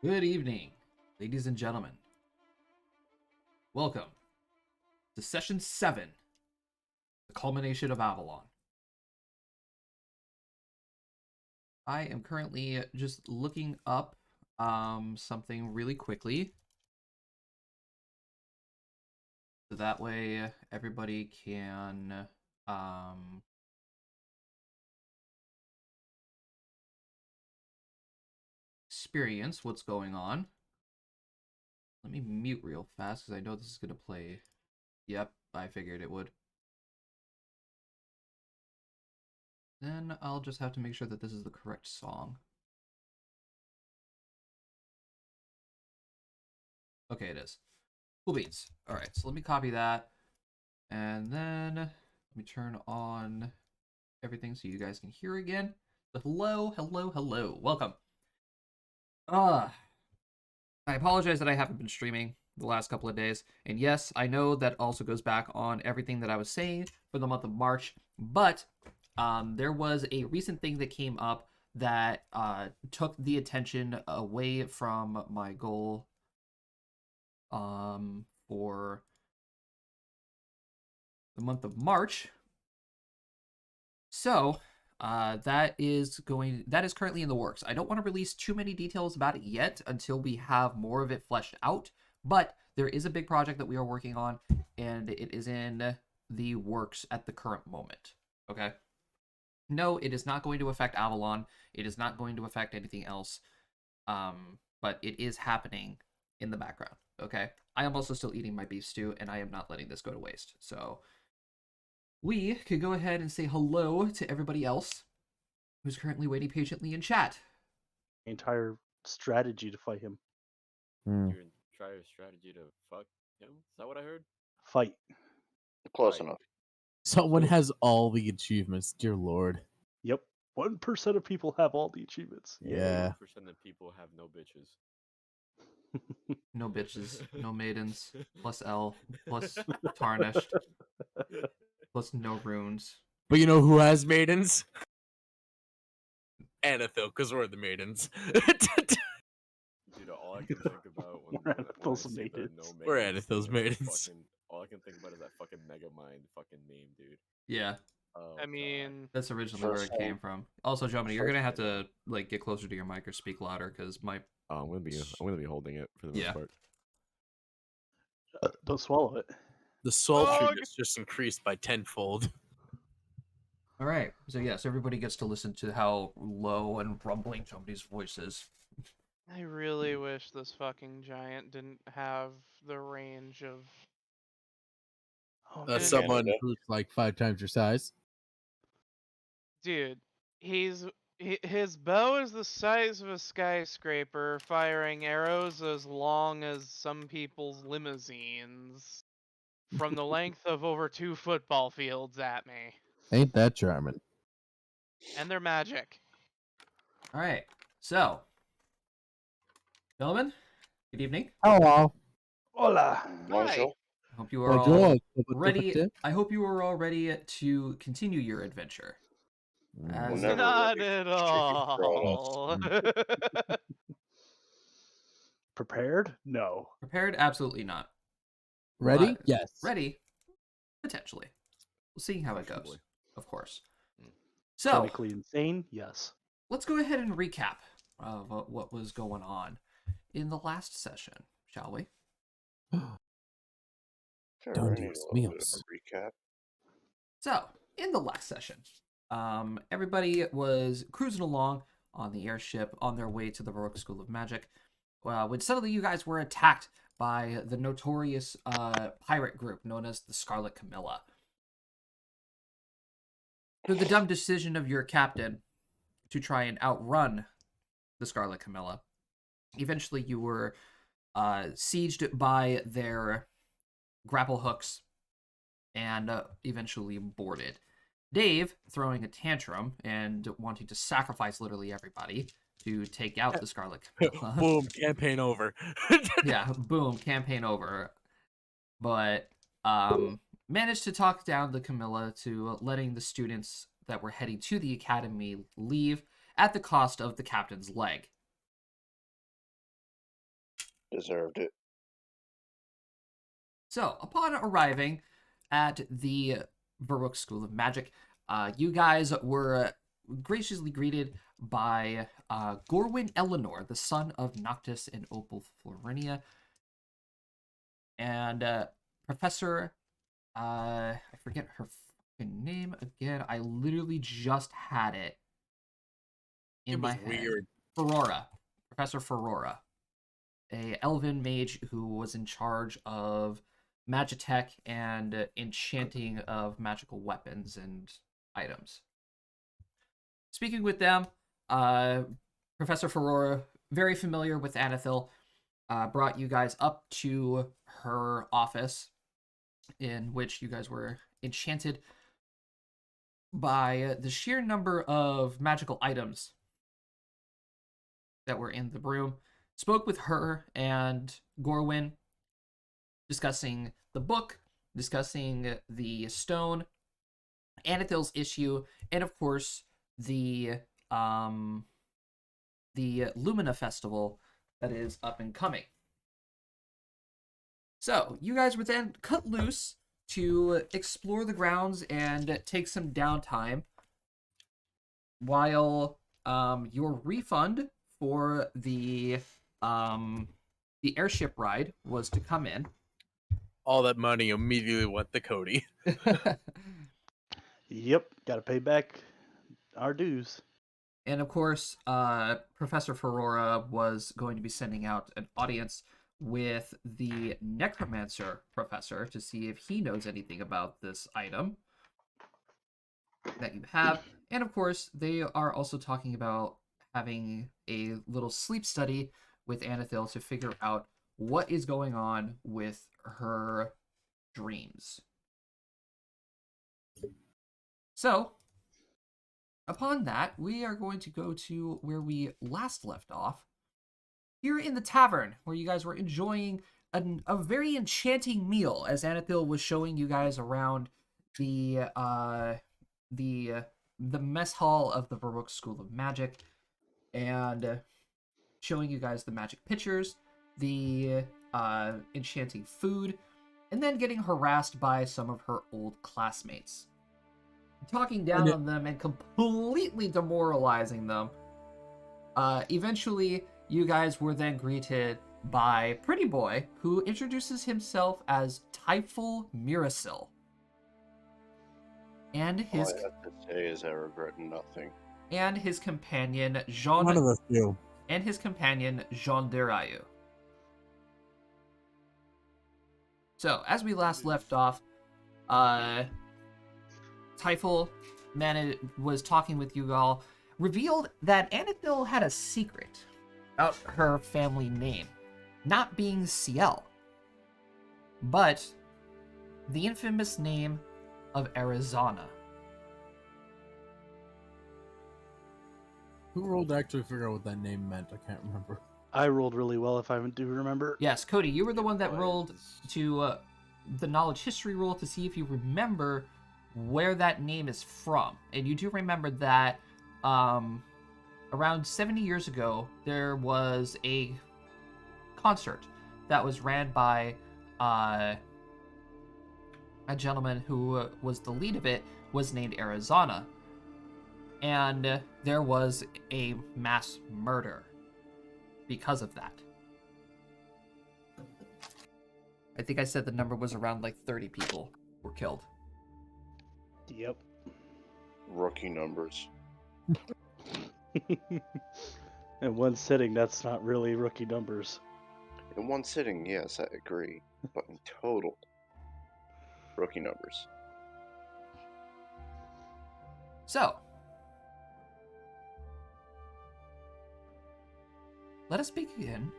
Good evening, ladies and gentlemen. Welcome to Session 7, the Culmination of Avalon. I am currently just looking up something really quickly. So that way everybody can experience what's going on. Let me mute real fast because I know this is going to play. Yep, I figured it would. Then I'll just have to make sure that this is the correct song. Okay, it is. Cool beans. All right, so let me copy that. And then let me turn on everything so you guys can hear again. So hello. Welcome. I apologize that I haven't been streaming the last couple of days. And yes, I know that also goes back on everything that I was saying for the month of March. But there was a recent thing that came up that took the attention away from my goal for the month of March. So that is currently in the works. I don't want to release too many details about it yet until we have more of it fleshed out, but there is a big project that we are working on, and it is in the works at the current moment. Okay. No, it is not going to affect Avalon. It is not going to affect anything else. But it is happening in the background. Okay. I am also still eating my beef stew, and I am not letting this go to waste. So we could go ahead and say hello to everybody else who's currently waiting patiently in chat. Entire strategy to fight him. Your entire strategy to fuck him? Is that what I heard? Fight. Close Right. enough. Someone has all the achievements, dear lord. Yep. 1% of people have all the achievements. Yeah. 1% of people have no bitches. No bitches, no maidens, plus L, plus tarnished, plus no runes. But you know who has maidens? Anethil, because we're the maidens. Dude, all I can think about when I Those say the maidens. no maidens We're Anethil's thing is the maidens. all I can think about is that fucking Megamind fucking name, dude. Yeah, Oh, I mean, that's originally where it First came from. Also, Jomini, you're first gonna have to like get closer to your mic or speak louder because my God. I'm gonna be holding it for the Yeah. most part. Don't swallow it. The sultriness just increased by tenfold. All right. So yes, everybody gets to listen to how low and rumbling somebody's voice is. I really wish this fucking giant didn't have the range of. Oh, That's Someone Canada. who's like 5 times your size. Dude, his bow is the size of a skyscraper, firing arrows as long as some people's limousines, from the length of over 2 football fields at me, Ain't that charming? and they're magic. All right. So, gentlemen, good evening. Hello. Hola. Bonjour. I hope you are all ready. Bonjour. I hope you are all ready to continue your adventure. As never Not ready. at Chicken all. Prepared? No. prepared, absolutely not. Ready? But Yes. ready, potentially. We'll see how it goes, Questionably. of course. Mm. So Clinically insane? Yes. let's go ahead and recap of what was going on in the last session, shall we? Sure, Don't I do need a us little bit meals. of a recap. So, in the last session, everybody was cruising along on the airship on their way to the Baroque School of Magic, when suddenly you guys were attacked by the notorious pirate group known as the Scarlet Camilla. Through the dumb decision of your captain to try and outrun the Scarlet Camilla, eventually you were sieged by their grapple hooks and eventually boarded. Dave, throwing a tantrum and wanting to sacrifice literally everybody to take out the Scarlet Camilla. Boom, campaign over. Yeah, boom, campaign over. But managed to talk down the Camilla to letting the students that were heading to the academy leave at the cost of the captain's leg. Deserved it. So, upon arriving at the Varrock School of Magic, you guys were graciously greeted by Gorwyn Eleanor, the son of Noctis and Opal Florinia, and Professor, I forget her fucking name again. I literally just had it in It my was head. weird. Ferrora, Professor Ferrora, a elven mage who was in charge of magitech and enchanting of magical weapons and items. Speaking with them, Professor Ferrora, very familiar with Anathil, brought you guys up to her office, in which you guys were enchanted by the sheer number of magical items that were in the room. Spoke with her and Gorwyn, discussing the book, discussing the stone, Anathil's issue, and of course the Lumina Festival that is up and coming. So you guys were then cut loose to explore the grounds and take some downtime, while your refund for the airship ride was to come in. All that money immediately went to Cody. Yep, gotta pay back our dues. And of course, Professor Ferrora was going to be sending out an audience with the Necromancer Professor to see if he knows anything about this item that you have. And of course, they are also talking about having a little sleep study with Anathil to figure out what is going on with her dreams. So, upon that, we are going to go to where we last left off. Here in the tavern, where you guys were enjoying a very enchanting meal, as Anathil was showing you guys around the mess hall of the Varrock School of Magic, and showing you guys the magic pictures, the enchanting food, and then getting harassed by some of her old classmates, talking down on them and completely demoralizing them. Eventually, you guys were then greeted by Pretty Boy, who introduces himself as Typhul Mirasil. And All his I have to say is I regret nothing. and his companion Jean One of the few. and his companion Jean Derayu. So, as we last left off, Typhul was talking with you all, revealed that Anathil had a secret about her family name, not being Ciel, but the infamous name of Arizona. Who rolled to actually figure out what that name meant? I can't remember. I rolled really well, if I do remember. Yes, Cody, you were the one that was. rolled to the knowledge history roll to see if you remember where that name is from. And you do remember that around 70 years ago, there was a concert that was ran by a gentleman who was the lead of it, was named Arizona. And there was a mass murder because of that. I think I said the number was around like 30 people were killed. Yep. Rookie numbers. In one sitting, that's not really rookie numbers. In one sitting, yes, I agree. But in total, rookie numbers. So, let us begin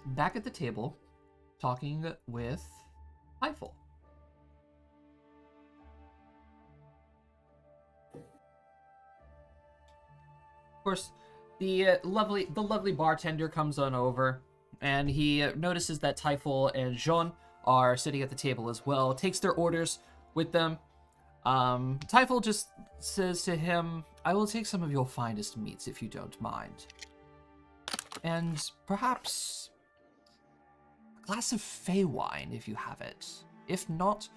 back at the table talking with Typhul. Of course, the lovely bartender comes on over, and he notices that Typhul and Jean are sitting at the table as well. Takes their orders with them. Typhul just says to him, "I will take some of your finest meats if you don't mind. And perhaps glass of Fey wine if you have it. If not,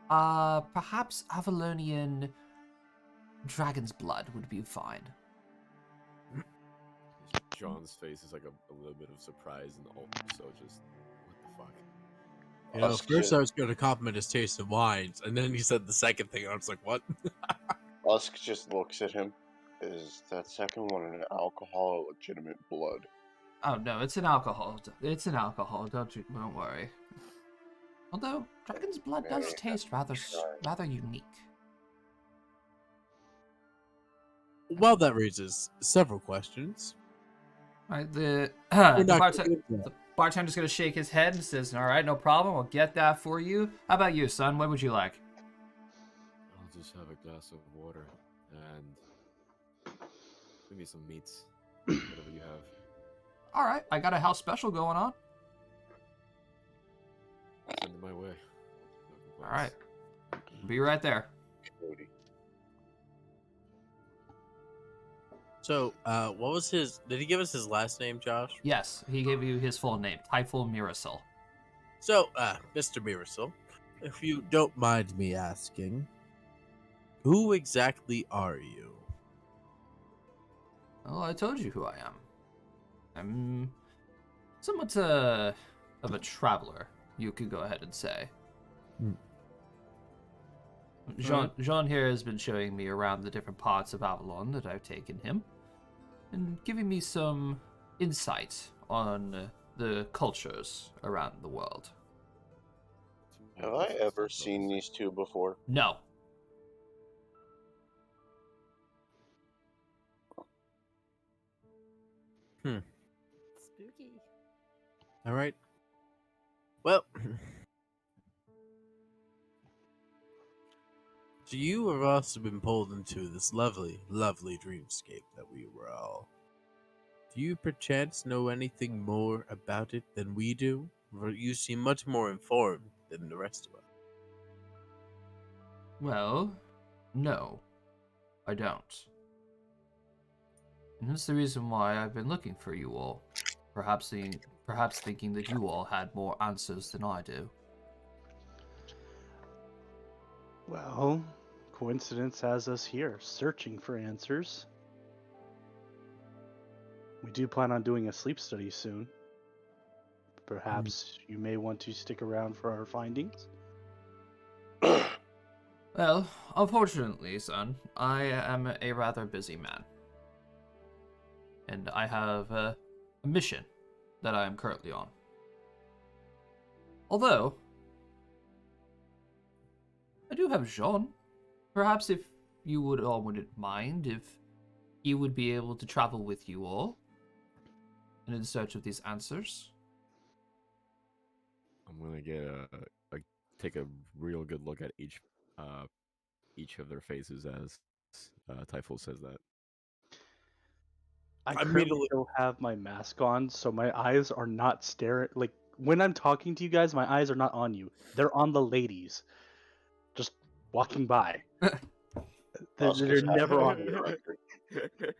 perhaps Avalonian dragon's blood would be fine. John's face is like a little bit of surprise and also just what the fuck. You know, Us first ju- I was going to compliment his taste of wines, and then he said the second thing, and I was like, what? Usk just looks at him. Is that second one an alcohol or legitimate blood? Oh no, it's an alcohol. It's an alcohol. Don't worry. Although dragon's blood does Very taste rather unique. Well, that raises several questions. Right, the We're not bartender. gonna get into that. The bartender's gonna shake his head and says, "All right, no problem. I'll get that for you. How about you, son? What would you like?" I'll just have a glass of water and maybe some meats, whatever you have. All right, I got a house special going on. Send it my way. No All right, complaints. be right there. Cody. So, what was his... Did he give us his last name, Josh? Yes, he gave you his full name, Typhul Mirasil. So, Mr. Mirasol, if you don't mind me asking, who exactly are you? Well, I told you who I am. I'm somewhat of a traveler, you could go ahead and say. Hmm. Jean here has been showing me around the different parts of Avalon that I've taken him, and giving me some insight on the cultures around the world. Have I ever seen these two before? No. Spooky. All right. Well, so you have also been pulled into this lovely, lovely dreamscape that we were all. Do you perchance know anything more about it than we do? For you seem much more informed than the rest of us. Well, no, I don't. And that's the reason why I've been looking for you all. Perhaps thinking that you all had more answers than I do. Well, coincidence has us here, searching for answers. We do plan on doing a sleep study soon. Perhaps you may want to stick around for our findings. Well, unfortunately, son, I am a rather busy man. And I have a mission that I am currently on. Although, I do have Jean. Perhaps if you wouldn't mind, if he would be able to travel with you all in search of these answers. I'm gonna get take a real good look at each of their faces as Typhul says that. I I currently immediately- still have my mask on, so my eyes are not staring. Like, when I'm talking to you guys, my eyes are not on you. They're on the ladies. Just walking by. Usk They're is never on happy you. to be hungry.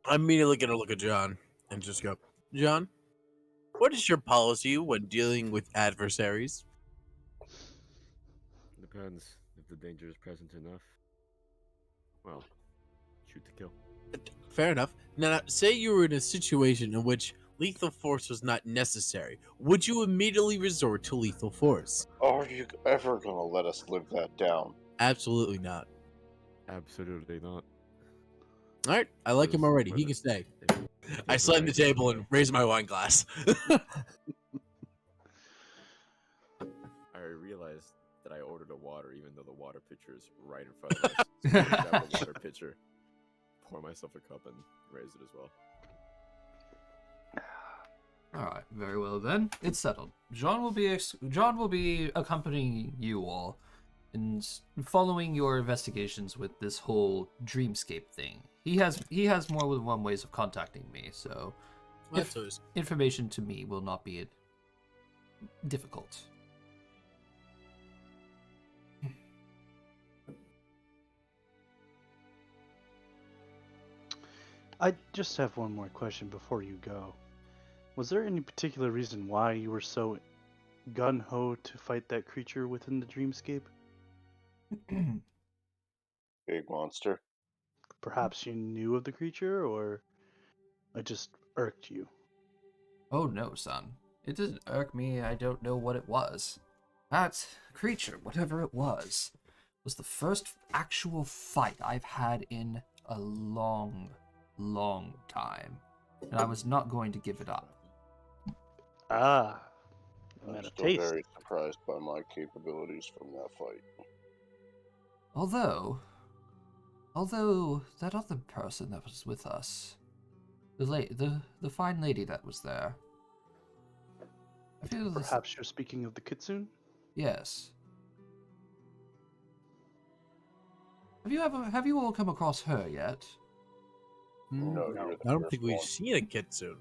I'm immediately going to look at John and just go, John, what is your policy when dealing with adversaries? Depends if the danger is present enough. Well, shoot to kill. Fair enough. Now, say you were in a situation in which lethal force was not necessary. Would you immediately resort to lethal force? Are you ever gonna let us live that down? Absolutely not. Absolutely not. All right, I like him Because already. for He the- can stay. if I it's slammed the right- table and raised my wine glass. I realized that I ordered a water even though the water pitcher is right in front of us. So I grab the water pitcher, pour myself a cup, and raise it as well. All right, very well then. It's settled. John will be accompanying you all and following your investigations with this whole dreamscape thing. He has more than one ways of contacting me, so That's always- information to me will not be difficult. I just have one more question before you go. Was there any particular reason why you were so gun-ho to fight that creature within the dreamscape? Big monster. Perhaps you knew of the creature, or it just irked you? Oh no, son. It didn't irk me. I don't know what it was. That creature, whatever it was the first actual fight I've had in a long, long time. And I was not going to give it up. Ah, I I'm meant a still taste. very surprised by my capabilities from that fight. Although that other person that was with us, the fine lady that was there, I feel this. Perhaps you're speaking of the kitsune? Yes. Have you all come across her yet? No, No. you're the I don't first think we've one. seen a kitsune.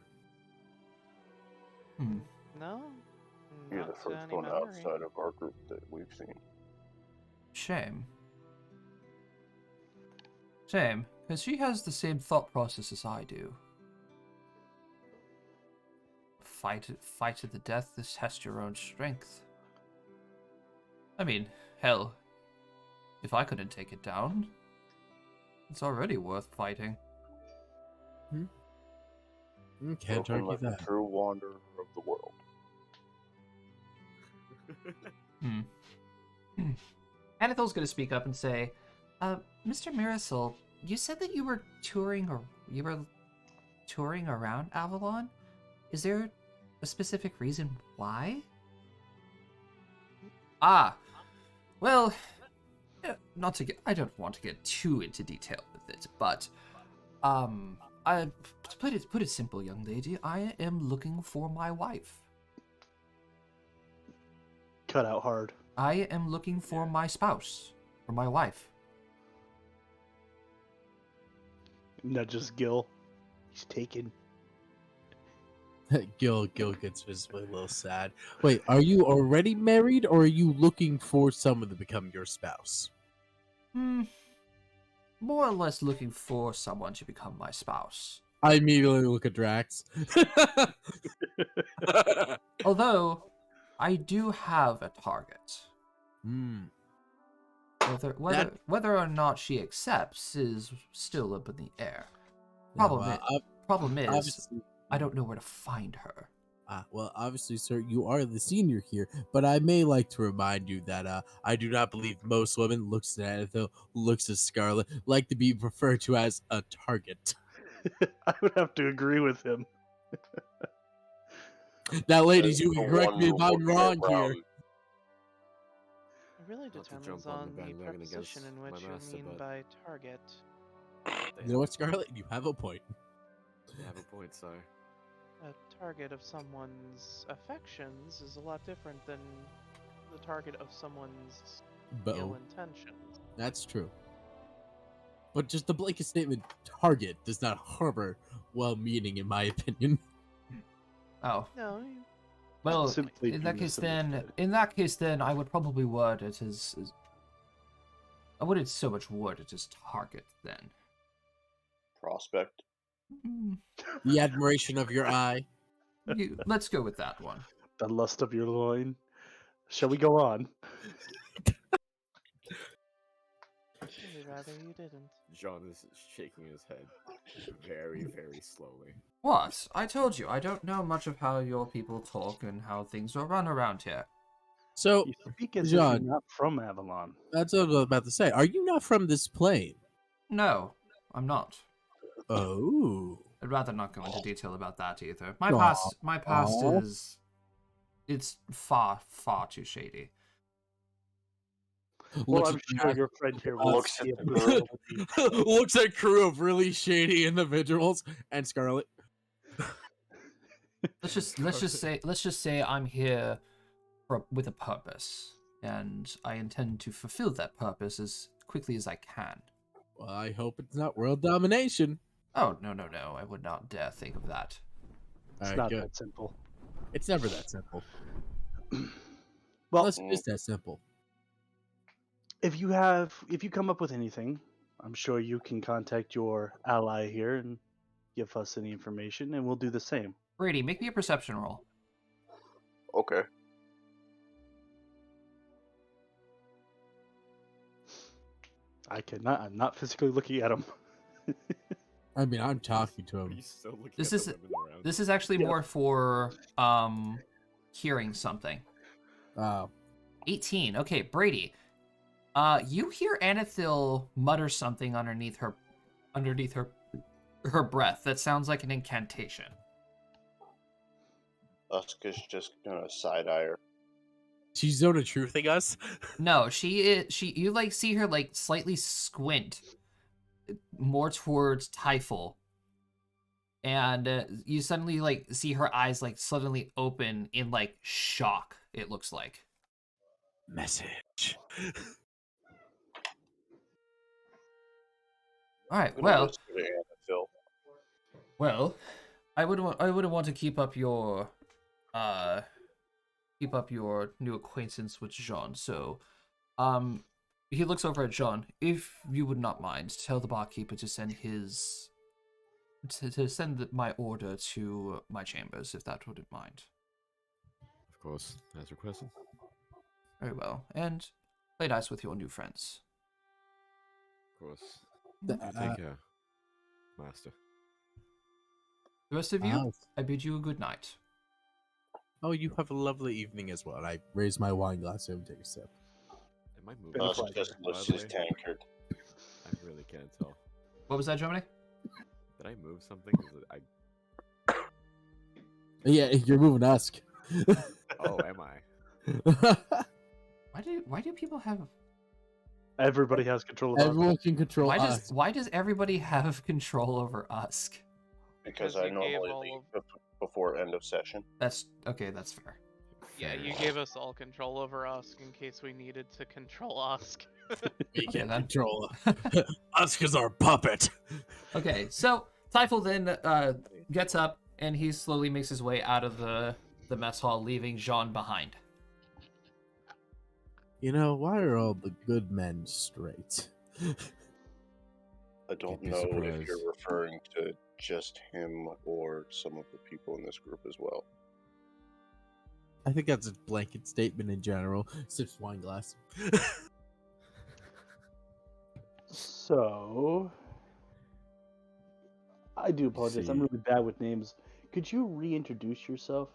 Hmm. No, You're not the to first any one memory. outside of our group that we've seen. Shame. Shame, because she has the same thought process as I do. Fight to the death to test your own strength. I mean, hell, if I couldn't take it down, it's already worth fighting. Can't Spoken argue like that. a true wanderer of the world. Hmm. Anathol's gonna speak up and say, Mr. Mirasol, you said that you were touring around Avalon? Is there a specific reason why? Ah, well, I don't want to get too into detail with it, but, I, to put it simple, young lady, I am looking for my wife. Cut out hard. I am looking for my spouse, or my wife. Nudges Gil. He's taken. Gil gets visibly a little sad. Wait, are you already married, or are you looking for someone to become your spouse? More or less looking for someone to become my spouse. I immediately look at Drax. Although, I do have a target. Hmm. Whether or not she accepts is still up in the air. Yeah, Problem is, obviously, I don't know where to find her. well, obviously, sir, you are the senior here, but I may like to remind you that I do not believe most women looks at Annabelle, looks at Scarlet, like to be referred to as a target. I would have to agree with him. Now, ladies, That's you the can correct one me if rule I'm book wrong Brown. here. It really Not to determines jump on the on the bandwagon preposition against in my which you master, mean but by target. You know what, Scarlet? You have a point. You have a point, sire. A target of someone's affections is a lot different than the target of someone's ill Bo. intentions. That's true. But just the blanket statement, target, does not harbor well-meaning, in my opinion. Oh, No, well, Simply in be that case misunderstood. then, I would probably word it as I wouldn't so much word it as target then. Prospect. Mm, The admiration of your eye. let's go with that one. The lust of your loin. Shall we go on? really rather you didn't. John is shaking his head very, very slowly. What? I told you, I don't know much of how your people talk and how things are run around here. So, You speak as if John, you're not from Avalon. that's what I was about to say. Are you not from this plane? No, I'm not. Oh. I'd rather not go into detail about that either. My Aw. past is it's far, far too shady. Well, Looks I'm at sure the your friend here Uh, wants Looks to see at a the girl. looks at crew of really shady individuals and Scarlet. Let's just say I'm here with a purpose, and I intend to fulfill that purpose as quickly as I can. Well, I hope it's not world domination. Oh, no, no, no, I would not dare think of that. It's Alright, not good. that simple. It's never that simple. Well, Unless it is that simple. if you come up with anything, I'm sure you can contact your ally here and give us any information, and we'll do the same. Brady, make me a perception roll. Okay. I cannot. I'm not physically looking at him. I mean, I'm talking to Are him. you still looking This at is the women around? this is actually Yeah. more for hearing something. Oh, 18. Okay, Brady. You hear Anethil mutter something underneath her breath. That sounds like an incantation. Uska's just gonna side eye her. she's zone of truthing us. No, you like see her like slightly squint more towards Typhel. And you suddenly like see her eyes like suddenly open in like shock, it looks like. Message. All right, I'm gonna well, whisper to Anna well, I wouldn't want to keep up your new acquaintance with Jean. So, he looks over at Jean. If you would not mind, tell the barkeeper to send my order to my chambers, if that wouldn't mind. Of course, as requested. Very well, and play dice with your new friends. Of course. Uh, Take care, master. The rest of you, uh, I bid you a good night. oh, you have a lovely evening as well. I raise my wine glass and take a sip. Am I moving? Been a Usk pleasure. just by lifts the his way? tankard. I really can't tell. What was that, Germany? Did I move something? Yeah, you're moving Usk. Oh, am I? Why do people have Everybody has control of Usk. Everyone can control Usk. why does everybody have control over Usk? Because Because I you gave normally all leave before end of session. That's okay, that's fair. Yeah, Fair. you gave us all control over Usk in case we needed to control Usk. We Okay, can then. control Usk is our puppet. Okay, so Typhel then gets up and he slowly makes his way out of the mess hall, leaving Jean behind. You know, why are all the good men straight? I don't be know if surprised. you're referring to just him or some of the people in this group as well. I think that's a blanket statement in general. Sips wine glass. So, I do apologize. I'm See. really bad with names. Could you reintroduce yourself?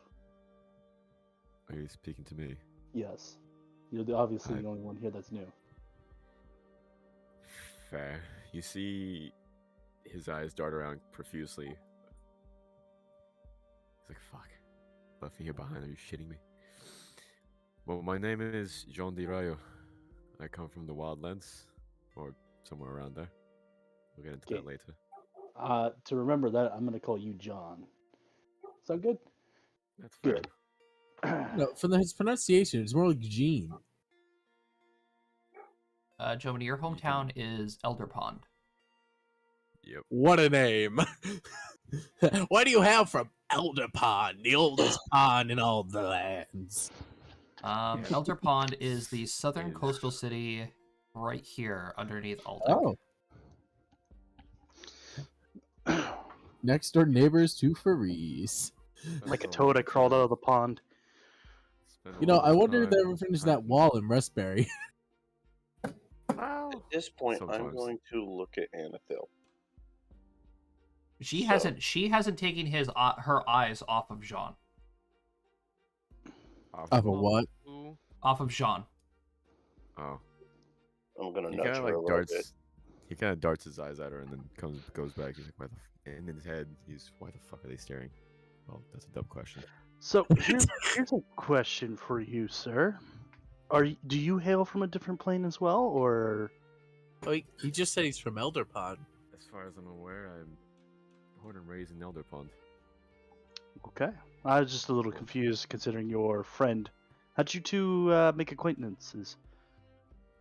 Are you speaking to me? Yes. You're obviously Hi. the only one here that's new. Fair. You see his eyes dart around profusely. He's like, fuck. Left me here behind. Are you shitting me? Well, my name is Jean Di Rayo. I come from the Wildlands, or somewhere around there. We'll get into that Okay. later. To remember that, I'm going to call you John. Sound good? That's fair. Good. No, from his pronunciation, it's more like Gene. Germany, your hometown is Elder Pond. Yep. What a name! What do you have from Elder Pond, the oldest pond in all the lands? Elder Pond is the southern Is- coastal city right here underneath Aldic. Oh, next door neighbors to Faris. Like a Spent toad, I lot crawled out time- of the pond. spent a You know, lot I of wonder if they time ever finished that hunting. wall in Restberry. At this point, I'm Sometimes. going to look at Anathil. She So- hasn't taken her eyes off of Jean. Of a what? Ooh. Off of Jean. Oh. I'm going to He nudge kind of her a like little darts. bit. He kind of darts his eyes at her and then goes back. He's like, "Why the?" And in his head, he's, "Why the fuck are they staring?" Well, that's a dumb question. So, here's a question for you, sir. Do you hail from a different plane as well, or... Oh, he just said he's from Elder Pond. As far as I'm aware, I'm born and raised in Elder Pond. Okay. I was just a little confused considering your friend. How'd you two make acquaintances?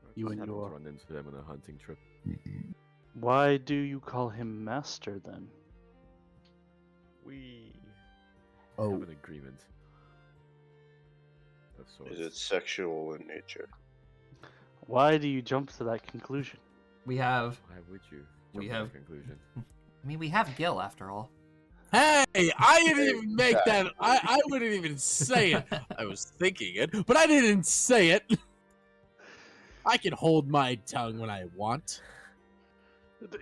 I You just and happened your- to run into them on a hunting trip. Why do you call him master then? We Oh, have an agreement of sorts. Is it sexual in nature? Why do you jump to that conclusion? We have Why would you We jump to have- that conclusion? we have Gil after all. Hey, I didn't Hey, even make that. I wouldn't even say it. I was thinking it, but I didn't say it. I can hold my tongue when I want.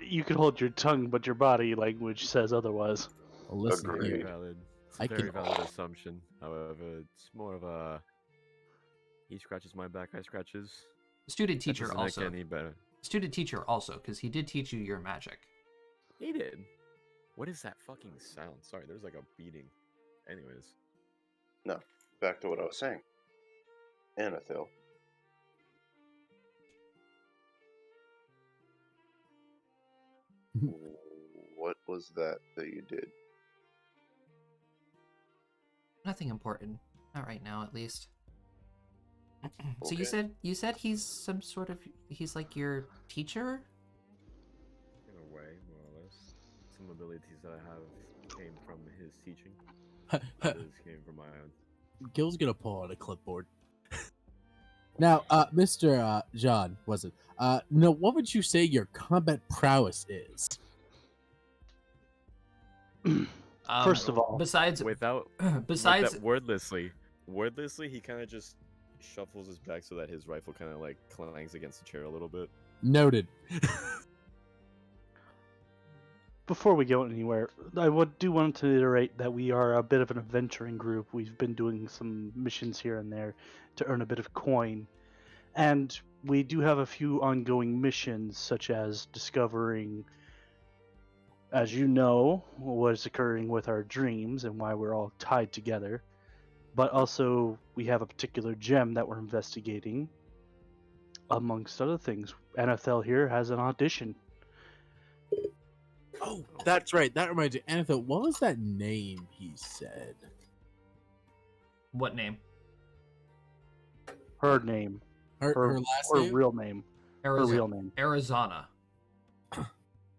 You can hold your tongue, but your body language says otherwise. Well, listen Agreed. Very here. valid. It's I a very can- valid assumption. However, it's more of a he scratches my back, I scratch his. Student That teacher doesn't make also. any better. Student teacher also, because he did teach you your magic. He did. What is that fucking sound? Sorry, there's like a beating. Anyways, No, back to what I was saying. Anathil. What was that you did? Nothing important. Not right now, at least. So Okay. you said he's some sort of he's like your teacher? in a way, more or less, some abilities that I have came from his teaching. Others came from my own. Gil's gonna pull out a clipboard. Now, Mr. John, was it? No, what would you say your combat prowess is? First of all, Besides Without, besides wordlessly, he kind of just shuffles his back so that his rifle kind of like clangs against the chair a little bit. Noted. before we go anywhere, I do want to iterate that we are a bit of an adventuring group. We've been doing some missions here and there to earn a bit of coin. And we do have a few ongoing missions, such as discovering, as you know, what is occurring with our dreams and why we're all tied together. But also, we have a particular gem that we're investigating. Amongst other things, NFL here has an audition. Oh, that's right. That reminds me. Anatho, what was that name he said? what name? Her name, Her last her name? real name, her real name. Arizona.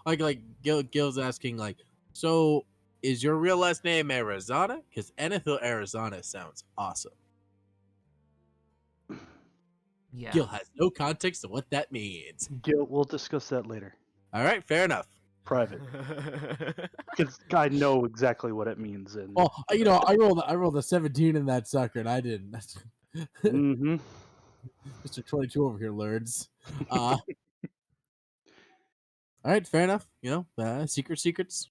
Like Gil's asking, like, so is your real last name Arizona? Because Anatho Arizona sounds awesome. Yeah. Gil has no context of what that means. Gil, we'll discuss that later. All right, fair enough. Private, because I know exactly what it means. And Well, I rolled a 17 in that sucker, and I didn't. mm-hmm. Mr. 22 over here learns. All right, fair enough. Secrets.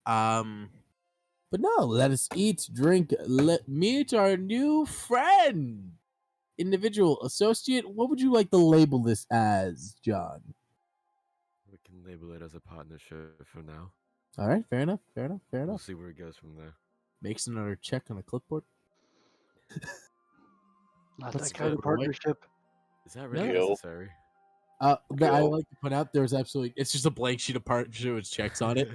But no, let us eat, drink, let meet our new friend, individual, associate. What would you like to label this as, John? We can label it as a partnership for now. All right, fair enough. We'll see where it goes from there. Makes another check on a clipboard. Not Let's that kind of go, boy. partnership. Is that really Gil. necessary? But I Gil. like to point out there's absolutely it's just a blank sheet of partnership with checks on it.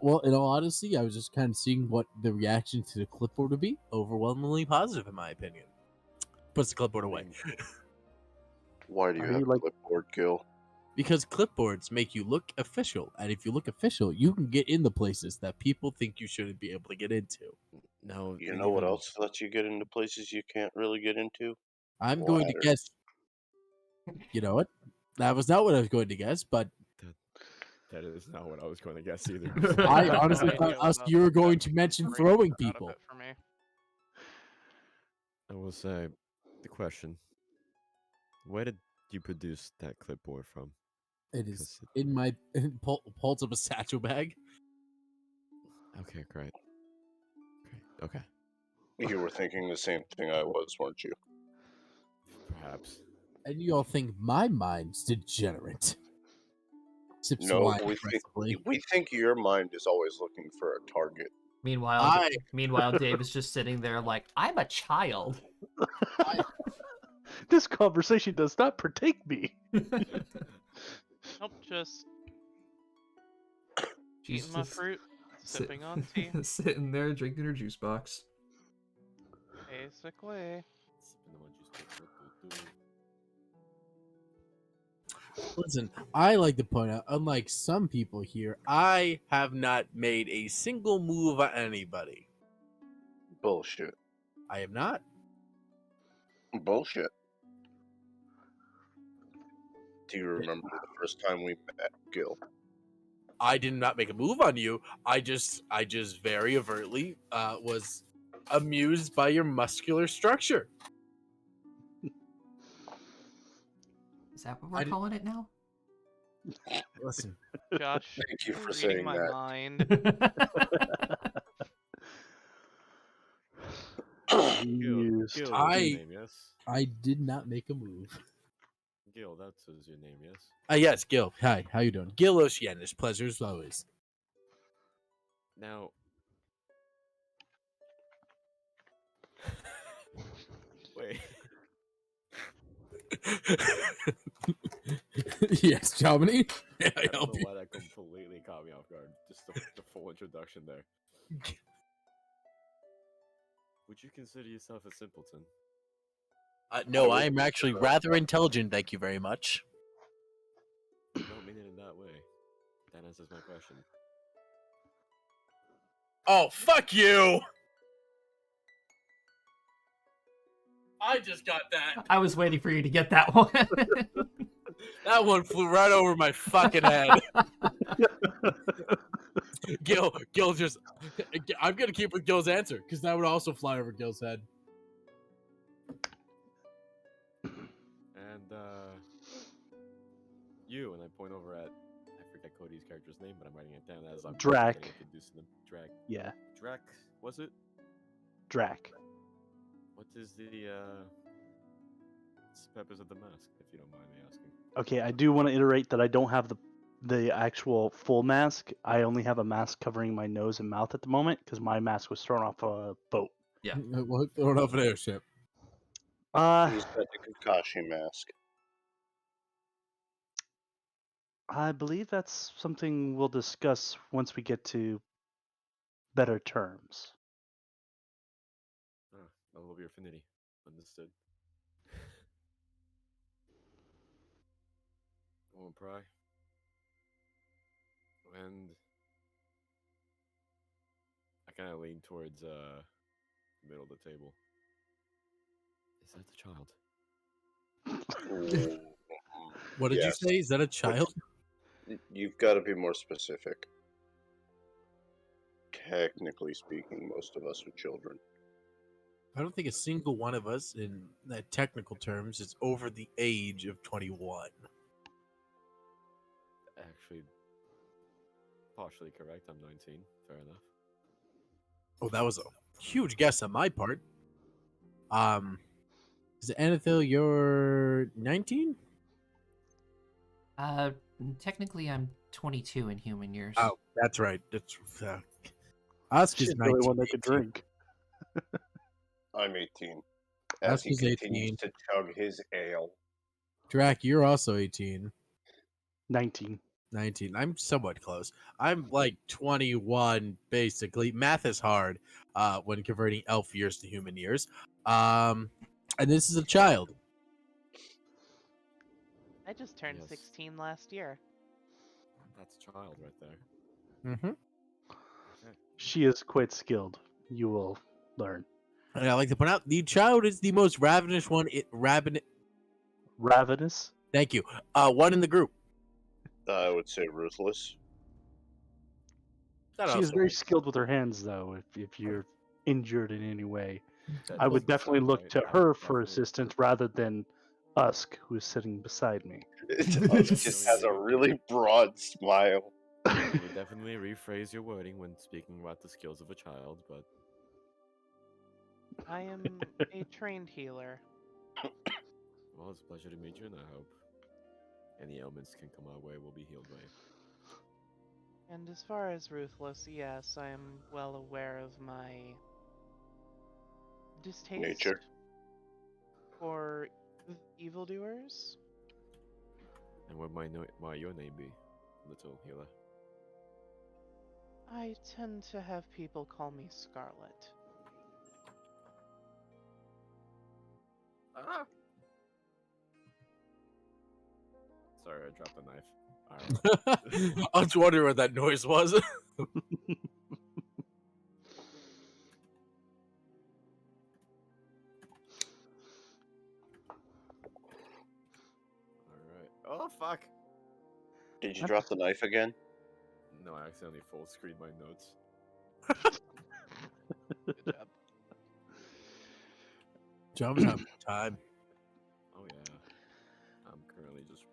Well, in all honesty, I was just kind of seeing what the reaction to the clipboard would be. Overwhelmingly positive, in my opinion. Puts the clipboard away. Why do you Are have you like- clipboard, Gil? Because clipboards make you look official, and if you look official, you can get into places that people think you shouldn't be able to get into. No, You know what else lets you get into places you can't really get into? I'm going to Ladders. guess. You know what? That was not what I was going to guess, but That is not what I was going to guess either. I No honestly idea thought what you were that going to was. mention Brain throwing out of people. it for me. I will say, the question: where did you produce that clipboard from? It is 'Cause in my pulls up a satchel bag. Okay, great. Okay, You were thinking the same thing I was, weren't you? perhaps. And you all think my mind's degenerate. Sips No, wine we aggressively. think your mind is always looking for a target. Meanwhile, Dave is just sitting there like, I'm a child. This conversation does not partake me. Nope, just She's eating my just fruit, sipping on tea. sitting there drinking her juice box. Basically. Listen, I like to point out, unlike some people here, I have not made a single move on anybody. Bullshit. I have not. Bullshit. Do you remember the first time we met, Gil? I did not make a move on you. I just very overtly was amused by your muscular structure. Is that what I we're did- calling it now? Listen, Josh, Thank you you're for reading saying my that. mind. Used. Gil, that's I- your name, yes? I did not make a move. Gil, that was your name, yes? Yes, Gil. Hi, how you doing? Gil Oceanus. Pleasure as always. Now, wait. Yes, Dominic. I don't know why that completely caught me off guard. Just the full introduction there. Would you consider yourself a simpleton? No, I I would am actually consider rather intelligent. Thank you very much. I don't mean it in that way. That answers my question. Oh, fuck you! I just got that. I was waiting for you to get that one. That one flew right over my fucking head. Gil just. I'm gonna keep with Gil's answer because that would also fly over Gil's head. And you, and I point over at I forget Cody's character's name, but I'm writing it down as I'm Drac. getting introduced to them. Yeah, Drac, was it? Drac. What is the purpose of the mask, if you don't mind me asking? Okay, I do want to iterate that I don't have the actual full mask. I only have a mask covering my nose and mouth at the moment because my mask was thrown off a boat. Well, throw it off an airship. He's got the Kakashi mask. I believe that's something we'll discuss once we get to better terms. Ah, I love your affinity. Understood. I won't pry. And I kind of lean towards the middle of the table. Is that the child? Ooh, What did yes. you say? Is that a child? You've got to be more specific. Technically speaking, most of us are children. I don't think a single one of us, in technical terms, is over the age of 21. Actually, partially correct. I'm 19. Fair enough. Oh, that was a huge guess on my part. Is it Anethil, you're 19? Technically, I'm 22 in human years. Oh, that's right. That's Ask She's is the only 19. one that could drink. I'm 18. That's As he who's continues 18. to chug his ale. Drac, you're also 18. 19. 19. I'm somewhat close. I'm like 21, basically. Math is hard when converting elf years to human years. And this is a child. I just turned Yes. 16 last year. That's a child right there. Mm-hmm. Okay. She is quite skilled. You will learn. And I like to point out, the child is the most ravenous one. Ravenous. Thank you. One in the group. I would say ruthless. That She is also very works. skilled with her hands, though. If you're injured in any way, That I would doesn't definitely sound look right. to I her would for definitely- assistance rather than Usk, who is sitting beside me. Usk just has a really broad smile. You would definitely rephrase your wording when speaking about the skills of a child, but I am a trained healer. well, it's a pleasure to meet you, and I hope any ailments can come our way will be healed by you. And as far as ruthless, yes, I am well aware of my distaste Nature. for evildoers. And what might your name be, little healer? I tend to have people call me Scarlet. Ah! Sorry, I dropped the knife. Alright. I was wondering what that noise was. Alright. Oh, fuck! Did you drop the knife again? No, I accidentally full screened my notes. Good job. John's having time. Oh yeah. I'm currently just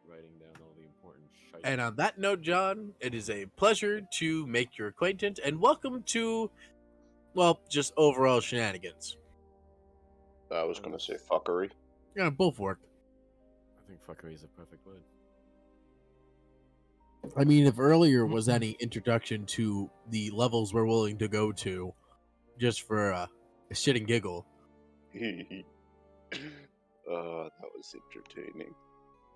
writing down all the important shite. And on that note, John, it is a pleasure to make your acquaintance and welcome to, well, just overall shenanigans. I was gonna say fuckery. Yeah, both work. I think fuckery is a perfect word. I mean, if earlier was any introduction to the levels we're willing to go to just for a shit and giggle, That was entertaining.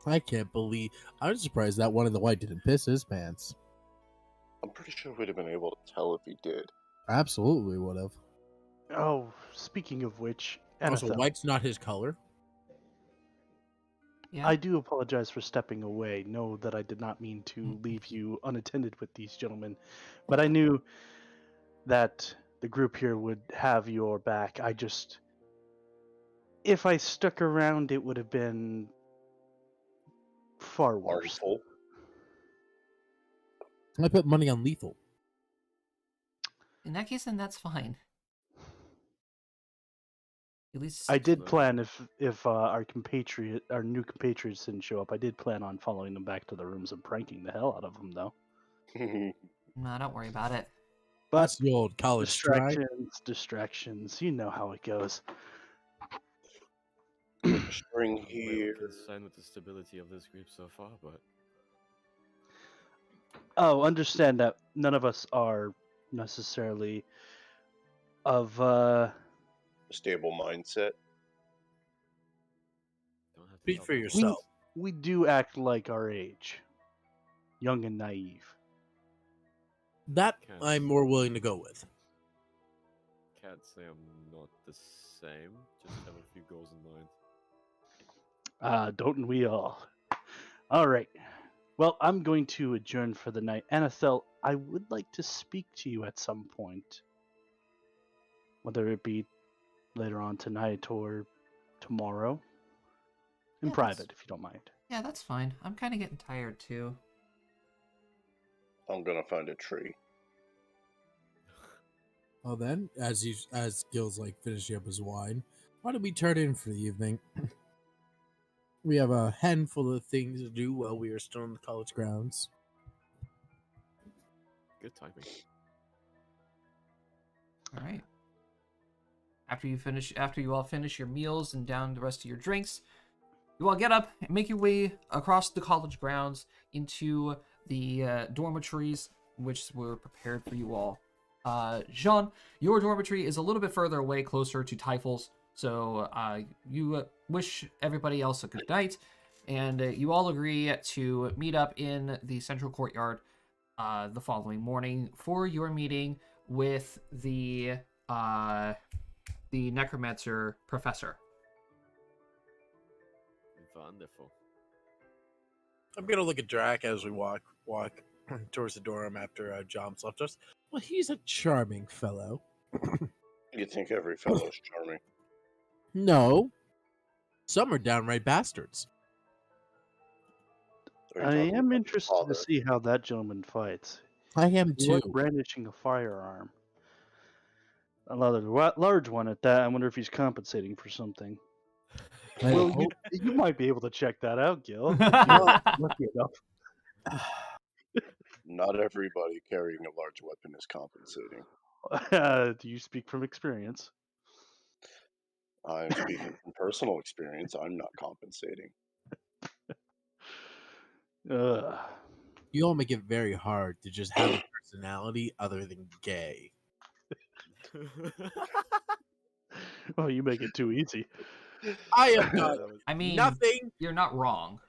I can't believe. I'm surprised that one in the white didn't piss his pants. I'm pretty sure we'd have been able to tell if he did. Absolutely would have. Oh, speaking of which, Also, NFL, white's not his color. Yeah. I do apologize for stepping away. Know that I did not mean to leave you unattended with these gentlemen, but I knew that the group here would have your back. If I stuck around, it would have been far worse. Harmful. I put money on lethal. In that case, then that's fine. At least I did So- plan if our new compatriots didn't show up, I did plan on following them back to the rooms and pranking the hell out of them, though. no, don't worry about it. But That's the old college try. distractions. You know how it goes. String I'm a little here. concerned with the stability of this group so far, but Oh, understand that none of us are necessarily of Stable mindset. don't have to Speak tell for them. yourself. we do act like our age, young and naive. That Can't I'm more willing to go with. Can't say I'm not the same. Just have a few goals in mind. Don't we all? All right. Well, I'm going to adjourn for the night. Anethel, I would like to speak to you at some point, whether it be later on tonight or tomorrow, in Yeah, that's- private, if you don't mind. Yeah, that's fine. I'm kind of getting tired too. I'm gonna find a tree. Well then, as Gil's like finishing up his wine, why don't we turn in for the evening? We have a handful of things to do while we are still in the college grounds. Good timing. All right. After you all finish your meals and down the rest of your drinks, you all get up and make your way across the college grounds into the dormitories, which were prepared for you all. Jean, your dormitory is a little bit further away, closer to Typhel's, so you wish everybody else a good night, and you all agree to meet up in the central courtyard the following morning for your meeting with the necromancer professor. Wonderful. I'm gonna look at Drac as we walk towards the dorm after John's left us. Well, he's a charming fellow. You think every fellow's charming? No, some are downright bastards. Are you I talking am about interested father? to see how that gentleman fights. I am He too. was brandishing a firearm. A large one at that. I wonder if he's compensating for something. I Well, hope- you might be able to check that out, Gil. If you're lucky enough. Not everybody carrying a large weapon is compensating. Do you speak from experience? I'm speaking from personal experience. I'm not compensating. Ugh. You all make it very hard to just have a personality other than gay. Oh, you make it too easy. I have done That was- I mean, nothing. you're not wrong.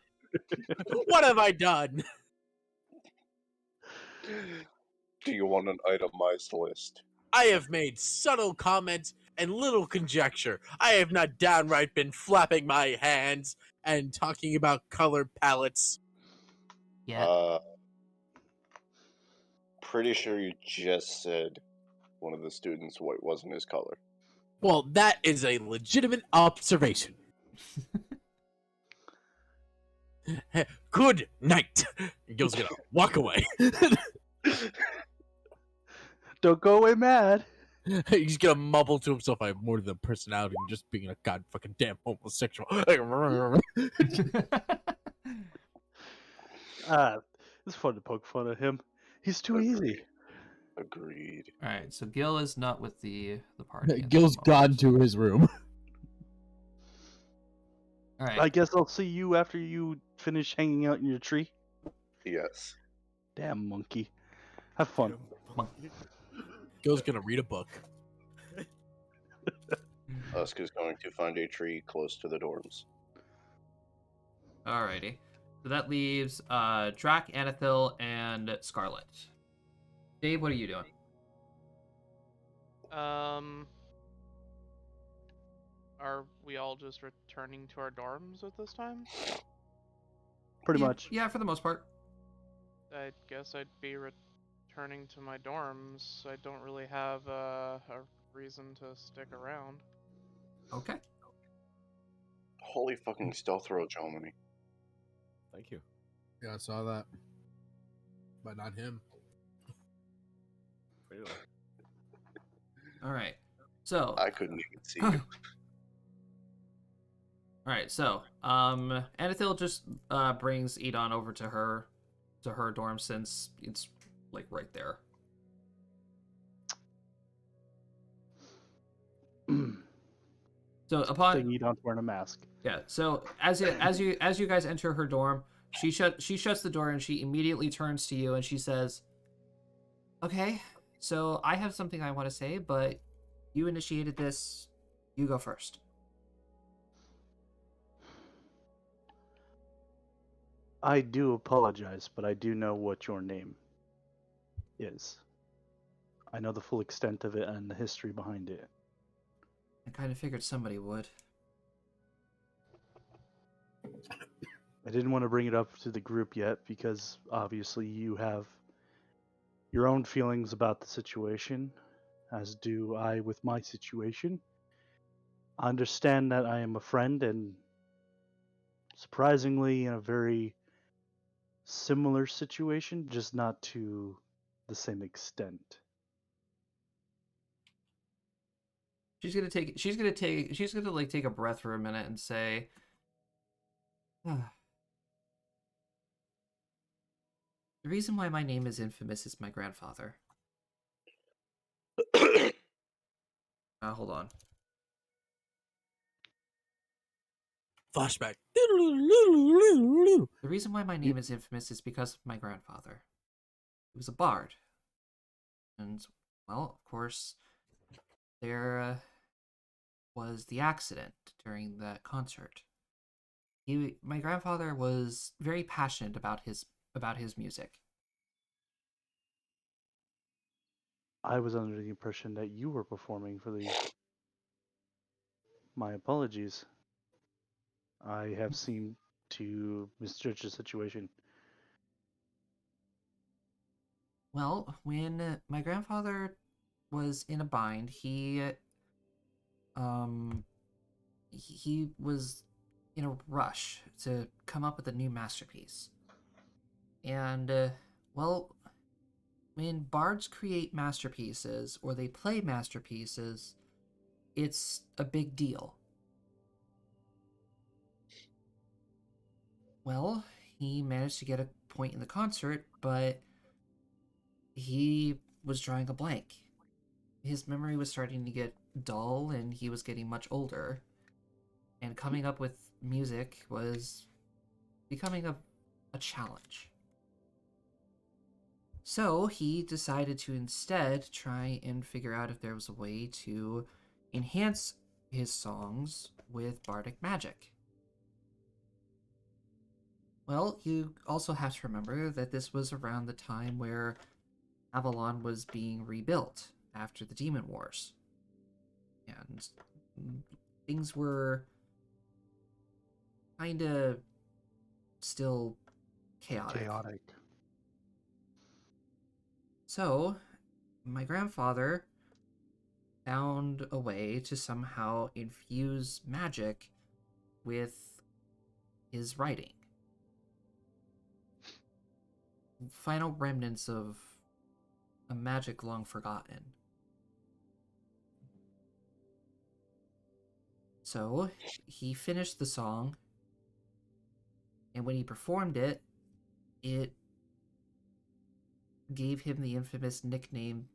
What have I done? Do you want an itemized list? I have made subtle comments and little conjecture. I have not downright been flapping my hands and talking about color palettes. Yeah. Pretty sure you just said one of the students' white wasn't his color. Well, that is a legitimate observation. Good night. Gil's gonna walk away. Don't go away mad. He's gonna mumble to himself, "I have more than a personality than just being a god fucking damn homosexual." It's fun to poke fun at him. He's too Agreed. easy. Agreed. All right, so Gil is not with the party. at the Gil's gone moment. to his room. All right. I guess I'll see you after you finish hanging out in your tree. Yes. Damn monkey. Have fun. Gil's gonna read a book. Husk is going to find a tree close to the dorms. Alrighty. So that leaves Drac, Anethil, and Scarlet. Dave, what are you doing? Are we all just returning to our dorms at this time? Pretty Yeah, much. Yeah, for the most part. I guess I'd be returning to my dorms. I don't really have a reason to stick around. Okay. Holy fucking stealth roll, Jomini. Thank you. Yeah, I saw that, but not him. Clearly. All right. So. I couldn't even see you. All right. So, Anethil just brings Edon over to her dorm since it's like right there. So upon Thing you don't wear a mask. Yeah. So as you guys enter her dorm, she shuts the door and she immediately turns to you and she says, "Okay, so I have something I want to say, but you initiated this. You go first." I do apologize, but I do know what your name is. I know the full extent of it and the history behind it. I kind of figured somebody would. I didn't want to bring it up to the group yet because obviously you have your own feelings about the situation, as do I with my situation. I understand that I am a friend and surprisingly in a very similar situation, just not to the same extent. She's gonna like take a breath for a minute and say, "Ah, the reason why my name is infamous is my grandfather." Hold on. Flashback. The reason why my name is infamous is because of my grandfather. He was a bard. And, well, of course, there was the accident during that concert. My grandfather was very passionate about his music. I was under the impression that you were performing for the. My apologies. I have seemed to misjudge the situation. Well, when my grandfather was in a bind, um he was in a rush to come up with a new masterpiece. And well, when bards create masterpieces or they play masterpieces, it's a big deal. Well, he managed to get a point in the concert, but he was drawing a blank. His memory was starting to get dull and he was getting much older. And coming up with music was becoming a challenge. So he decided to instead try and figure out if there was a way to enhance his songs with bardic magic. Well, you also have to remember that this was around the time where Avalon was being rebuilt after the Demon Wars. And things were kind of still chaotic. So, my grandfather found a way to somehow infuse magic with his writing. Final remnants of a magic long forgotten. So he finished the song, and when he performed it, it gave him the infamous nickname.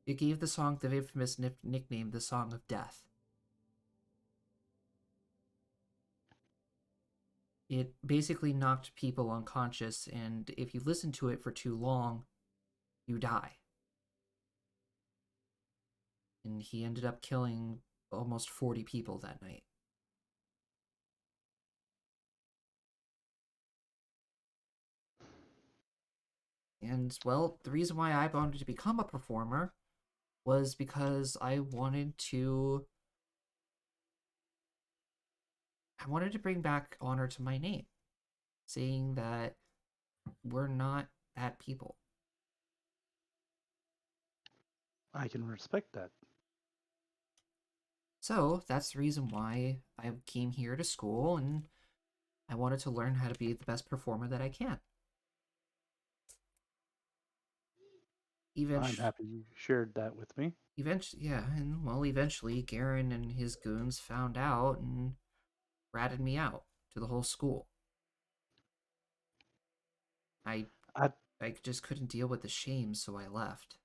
It gave the song the infamous nickname, the Song of Death. It basically knocked people unconscious, and if you listen to it for too long, you die. And he ended up killing almost 40 people that night. And, well, the reason why I wanted to become a performer was because I wanted to bring back honor to my name, saying that we're not bad people. I can respect that. So that's the reason why I came here to school, and I wanted to learn how to be the best performer that I can. I'm happy you shared that with me. Eventually, Garen and his goons found out and ratted me out to the whole school. I I, I just couldn't deal with the shame, so I left.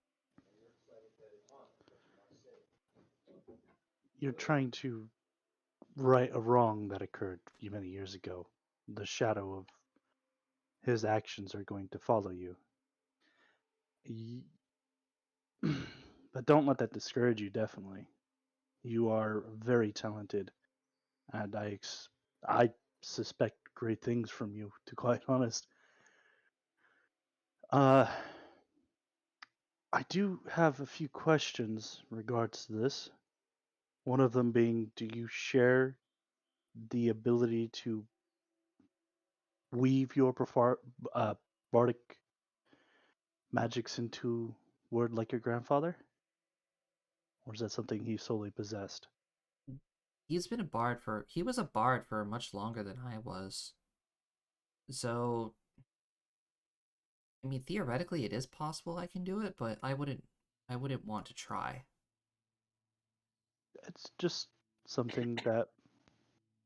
you're trying to right a wrong that occurred many years ago. The shadow of his actions are going to follow you. But don't let that discourage you, definitely. You are very talented, and I suspect great things from you, to quite honest. Uh, I do have a few questions in regards to this. One of them being, do you share the ability to weave your bardic magics into word like your grandfather? Or is that something he solely possessed? He was a bard for much longer than I was. So, I mean, theoretically it is possible I can do it, but I wouldn't want to try. It's just something that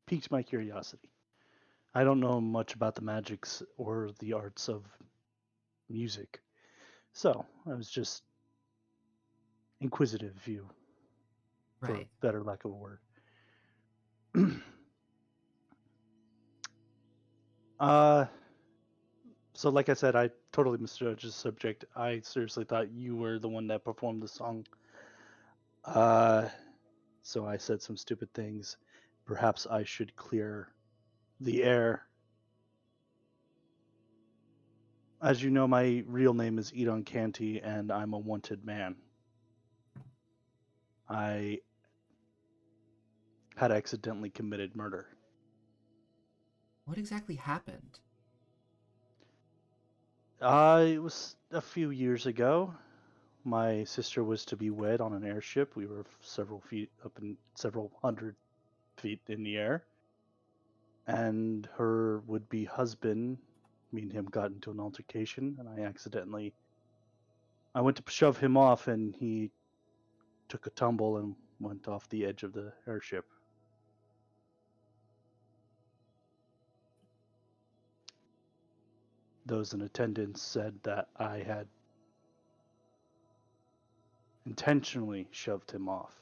piqued my curiosity. I don't know much about the magics or the arts of music, so I was just inquisitive, if you, for Right. better lack of a word. uh, so like I said, I totally misjudged the subject. I seriously thought you were the one that performed the song. Uh, so I said some stupid things. Perhaps I should clear the air. As you know, my real name is Edon Canty, and I'm a wanted man. I had accidentally committed murder. What exactly happened? It was a few years ago. My sister was to be wed on an airship. We were several feet up in several hundred feet in the air. And her would be husband, me and him got into an altercation, and I went to shove him off, and he took a tumble and went off the edge of the airship. Those in attendance said that I had intentionally shoved him off,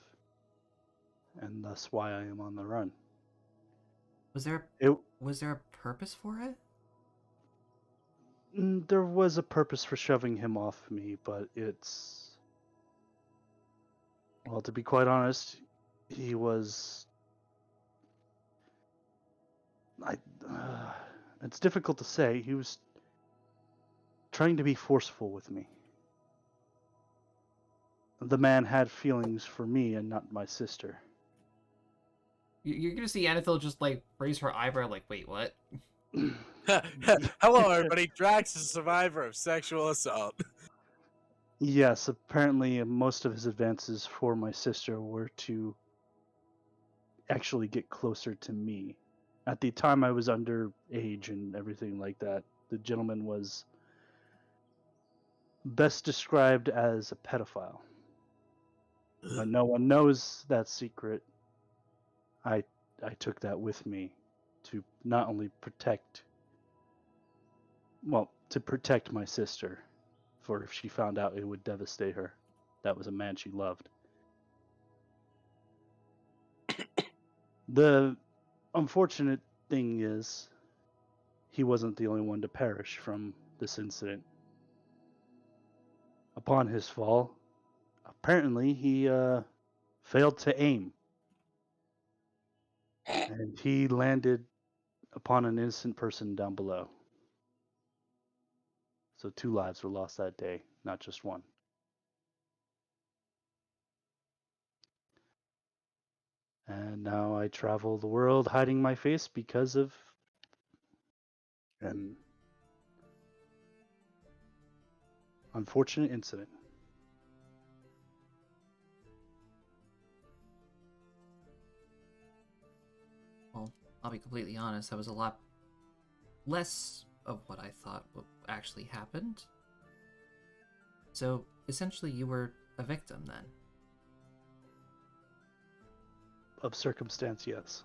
and thus why I am on the run. Was there It was there a purpose for it? there was a purpose for shoving him off me, but it's, well, to be quite honest, he was I. It's difficult to say. He was trying to be forceful with me. The man had feelings for me and not my sister. You're gonna see Anethil just like raise her eyebrow, like, wait, what? Hello, everybody. Drax is a survivor of sexual assault. Yes, apparently most of his advances for my sister were to actually get closer to me. At the time, I was underage and everything like that. The gentleman was best described as a pedophile, but no one knows that secret. I I took that with me to not only protect my sister, for if she found out, it would devastate her. That was a man she loved. The unfortunate thing is, he wasn't the only one to perish from this incident. Upon his fall, apparently he failed to aim, and he landed upon an innocent person down below. So 2 lives were lost that day, not just one. And now I travel the world hiding my face because of an unfortunate incident. Well, I'll be completely honest, that was a lot less of what I thought what actually happened. So, essentially, you were a victim then. Of circumstance, yes.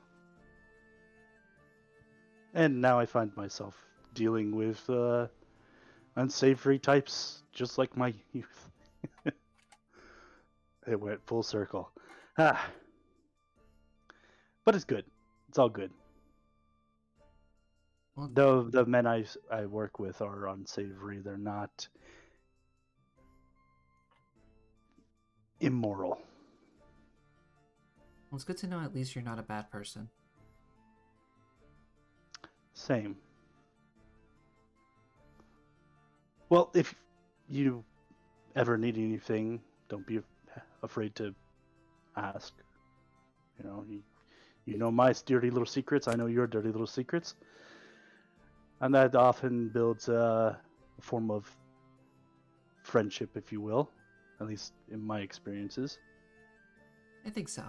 And now I find myself dealing with unsavory types just like my youth. It went full circle. Ah. But it's good. It's all good. Well, Though the men I work with are unsavory, they're not immoral. it's good to know at least you're not a bad person. Same. Well, if you ever need anything, don't be afraid to ask. You know my dirty little secrets. I know your dirty little secrets, and that often builds a form of friendship, if you will, at least in my experiences. I think so.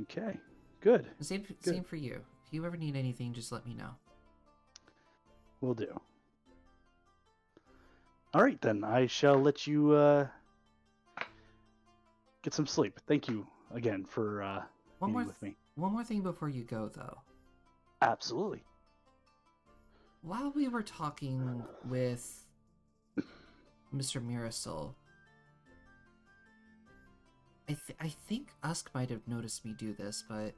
Okay, good. Same for you. If you ever need anything, just let me know. Will do. All right, then. I shall let you get some sleep. Thank you again for meeting with me. One more thing before you go, though. Absolutely. While we were talking with Mr. Mirasol, I think Usk might have noticed me do this, but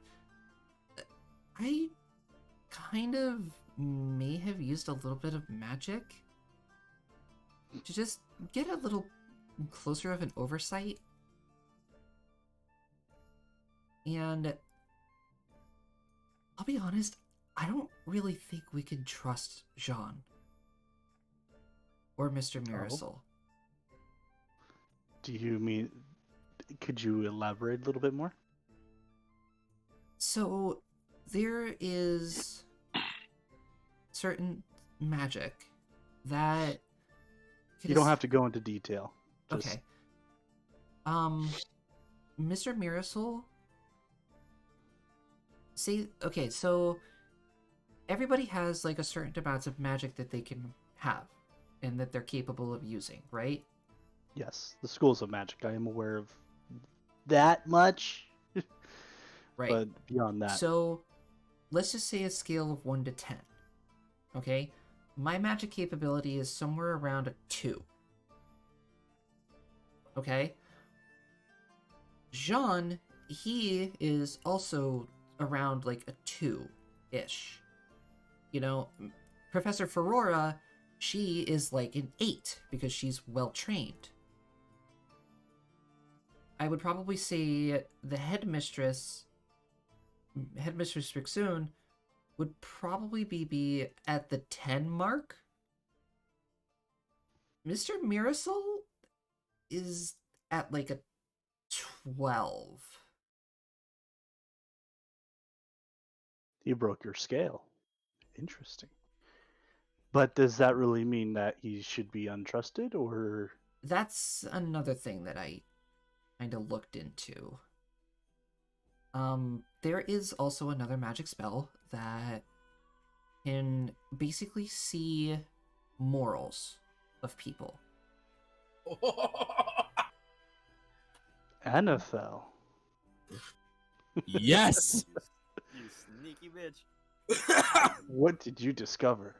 I kind of may have used a little bit of magic to just get a little closer of an oversight. And I'll be honest, I don't really think we can trust Jean or Mr. Mirasol. Do you mean? Could you elaborate a little bit more? So there is certain magic that You don't have to go into detail. Just... Okay. Mr. Mirasol. Okay, so everybody has like a certain amount of magic that they can have and that they're capable of using, right? Yes, the schools of magic. I am aware of that much. Right. But beyond that. So let's just say a scale of 1 to 10. Okay? My magic capability is somewhere around a 2. Okay? Jean, he is also around like a 2-ish. You know, Professor Ferrora, she is like an 8 because she's well trained. I would probably say the headmistress Rixoon, would probably be at the 10 mark. Mr. Mirasol is at like a 12. You broke your scale. Interesting. But does that really mean that he should be untrusted, or? That's another thing that I kind of looked into. There is also another magic spell that can basically see morals of people. Anethel. Yes. You sneaky bitch. What did you discover?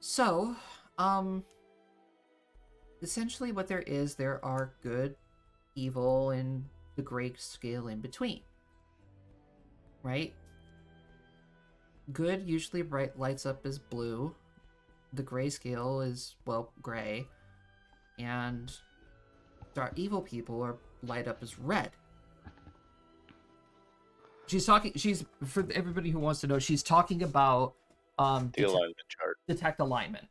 So, essentially what there are good, evil, and the gray scale in between. Right? Good usually lights up as blue. The gray scale is, well, gray. And dark evil people are light up as red. She's for everybody who wants to know, she's talking about The alignment chart. detect alignment.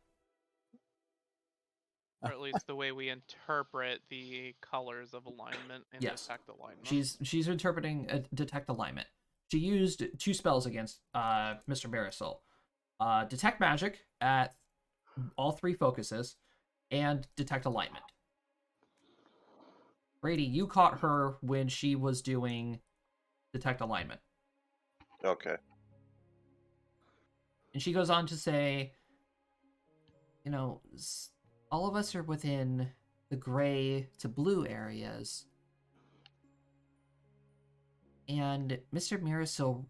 Or at least the way we interpret the colors of alignment and Yes. detect alignment. She's interpreting detect alignment. She used 2 spells against Mr. Marisol. Detect magic at all 3 focuses, and detect alignment. Brady, you caught her when she was doing detect alignment. Okay. And she goes on to say, all of us are within the gray to blue areas. And Mr. Marisol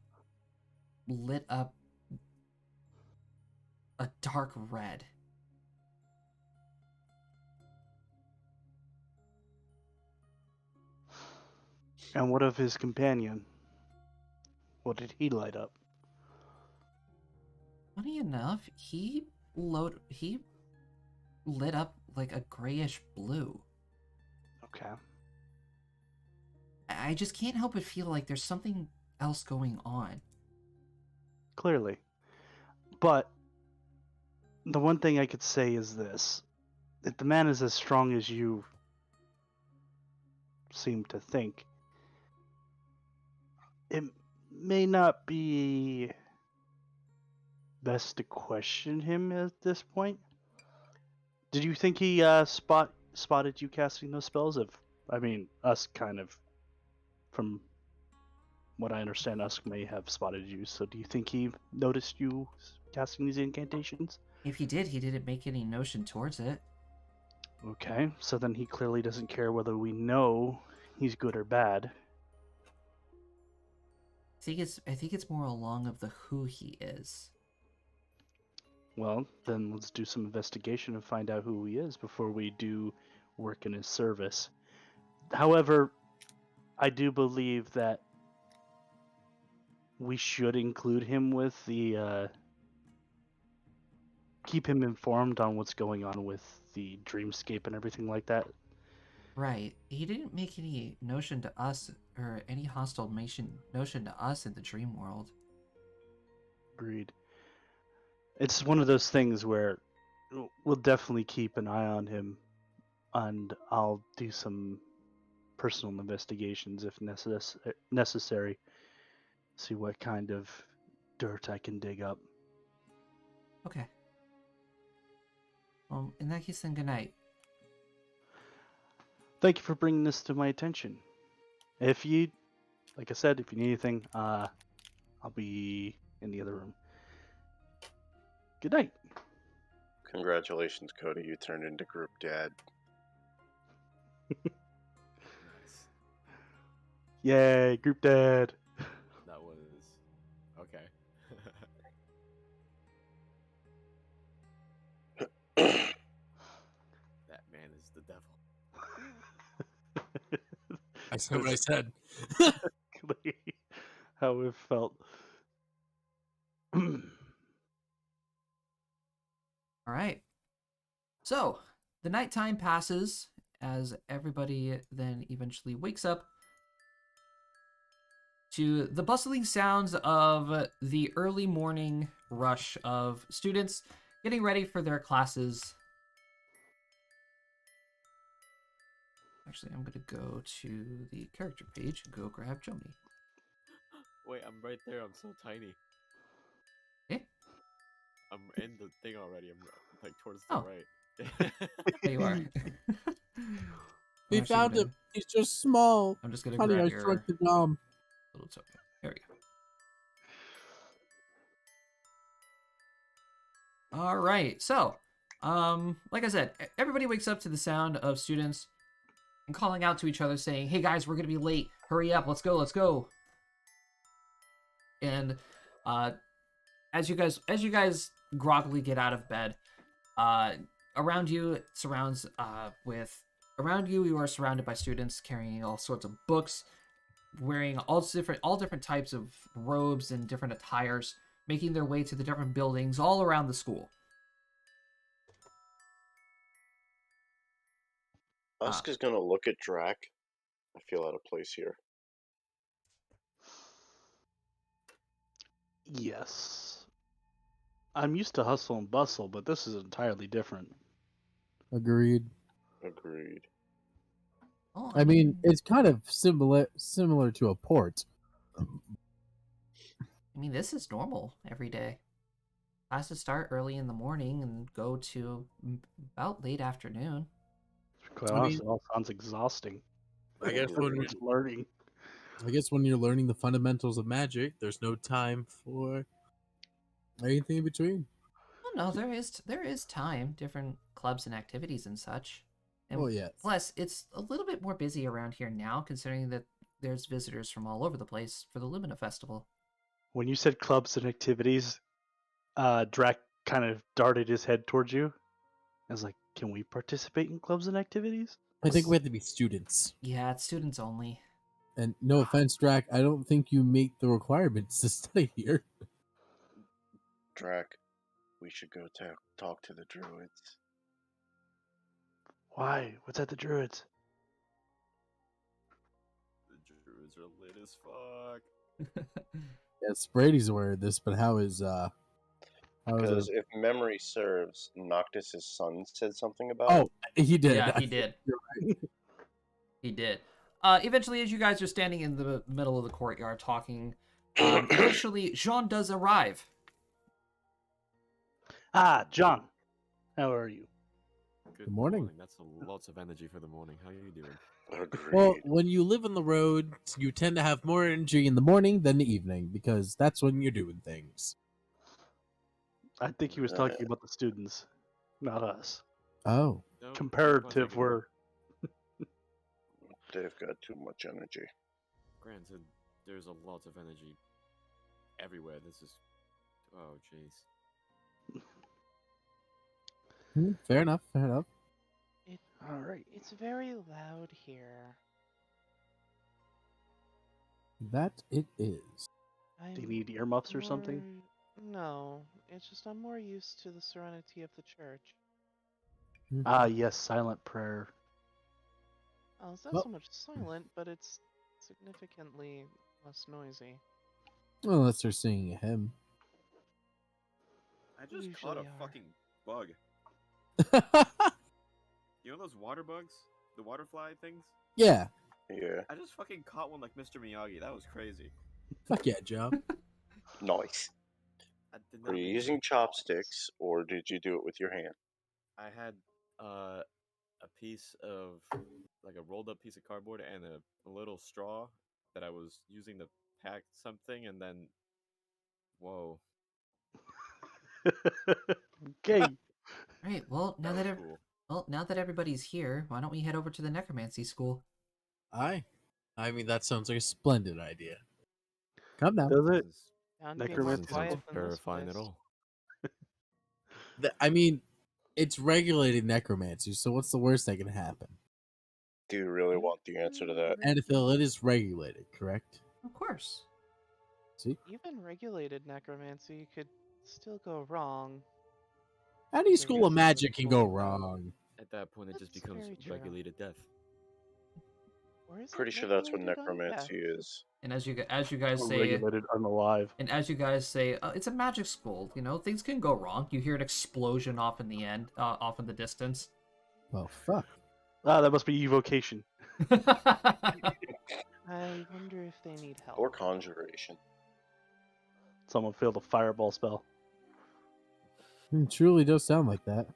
lit up a dark red. And what of his companion? What did he light up? Funny enough, he lit up like a grayish blue. Okay. I just can't help but feel like there's something else going on. Clearly. But the one thing I could say is this. If the man is as strong as you seem to think, it may not be best to question him at this point. Did you think he spotted you casting those spells? Us kind of, from what I understand, us may have spotted you. So do you think he noticed you casting these incantations? If he didn't make any notion towards it. Okay, so then he clearly doesn't care whether we know he's good or bad. I think it's more along of the who he is. Well, then let's do some investigation and find out who he is before we do work in his service. However, I do believe that we should include him with the keep him informed on what's going on with the dreamscape and everything like that. Right. He didn't make any notion to us or any hostile notion to us in the dream world. Agreed. It's one of those things where we'll definitely keep an eye on him, and I'll do some personal investigations if necessary. See what kind of dirt I can dig up. Okay. Well, in that case, then good night. Thank you for bringing this to my attention. If you, like I said, if you need anything, I'll be in the other room. Good night. Congratulations, Cody. You turned into group dad. Nice. Yay, group dad. That was okay. That man is the devil. I said what I said. How it felt. All right. So, the nighttime passes as everybody then eventually wakes up to the bustling sounds of the early morning rush of students getting ready for their classes. Actually, I'm going to go to the character page and go grab Joni. Wait, I'm right there. I'm so tiny. Okay. I'm in the thing already. I'm like towards the Oh. right. There you are. We I'm actually found gonna- him. He's just small. I'm just going to Honey, grab I your shrunk the dom. little token. There we go. All right. So, like I said, everybody wakes up to the sound of students and calling out to each other, saying, "Hey guys, we're gonna be late. Hurry up! Let's go! Let's go!" And uh, as you guys groggily get out of bed, uh, around you it surrounds with around you you are surrounded by students carrying all sorts of books, wearing all different types of robes and different attires, making their way to the different buildings all around the school. Uh, Usk is gonna look at Drac. I feel out of place here. Yes. I'm used to hustle and bustle, but this is entirely different. Agreed. Agreed. oh, I mean, it's kind of similar to a port. this is normal every day. Classes start early in the morning and go to about late afternoon. Quite I mean, honestly, it all sounds exhausting. I guess when Everyone's learning. you're learning the fundamentals of magic, there's no time for anything in between. Oh no, there is time, different clubs and activities and such. And Oh yes. plus, it's a little bit more busy around here now, considering that there's visitors from all over the place for the Lumina Festival. When you said clubs and activities, Drac kind of darted his head towards you. I was like, "Can we participate in clubs and activities?" I think we have to be students. Yeah, it's students only. And no offense, Drac, I don't think you meet the requirements to study here. Drac, we should go talk to the druids. Why? What's at the druids? The druids are lit as fuck. Yes, Brady's aware of this, but how is Because if memory serves, Noctis's son said something about Oh, he did. Yeah, he did. You're right. He did. Eventually, as you guys are standing in the middle of the courtyard talking, eventually Jean does arrive. Ah, John. How are you? Good morning. That's lots of energy for the morning. How are you doing? Agreed. Well, when you live on the road, you tend to have more energy in the morning than the evening because that's when you're doing things. I think he was talking about the students, not us. Oh, No, Comparative, we're They've got too much energy. granted, there's a lot of energy everywhere. This is, oh jeez. fair enough. Fair enough. all right. It's very loud here. That it is. Do you I'm need earmuffs or something? No, it's just I'm more used to the serenity of the church. Ah, yes, silent prayer. Oh, it's not Well- so much silent, but it's significantly less noisy. Well, unless they're singing a hymn. I We just caught a usually are. fucking bug. You know those water bugs? The water fly things? Yeah. Yeah, I just fucking caught one like Mr. Miyagi. That was crazy. Fuck yeah, Joe. nice. I did Are not you mean to using make chopsticks or did you do it with your hand? I had a piece of like a rolled up piece of cardboard and a little straw that I was using to pack something, and then whoa, Okay. All right. Well, that was cool. now that everybody's here, why don't we head over to the necromancy school? I mean, that sounds like a splendid idea. Come now. Does it? Bound to be more Necromancy quiet school? than this Terrifying place. at all. I mean, it's regulated necromancy, so what's the worst that can happen? Do you really want the answer to that? Anethil, it is regulated, correct? Of course. See? Even regulated necromancy could still go wrong. Any There school of is magic can go school. wrong. At that point, it just That's becomes very true. regulated death. Or is it Pretty sure that's what regulated necromancy undeath? is. And as you guys say, Regulated unalive. it's a magic school. You know, things can go wrong. You hear an explosion off in the off in the distance. Well, fuck. Ah, that must be evocation. I wonder if they need help. Or conjuration. Someone failed a fireball spell. It truly does sound like that.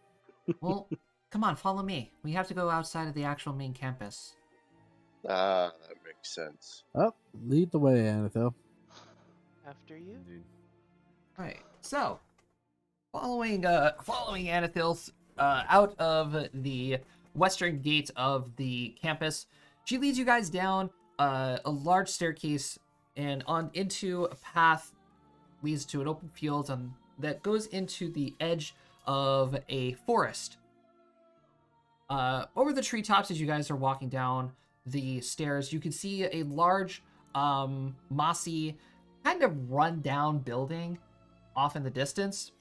Well, come on, follow me. We have to go outside of the actual main campus. Ah, that makes sense. Oh, lead the way, Anethil. After you? Indeed. Right. So, following Anathil out of the western gate of the campus, she leads you guys down a large staircase and on into a path leads to an open field that goes into the edge of a forest. Over the treetops, as you guys are walking down the stairs, you can see a large, mossy, kind of run-down building off in the distance.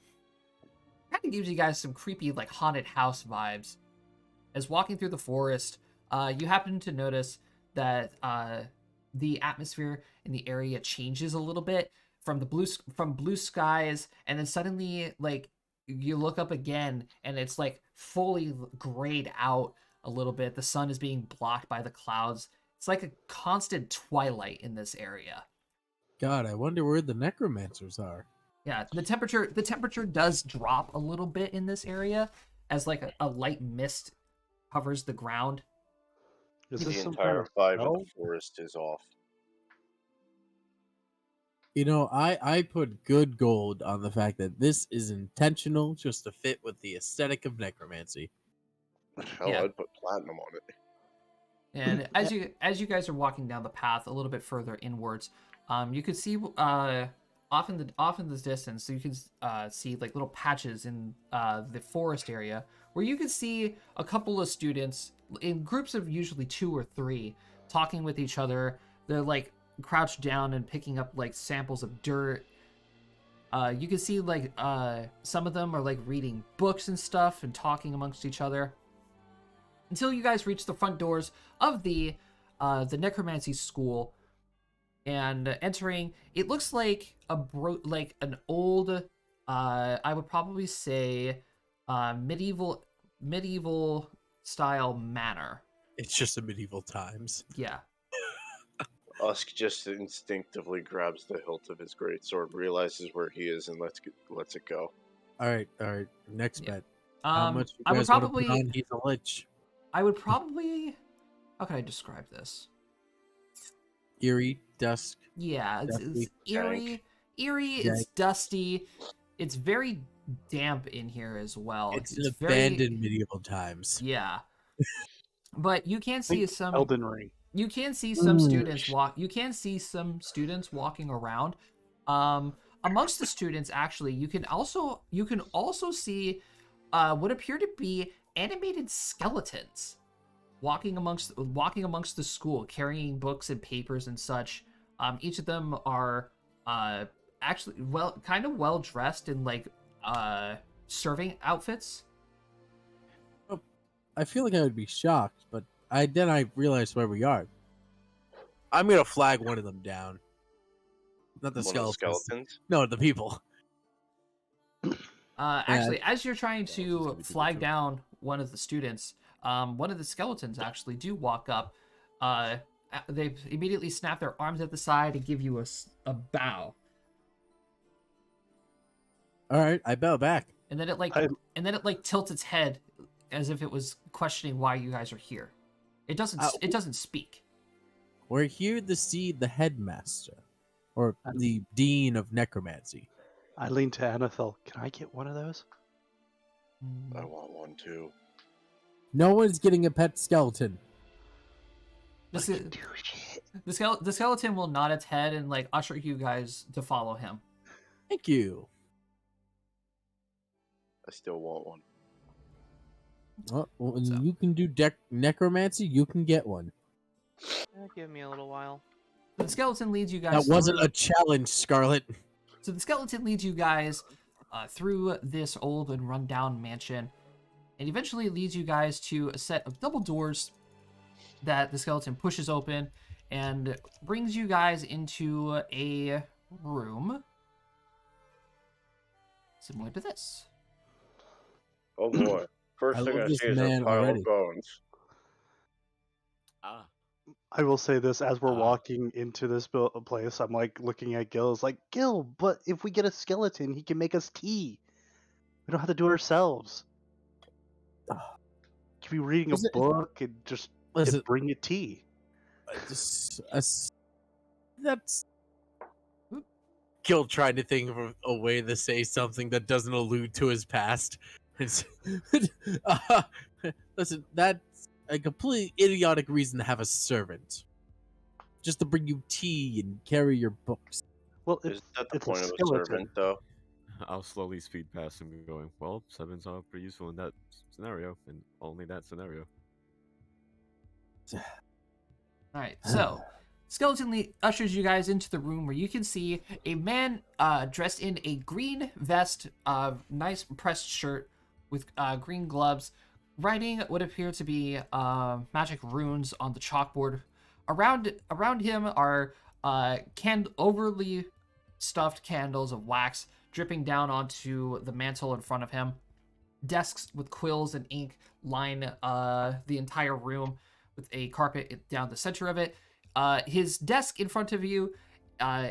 Kind of gives you guys some creepy, like, haunted house vibes. As walking through the forest, you happen to notice that the atmosphere in the area changes a little bit from blue skies, and then suddenly, like, you look up again, and it's like fully grayed out a little bit. The sun is being blocked by the clouds. It's like a constant twilight in this area. God, I wonder where the necromancers are. Yeah, the temperature does drop a little bit in this area as like a light mist covers the ground. Is The this some entire kind of vibe of spell? the forest is off. You know, I put good gold on the fact that this is intentional just to fit with the aesthetic of necromancy. Hell, Yeah. I'd put platinum on it. And as you guys are walking down the path a little bit further inwards, you could see off in the distance, so you can see like little patches in the forest area where you can see a couple of students in groups of usually 2 or 3 talking with each other. They're like crouched down and picking up like samples of dirt. You can see like some of them are like reading books and stuff and talking amongst each other. Until you guys reach the front doors of the necromancy school, and entering, it looks like like an old, I would probably say, medieval style manor. It's just a medieval times. Yeah. Usk just instinctively grabs the hilt of his greatsword, realizes where he is, and lets it go. All right. Next Yeah. bet. How much you I would guys want to put probably, on He's a Lich? I would probably, how can I describe this? Eerie, dusk. Yeah, it's Dusty. eerie. It's dusty. It's very damp in here as well. It's It's abandoned medieval times. Yeah, but you can see Think some. Elden Ring. You can see some students walk. You can see some students walking around. Amongst the students, actually, you can also see what appear to be animated skeletons walking amongst the school, carrying books and papers and such. Each of them are actually kind of well dressed in like serving outfits. I feel like I would be shocked, but I realized where we are. I'm gonna flag one of them down. Not the One of the skeletons. skeletons. No, the people. Actually, as you're trying it's gonna to be people flag too. down one of the students, one of the skeletons actually do walk up. They immediately snap their arms at the side and give you a bow, All right, I bow back. and then it tilts its head as if it was questioning why you guys are here. It doesn't speak. We're here to see the headmaster, or the dean of necromancy. I lean to Anathel. Can I get one of those? I want one too. No one's getting a pet skeleton. The, Let's ske- do shit. the skeleton will nod its head and like usher you guys to follow him. Thank you. I still want one. Well, when So- you can do necromancy, you can get one. Give me a little while. The skeleton leads you guys. That wasn't through- a challenge, Scarlet. So the skeleton leads you guys through this old and rundown mansion, and eventually leads you guys to a set of double doors that the skeleton pushes open and brings you guys into a room similar to this. Oh boy. First I thing love I this see is a man pile already. of bones. Ah, I will say this as we're Ah. walking into this place. I'm like looking at Gil. It's like, Gil, but if we get a skeleton, he can make us tea. We don't have to do it ourselves. Could be reading Is a it- book and just Listen, bring you tea. that's Gil trying to think of a way to say something that doesn't allude to his past. It's, uh, listen, that's a completely idiotic reason to have a servant. Just to bring you tea and carry your books. Well, Is that the it's a point of a skeleton. servant, though? I'll slowly speed past him, going, "Well, servants are pretty useful in that scenario, and only that scenario." All right, so Skeleton ushers you guys into the room where you can see a man dressed in a green vest, nice pressed shirt with green gloves, writing what appear to be magic runes on the chalkboard. Around him are overly stuffed candles of wax dripping down onto the mantle in front of him. Desks with quills and ink line the entire room, with a carpet down the center of it. His desk in front of you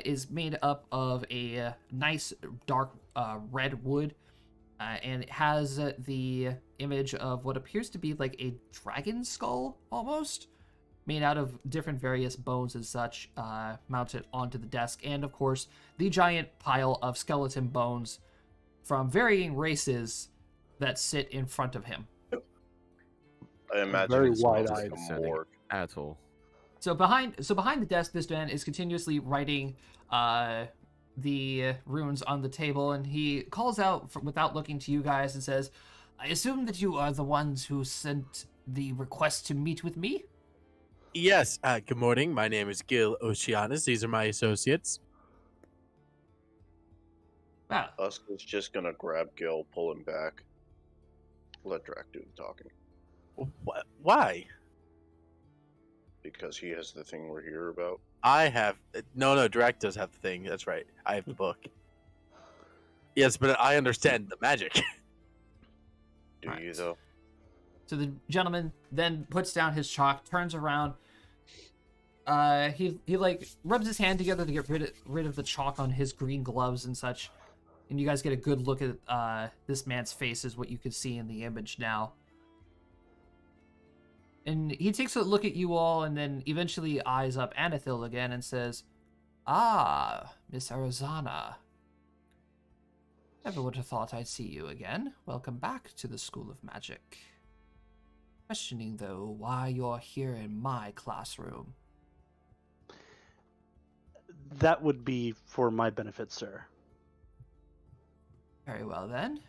is made up of a nice dark red wood, and it has the image of what appears to be like a dragon skull, almost, made out of different various bones and such, mounted onto the desk. And of course, the giant pile of skeleton bones from varying races that sit in front of him. I imagine very it smells wide-eyed. like a morgue. At all. So behind the desk, this man is continuously writing the runes on the table, and he calls out without looking to you guys and says, "I assume that you are the ones who sent the request to meet with me?" Yes, good morning. My name is Gil Oceanus. These are my associates. Well, Uska's just gonna grab Gil, pull him back, let Drac do the talking, Why? because he has the thing we're here about. I have no. Drac does have the thing. That's right. I have the book. Yes, but I understand the magic. Do you Right. though? so the gentleman then puts down his chalk, turns around. He like rubs his hand together to get rid of the chalk on his green gloves and such. And you guys get a good look at this man's face, is what you can see in the image now. And he takes a look at you all and then eventually eyes up Anathil again and says, "Ah, Miss Arizona. Never would have thought I'd see you again. Welcome back to the School of Magic. Questioning, though, why you're here in my classroom." That would be for my benefit, sir. Very well, then.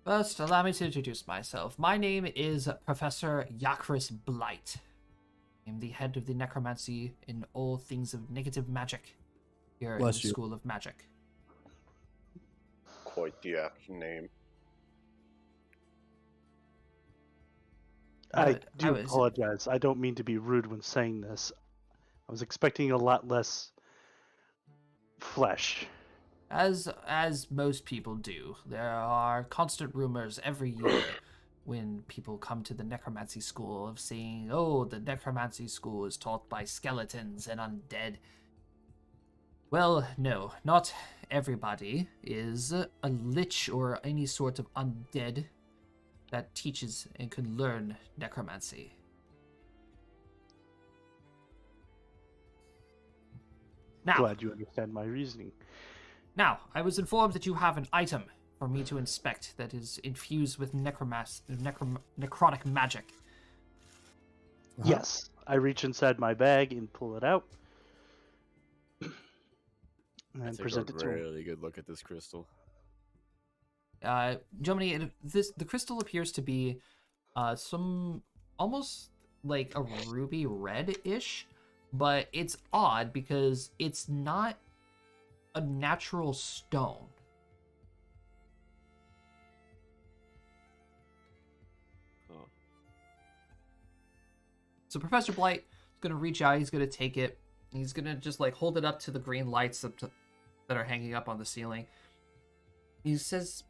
First, allow me to introduce myself. My name is Professor Yakris Blight. I'm the head of the necromancy in all things of negative magic here in the Bless you. School of Magic. Quite the apt name. I I do was- apologize. I don't mean to be rude when saying this. I was expecting a lot less flesh. As most people do, there are constant rumors every year when people come to the necromancy school of saying, "Oh, the necromancy school is taught by skeletons and undead." Well, no, not everybody is a lich or any sort of undead that teaches and can learn necromancy. Now, Glad you understand my reasoning. I was informed that you have an item for me to inspect that is infused with necrotic magic. Yes. I reach inside my bag and pull it out. I And take present a it to him. really good look at this crystal. Germany, the crystal appears to be some almost like a ruby red-ish, but it's odd because it's not a natural stone. Oh. So Professor Blight is gonna reach out. He's gonna take it. He's gonna just like hold it up to the green lights that are hanging up on the ceiling. He says,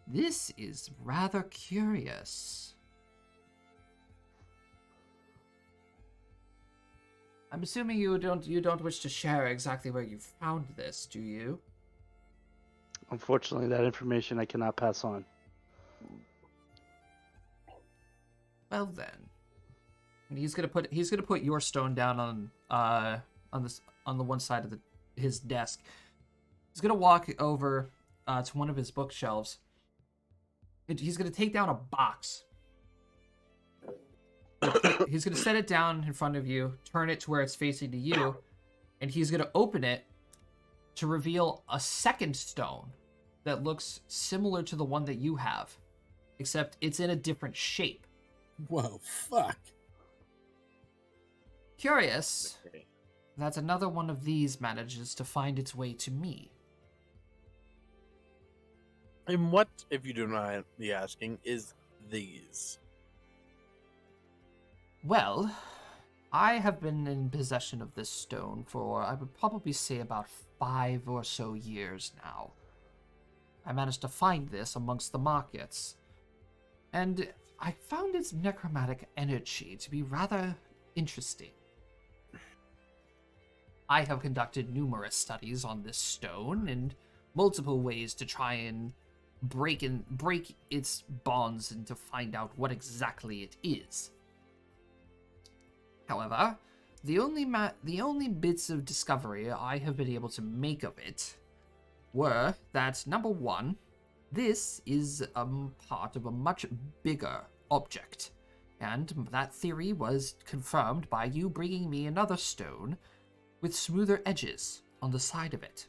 this is rather curious. I'm assuming you don't wish to share exactly where you found this, do you?" Unfortunately, that information I cannot pass on. Well then, and he's gonna put your stone down on on the one side of his desk. He's gonna walk over to one of his bookshelves. He's gonna take down a box. He's gonna set it down in front of you, turn it to where it's facing to you, and he's gonna open it to reveal a second stone that looks similar to the one that you have, except it's in a different shape. Whoa, fuck. Curious Okay. that another one of these manages to find its way to me. And what, if you do not mind me asking, is these? Well, I have been in possession of this stone for, I would probably say, about 5 or so years now. I managed to find this amongst the markets, and I found its necromantic energy to be rather interesting. I have conducted numerous studies on this stone and multiple ways to try and break its bonds and to find out what exactly it is. However, the only bits of discovery I have been able to make of it were that, number one, this is part of a much bigger object, and that theory was confirmed by you bringing me another stone with smoother edges on the side of it.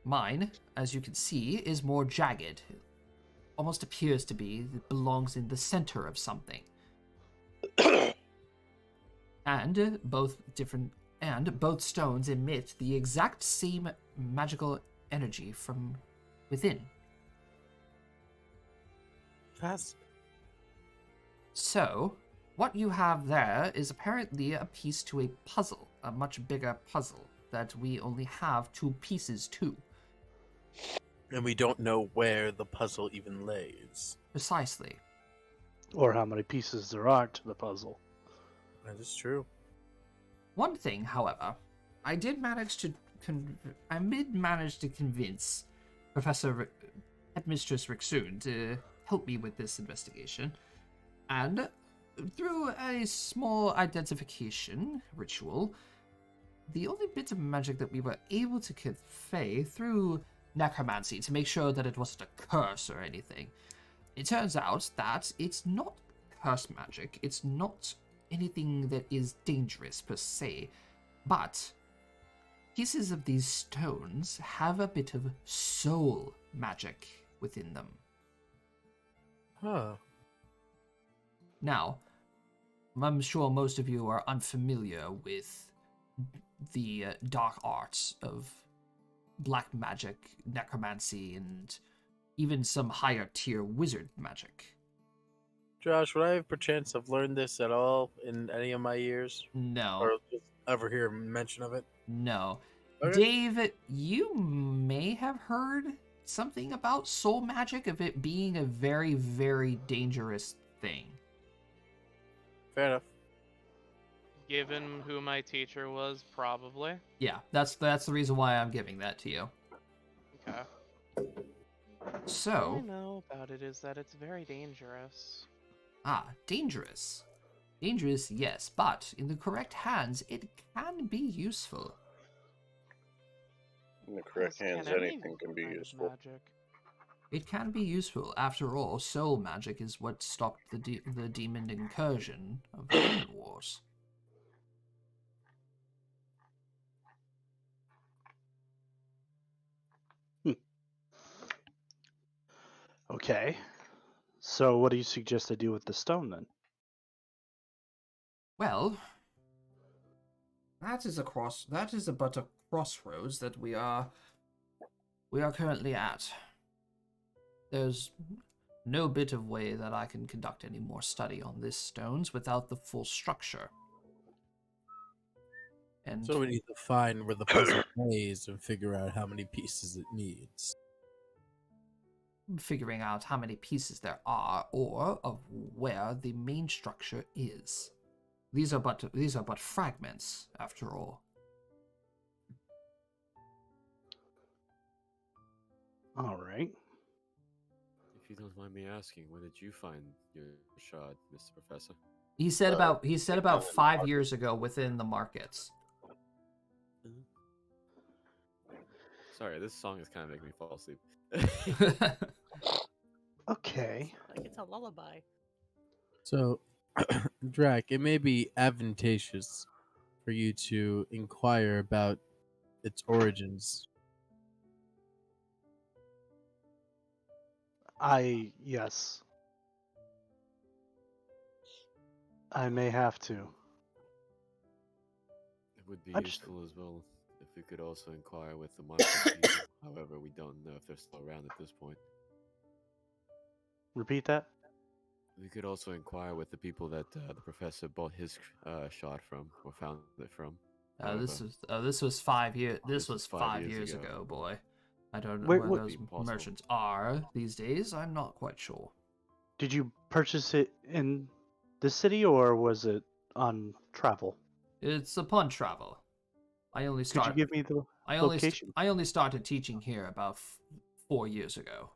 Mine, as you can see, is more jagged. It almost appears to be it belongs in the center of something. And both stones emit the exact same magical energy from within. Fascinating. So, what you have there is apparently a piece to a puzzle, a much bigger puzzle that we only have 2 pieces to. And we don't know where the puzzle even lays. Precisely. Or how many pieces there are to the puzzle. That is true. One thing, however, I did manage to convince Professor Headmistress Rixoon to help me with this investigation, and through a small identification ritual, the only bit of magic that we were able to convey through necromancy to make sure that it wasn't a curse or anything. It turns out that it's not curse magic, it's not anything that is dangerous per se, but pieces of these stones have a bit of soul magic within them. Huh. Now, I'm sure most of you are unfamiliar with the dark arts of black magic, necromancy, and even some higher tier wizard magic. Josh, would I have perchance have learned this at all in any of my years? No, Or just ever hear mention of it? no. Okay. Dave, you may have heard something about soul magic, of it being a very, very dangerous thing. Fair enough. Given who my teacher was, probably. Yeah, that's the reason why I'm giving that to you. Okay. All I So, know about it is that it's very dangerous. dangerous. Dangerous, yes, but in the correct hands, it can be useful. In the correct As hands, any anything can be kind of useful. Magic. It can be useful. After all, soul magic is what stopped the demon incursion of the Demon Wars. Okay. So what do you suggest I do with the stone then? Well, that is but a crossroads that we are currently at. There's no bit of way that I can conduct any more study on this stones without the full structure. And So we need to find where the puzzle lays and figure out how many pieces it needs. figuring out how many pieces there are, or of where the main structure is. These are but fragments, after all. All right. If you don't mind me asking, where did you find your shard, Mr. Professor? He said Like about down in the 5 years ago within the markets. Sorry, this song is kind of making me fall asleep. Okay. Like it's a lullaby. So, Drac, it may be advantageous for you to inquire about its origins. Yes. I may have to. It would be I just useful as well if we could also inquire with the market people. However, we don't know if they're still around at this point. repeat that. We could also inquire with the people that the professor bought his shot from or found it from. However, This was 5 years. This this was was 5 5 years years ago. ago, boy. I don't know Where, where what, those Be possible. merchants are these days. I'm not quite sure. did you purchase it in the city or was it on travel? It's upon travel. I only Could you start. give me the I location? only started teaching here about 4 years ago.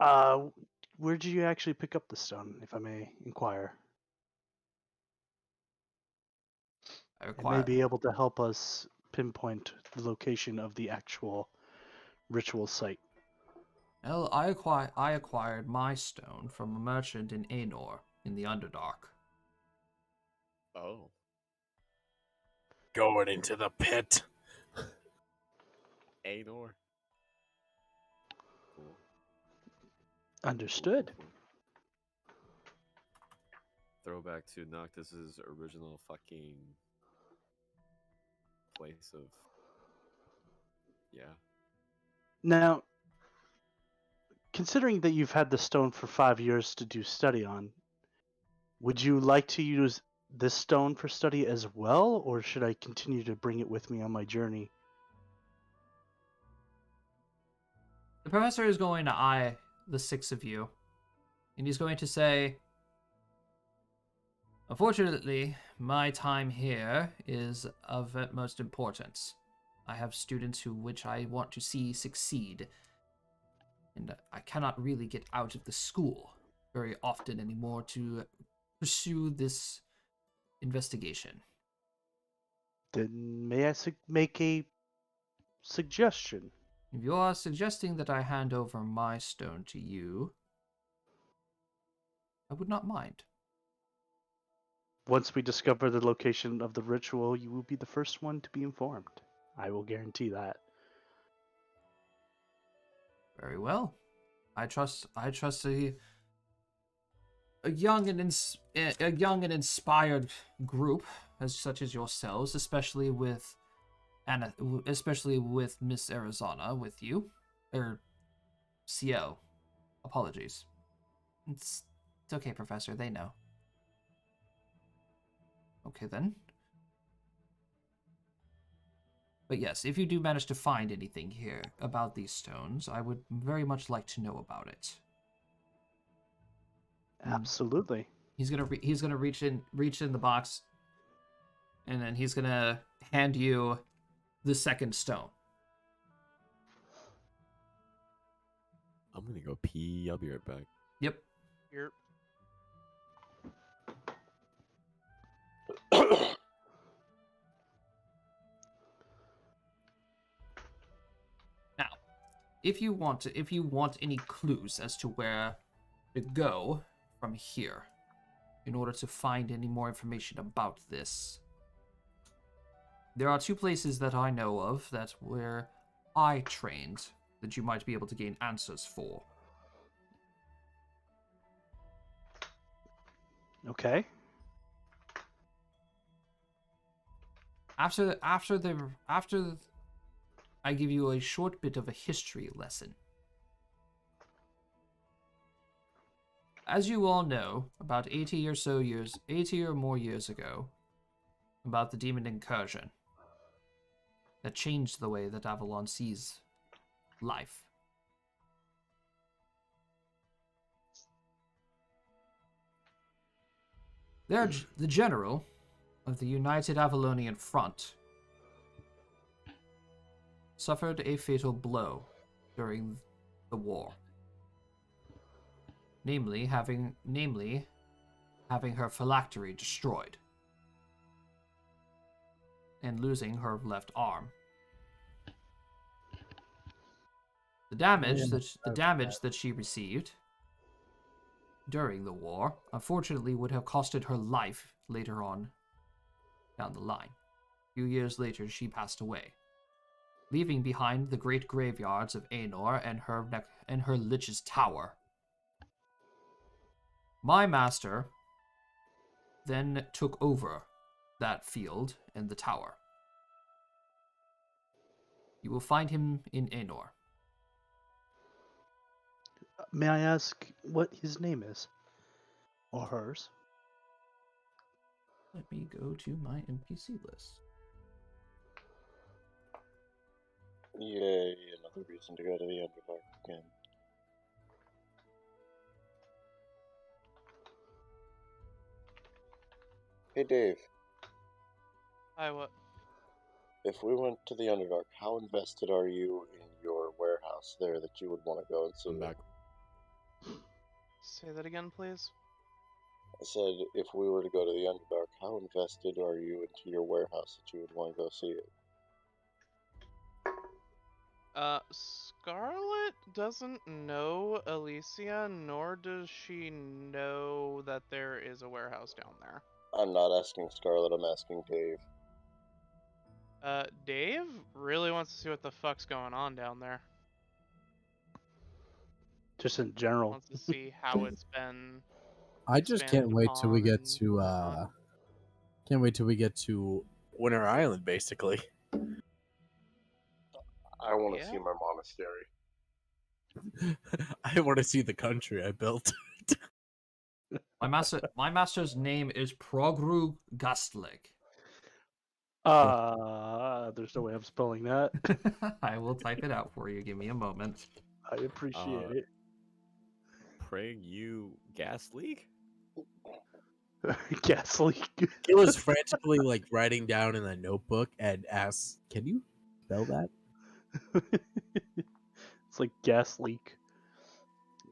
Uh, where did you actually pick up the stone, if I may inquire? I It may require. be able to help us pinpoint the location of the actual ritual site. Well, I acquired my stone from a merchant in Aenor in the Underdark. Oh, Going into the pit. Aenor. Cool. Understood. Cool. Throwback to Noctis's original fucking place of. Yeah. Now, considering that you've had the stone for 5 years to do study on, would you like to use this stone for study as well, or should I continue to bring it with me on my journey? The professor is going to eye the 6 of you, and he's going to say, "Unfortunately, my time here is of utmost importance. I have students which I want to see succeed, and I cannot really get out of the school very often anymore to pursue this investigation." Then may I make a suggestion? If you are suggesting that I hand over my stone to you, I would not mind. Once we discover the location of the ritual, you will be the first one to be informed. I will guarantee that. Very well. I trust a young and inspired group as such as yourselves, especially with Miss Arizona with you, or CO. Apologies. It's okay, Professor. They know. Okay then. But yes, if you do manage to find anything here about these stones, I would very much like to know about it. Absolutely. He's gonna reach in the box, and then he's gonna hand you the second stone. I'm gonna go pee. I'll be right back. Yep. You're Now, if you want any clues as to where to go from here, in order to find any more information about this, there are two places that I know of that where I trained that you might be able to gain answers for. Okay. After I give you a short bit of a history lesson. As you all know, about 80 or more years ago, about the demon incursion that changed the way that Avalon sees life. The general of the United Avalonian Front suffered a fatal blow during the war. Namely, having her phylactery destroyed, and losing her left arm. The damage that she received during the war, unfortunately, would have costed her life later on down the line. A few years later, she passed away, leaving behind the great graveyards of Aenor and her Lich's Tower. My master then took over that field and the tower. You will find him in Aenor. May I ask what his name is? Or hers? Let me go to my NPC list. Yay, another reason to go to the Underdark again. Hey Dave, I what? if we went to the Underdark, how invested are you in your warehouse there that you would want to go and see I'm it? back. Say that again, please. I said, if we were to go to the Underdark, how invested are you into your warehouse that you would want to go see it? Scarlet doesn't know Alicia, nor does she know that there is a warehouse down there. I'm not asking Scarlet, I'm asking Dave. Dave really wants to see what the fuck's going on down there. Just in general. Wants to see how it's been I just expanded can't wait till we upon get and to whatnot. can't wait till we get to Winter Island, basically. I want to Yeah? see my monastery. I want to see the country I built. My master's name is Progru Gastlik. There's no way I'm spelling that. I will type it out for you. Give me a moment. I appreciate it. Praying you gas leak? Gas leak. He was frantically like writing down in a notebook and asked, "Can you spell that?" It's like gas leak.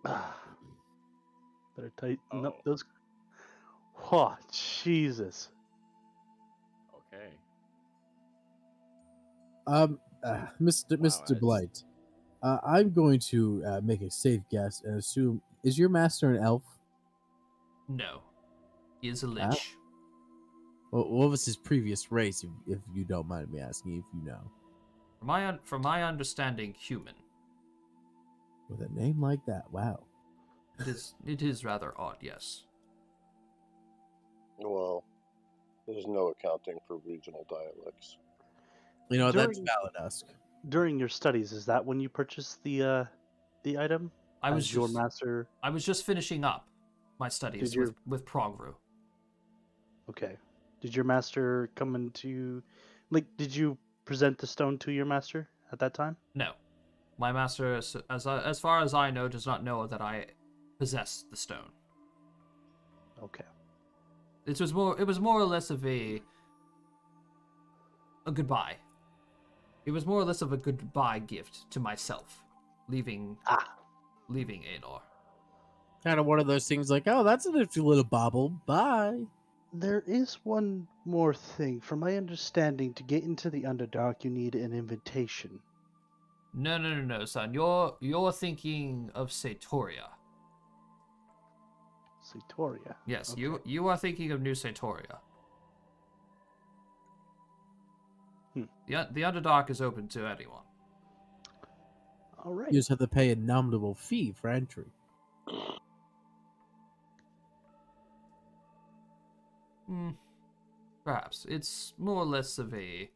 Better tighten up Oh. those. Oh, Jesus. Okay. Mr. Wow, Mr. that's- Blight, I'm going to make a safe guess and assume, is your master an elf? No, he is a lich. What was his previous race, if you don't mind me asking, if you know? From my understanding, human. With a name like that, wow. It is rather odd, yes. Well, there's no accounting for regional dialects. You know, that's During- valid, Usk. During your studies, is that when you purchased the item? I was As your just master. I was just finishing up my studies Did your- with Progru. Okay. Did your master come into, like, did you present the stone to your master at that time? No, my master, as far as I know, does not know that I possess the stone. Okay. It was more or less of a goodbye. It was more or less of a goodbye gift to myself, leaving Aenor. Kind of one of those things like, oh, that's a nifty little bauble. Bye. There is one more thing. From my understanding, to get into the Underdark, you need an invitation. No, son. You're thinking of Saitoria. Saitoria. Yes, Okay. you are thinking of New Saitoria. The Underdark is open to anyone. All right. You just have to pay a nominal fee for entry. Perhaps it's more or less of a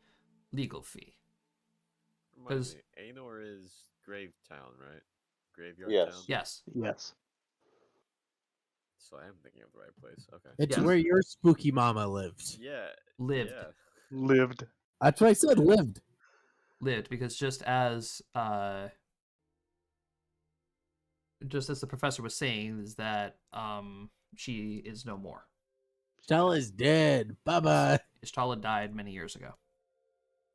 legal fee. Remind 'Cause- me, Aenor is Gravetown, right? Graveyard Yes. Town? Yes. Yes. So I am thinking of the right place. Okay. It's Yes. where your spooky mama lived. Yeah. Lived. Yeah. Lived. That's what I said, lived. Lived, because just as the professor was saying, is that she is no more. Stella is dead. Bye-bye. Ishtala died many years ago.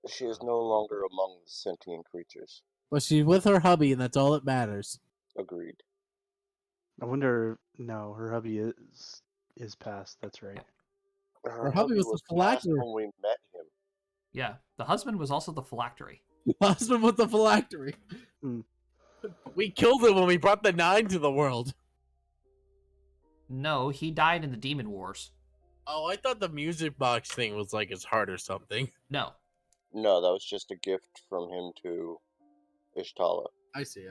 She is no longer among the sentient creatures. Well, she's with her hubby, and that's all that matters. Agreed. I wonder. No, her hubby is past. That's right. Her hubby hubby was the was past phylactery. when we met him. Yeah, the husband was also the phylactery. Husband with the phylactery. Hmm. We killed him when we brought the 9 to the world. No, he died in the Demon Wars. Oh, I thought the music box thing was like his heart or something. No. No, that was just a gift from him to Ishtala. I see.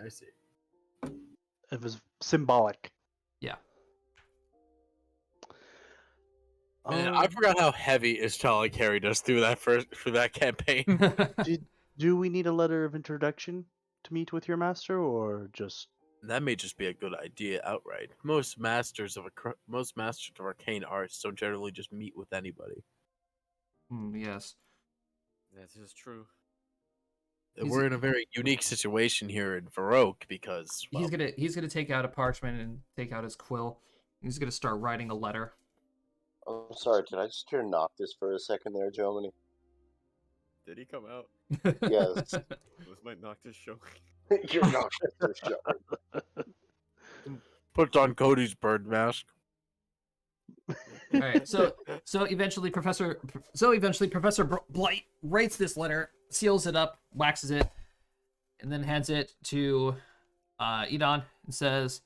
It was symbolic. Yeah. Man, Oh, I forgot how heavy Ishtala carried us through that campaign. do we need a letter of introduction to meet with your master, or just That may just be a good idea outright. Most masters of arcane arts don't generally just meet with anybody. Yes. That is true. He's- We're in a very unique situation here in Varroque because well, He's gonna take out a parchment and take out his quill. He's gonna start writing a letter. I'm sorry, did I just hear Noctis for a second there, Germany? Did he come out? Yes. Was my Noctis showing? Your Noctis is showing. puts on Cody's bird mask. All right. So eventually Professor Blight writes this letter, seals it up, waxes it, and then hands it to Edon and says,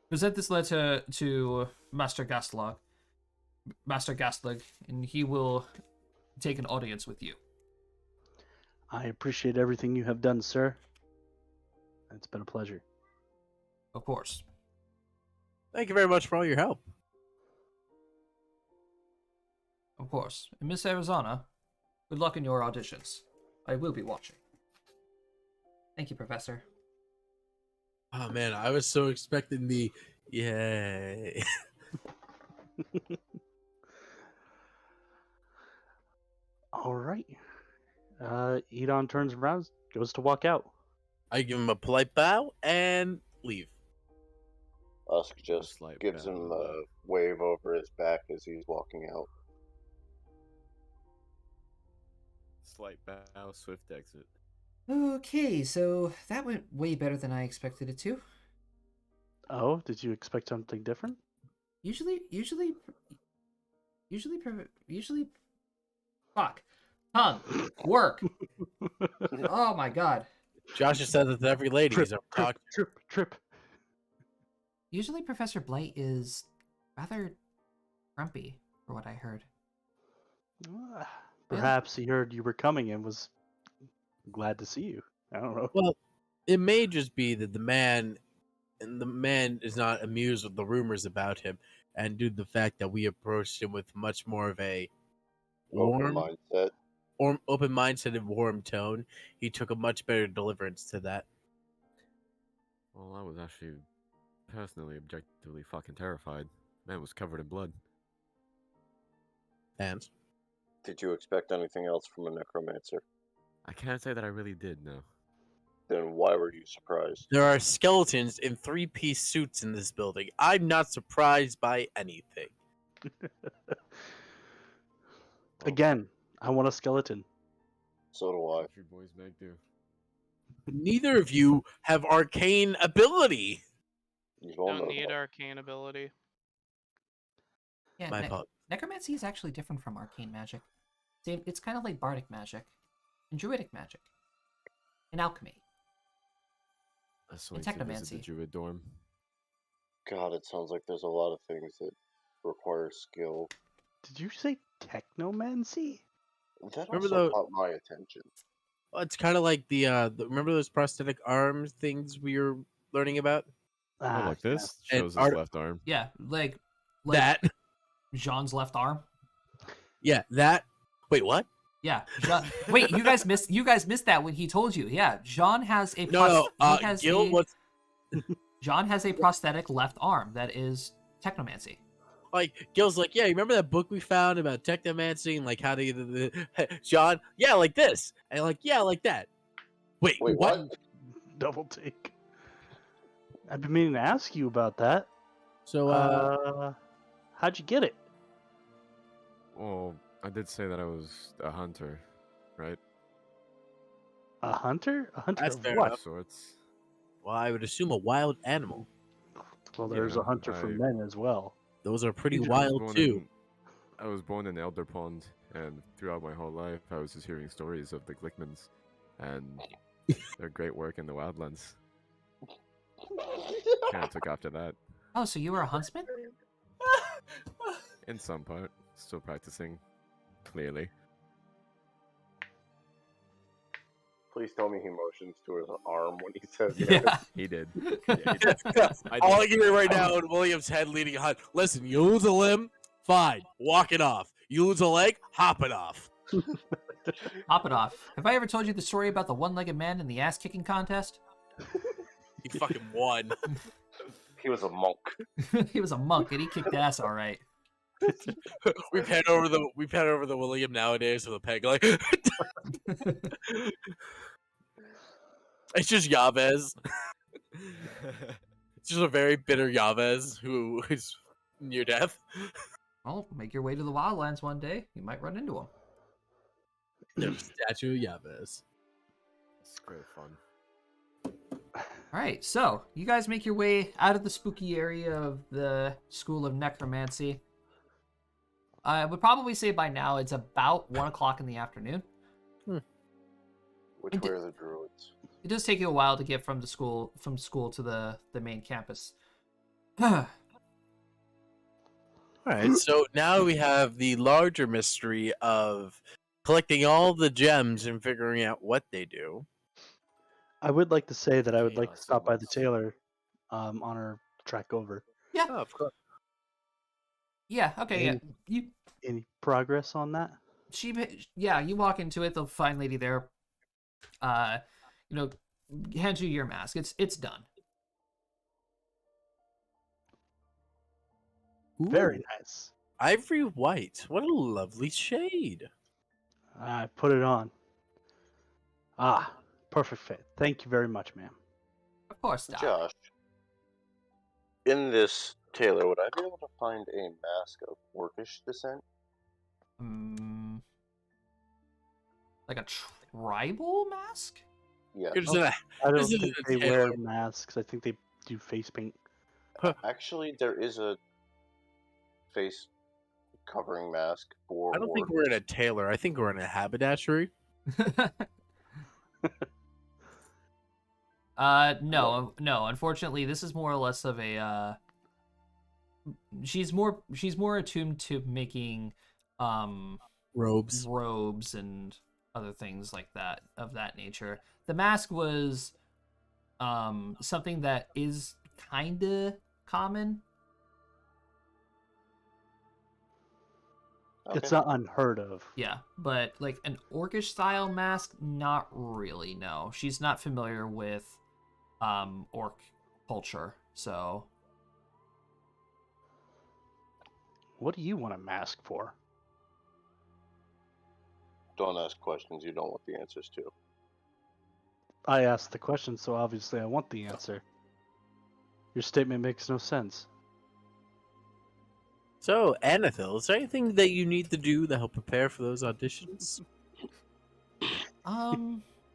"Present this letter to Master Gastlag, and he will take an audience with you." I appreciate everything you have done, sir. It's been a pleasure. Of course. Thank you very much for all your help. Of course. And Miss Arizona, good luck in your auditions. I will be watching. Thank you, Professor. Oh man, I was so expecting the yay. All right. Edon turns around, goes to walk out. I give him a polite bow and leave. Usk just slight gives bow him and a left. wave over his back as he's walking out. Slight bow, swift exit. Okay, so that went way better than I expected it to. Oh, did you expect something different? Usually, fuck, tongue, work. Oh my god. Josh has said that to every lady he's ever talked to. Trip. Usually, Professor Blight is rather grumpy, for what I heard. Perhaps he heard you were coming and was glad to see you. I don't know. Well, it may just be that the man is not amused with the rumors about him, and due to the fact that we approached him with much more of a Open warm, mindset. open mindset and warm tone, he took a much better deliverance to that. Well, I was actually personally objectively fucking terrified. Man was covered in blood. And Did you expect anything else from a necromancer? I can't say that I really did, no. Then why were you surprised? there are skeletons in 3-piece suits in this building. I'm not surprised by anything. Again, I want a skeleton. So do I. You boys make do. Neither of you have arcane ability. You all Don't know need that. arcane ability. Yeah, My apologies. necromancy is actually different from arcane magic. It's kind of like bardic magic, and druidic magic, and alchemy. I still And need to visit the technomancy. druid dorm. God, it sounds like there's a lot of things that require skill. Did you say technomancy? That Remember also the- caught my attention. Well, it's kind of like the remember those prosthetic arms things we were learning about? Oh, Ah, like this? And Shows his art- left arm. Yeah, like That Jean's left arm. yeah, that. Wait, what? Yeah. Wait, you guys missed that when he told you. Yeah, Jean has a No. Gil, what's Jean has a prosthetic left arm that is technomancy. like? Gil's like, yeah. You remember that book we found about technomancy and like how to John? Yeah, like this, and like yeah, like that. Wait, Wait, what? double take. I've been meaning to ask you about that. So How'd you get it? Well, I did say that I was a hunter, right? A hunter? A hunter That's of fair what? enough. Sorts. well, I would assume a wild animal. Well, there's a Yeah, hunter for I- men as well. Those are pretty Egypt I was wild born too. I was born in Elder Pond, and throughout my whole life, I was just hearing stories of the Glickmans and their great work in the wildlands. Kind of took after that, Oh, so you were a huntsman? in some part. Still practicing, clearly. Please tell me he motions to his arm when he says Yeah. yes. He did. Yeah, he did. I All I did. can hear right now in William's head leading on. Listen, you lose a limb, fine, walk it off. You lose a leg, hop it off. Hop it off. Have I ever told you the story about the one-legged man in the ass-kicking contest? He fucking won. He was a monk. He was a monk, and he kicked ass all right. we pan over the William nowadays with a peg like it's just Yavez. It's just a very bitter Yavez who is near death. Well, make your way to the wildlands one day. You might run into him. There's a statue of Yavez. It's great fun. All right, so you guys make your way out of the spooky area of the School of Necromancy. I would probably say by now it's about 1 o'clock in the afternoon. Which way are the druids? It does take you a while to get from school to the main campus. All Alright, so now we have the larger mystery of collecting all the gems and figuring out what they do. I would like to say that I would like to Chaos stop by the almost. tailor on our trek over. Yeah. Oh, of course. Yeah. Okay. Yeah. You. Any progress on that? Yeah. You walk into it. The fine lady there. You know, hands you your mask. It's done. Very nice. Ivory white. What a lovely shade. I put it on. Ah, perfect fit. Thank you very much, ma'am. Of course, Doc. Josh, in this tailor, would I be able to find a mask of orcish descent? Like a tribal mask? Yes. You're just in a- I don't This isn't think a they tailor. wear masks. I think they do face paint. Actually, there is a face covering mask for I don't think orcs. we're in a tailor. I think we're in a haberdashery. No. Unfortunately, this is more or less of a. She's more attuned to making, Robes. robes and other things like that of that nature. The mask was, something that is kinda common. It's Okay. not unheard of. Yeah, but like an orcish style mask, not really. No, she's not familiar with, orc culture. So What do you want a mask for? Don't ask questions you don't want the answers to. I asked the question, so obviously I want the answer. Your statement makes no sense. So, Anathil, is there anything that you need to do to help prepare for those auditions?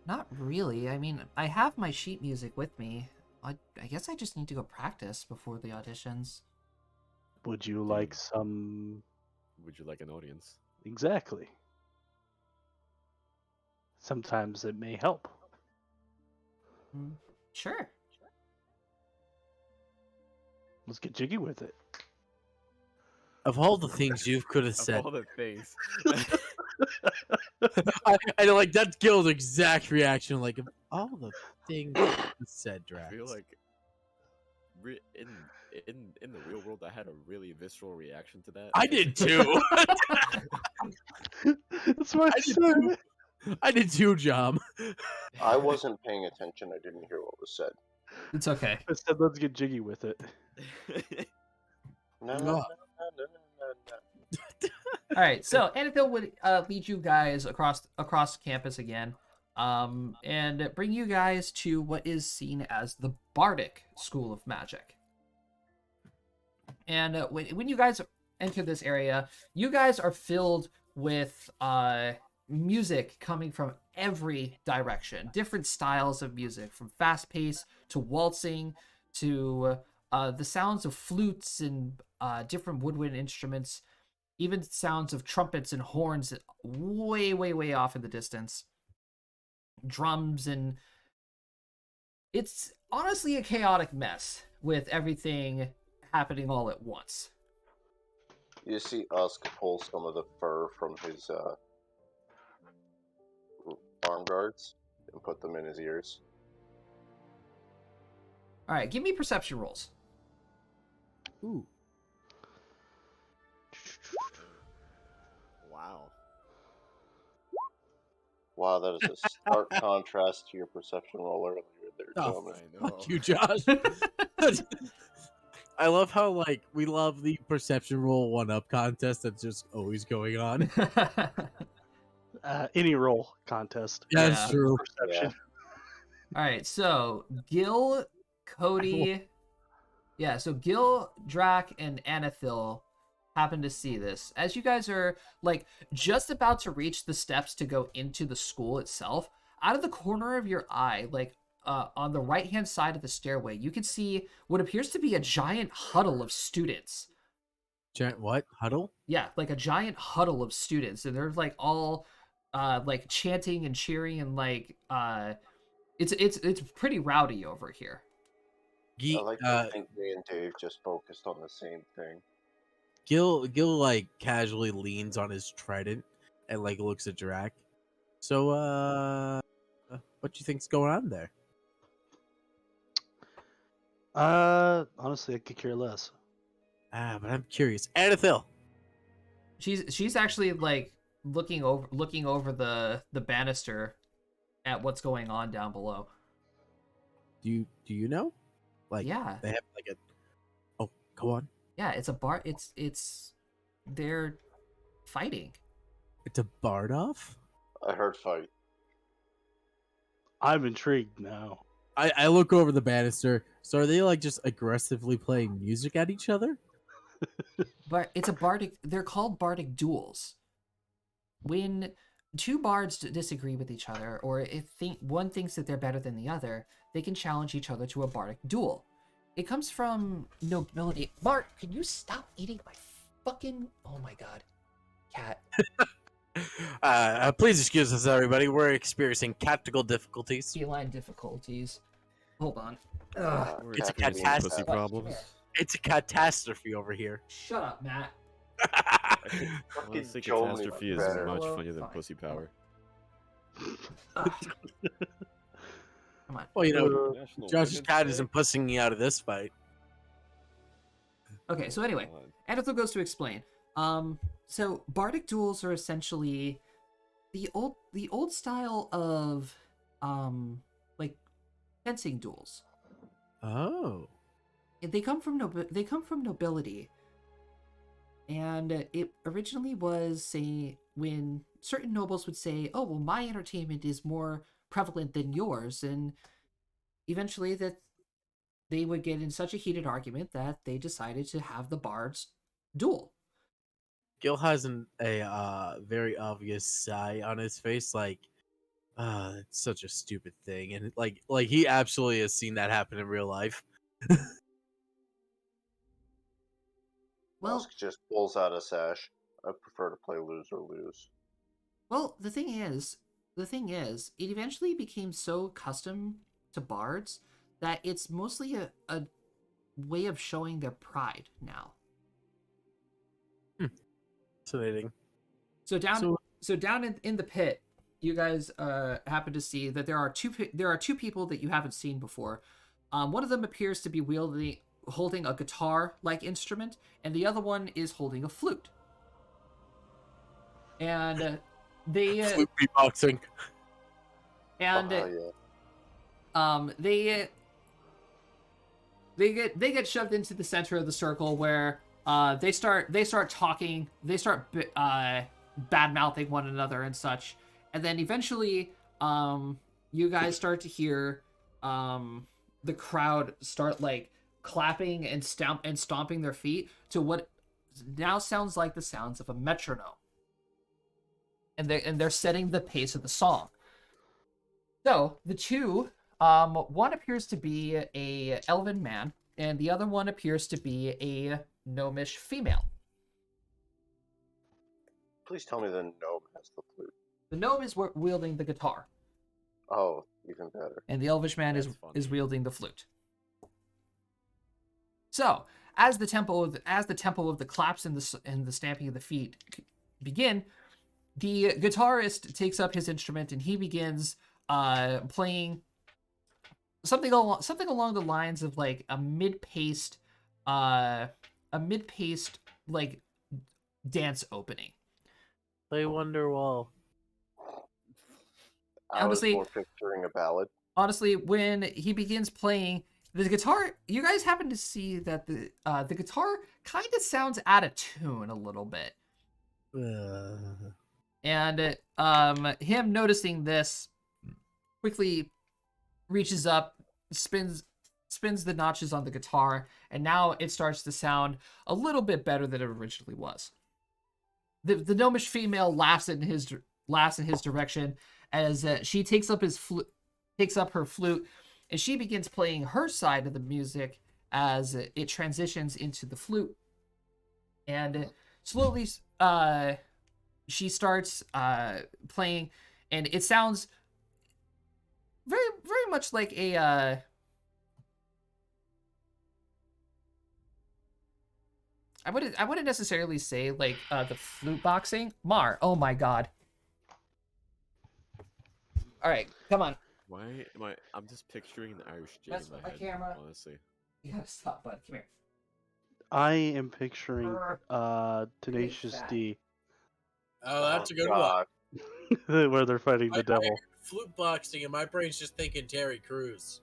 not really. I mean, I have my sheet music with me. I guess I just need to go practice before the auditions. Would you like some... Would you like an audience? Exactly. Sometimes it may help. Sure. Let's get jiggy with it. Of all the things you could have Of said, all the things. I know, like that's Gil's exact reaction. Like of all the things you said, I Drax. feel like in the real world, I had a really visceral reaction to that. I did too. That's what I I did said. too. I did too, Jom. I wasn't paying attention. I didn't hear what was said. It's okay. I said let's get jiggy with it. No, No. no. All right, so Anathil would lead you guys across campus again, and bring you guys to what is seen as the Bardic School of Magic. And when you guys enter this area, you guys are filled with music coming from every direction, different styles of music, from fast pace to waltzing to the sounds of flutes and different woodwind instruments, even sounds of trumpets and horns way, way, way off in the distance. Drums, and it's honestly a chaotic mess with everything happening all at once. You see Usk pull some of the fur from his arm guards and put them in his ears. All right, give me perception rolls. Ooh. Wow. Wow, that is a stark contrast to your perception roll earlier there, Oh, gentlemen. I know. Fuck you, Josh. I love how like we love the perception roll 1-up contest that's just always going on. Any roll contest. Yeah, Yeah. that's true. Perception. All right, so Gil, Cody, yeah, so Gil, Drac, and Anathil happen to see this. As you guys are like just about to reach the steps to go into the school itself, out of the corner of your eye, like on the right-hand side of the stairway, you can see what appears to be a giant huddle of students. Giant what? Huddle? Yeah, like a giant huddle of students, and they're like all like chanting and cheering, and like it's pretty rowdy over here. Ge- I like to think me and Dave just focused on the same thing. Gil like casually leans on his trident and like looks at Drac. So what do you think's going on there? Honestly, I could care less. But I'm curious. Anathil. She's actually like looking over the banister at what's going on down below. Do you know? Like Yeah. they have like a Oh, go on. Yeah, it's a bar. It's they're fighting. It's a Bardoff? I heard fight. I'm intrigued now. I look over the banister. So are they like just aggressively playing music at each other? But it's a bardic. They're called bardic duels. When two bards disagree with each other, or if one thinks that they're better than the other, they can challenge each other to a bardic duel. It comes from nobility. Bart, can you stop eating my fucking? Oh my god, cat. Please excuse us, everybody. We're experiencing tactical difficulties. Feline difficulties. Hold on. We're It's a experiencing catastrophe. pussy Come problems. here. It's a catastrophe over here. Shut up, Matt. Honestly, Joe catastrophe is better. much Well, funnier than fine. pussy power. Ugh. Come on. Well, you know, National Josh's Women's cat Day? isn't pussing me out of this fight. Okay, so anyway, God. Anathil goes to explain. So bardic duels are essentially the old style of like fencing duels. Oh. They come from nobility, and it originally was when certain nobles would say, "Oh, well, my entertainment is more prevalent than yours," and eventually that they would get in such a heated argument that they decided to have the bards duel. Gil has a very obvious sigh on his face, like, it's such a stupid thing, and like he absolutely has seen that happen in real life. Well, Usk just pulls out a sash. I prefer to play lose or lose. Well, the thing is, it eventually became so custom to bards that it's mostly a way of showing their pride now. Fascinating. So down, So- down in the pit, you guys happen to see that there are two people that you haven't seen before. One of them appears to be holding a guitar-like instrument, and the other one is holding a flute. And they Flute beatboxing. and yeah. they get shoved into the center of the circle where they start talking, they start bad mouthing one another and such, and then eventually you guys start to hear the crowd start like clapping and stomping their feet to what now sounds like the sounds of a metronome, and they're setting the pace of the song. So the two, one appears to be a elven man, and the other one appears to be a gnomish female. Please tell me the gnome has the flute. The gnome is wielding the guitar, Oh, even better. and the elvish man That's is funny. wielding the flute. So, as the tempo of the claps and the stamping of the feet begin, the guitarist takes up his instrument and he begins playing something along the lines of like a mid-paced like dance opening. Play Wonderwall. I Honestly- was more picturing a ballad. Honestly, when he begins playing the guitar, you guys happen to see that the guitar kind of sounds out of tune a little bit. And him noticing this quickly reaches up, spins the notches on the guitar, and now it starts to sound a little bit better than it originally was. The gnomish female laughs in his direction as she takes up her flute, and she begins playing her side of the music as it transitions into the flute, and slowly she starts playing, and it sounds very much like a I wouldn't necessarily say like the flute boxing. Mar, oh my god. All right, come on. Why am I'm just picturing the Irish jig That's in my my head. camera. Honestly. You gotta stop, bud. Come here. I am picturing Big Tenacious fat. D, Oh, that's a good one. God. where they're fighting the I devil. heard flute boxing, and my brain's just thinking Terry Crews.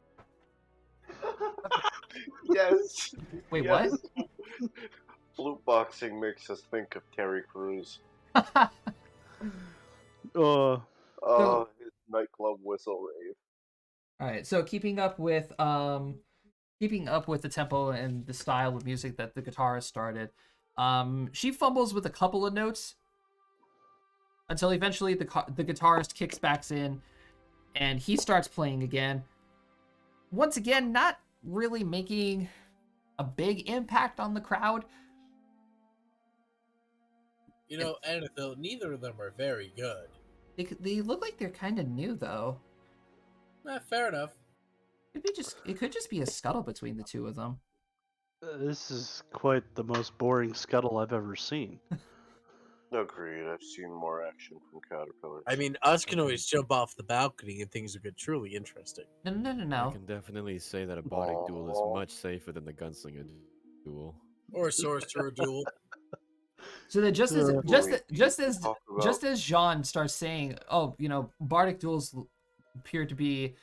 Yes. Wait, yes. Flute boxing makes us think of Terry Crews. what? Oh, Oh, his nightclub whistle rave. All right, so keeping up with the tempo and the style of music that the guitarist started, she fumbles with a couple of notes until eventually the guitarist kicks back in and he starts playing again. Once again, not really making a big impact on the crowd. You know, and though neither of them are very good. They look like they're kind of new though. Fair enough. It could just be a scuttle between the two of them. this is quite the most boring scuttle I've ever seen. Agreed. I've seen more action from caterpillars. I mean, us can always jump off the balcony and things will get truly interesting. I No. can definitely say that a bardic duel is Aw. much safer than the gunslinger duel. Or a sorcerer duel. So that just as Uh, just as Jean starts saying, "Oh, bardic duels appear to be,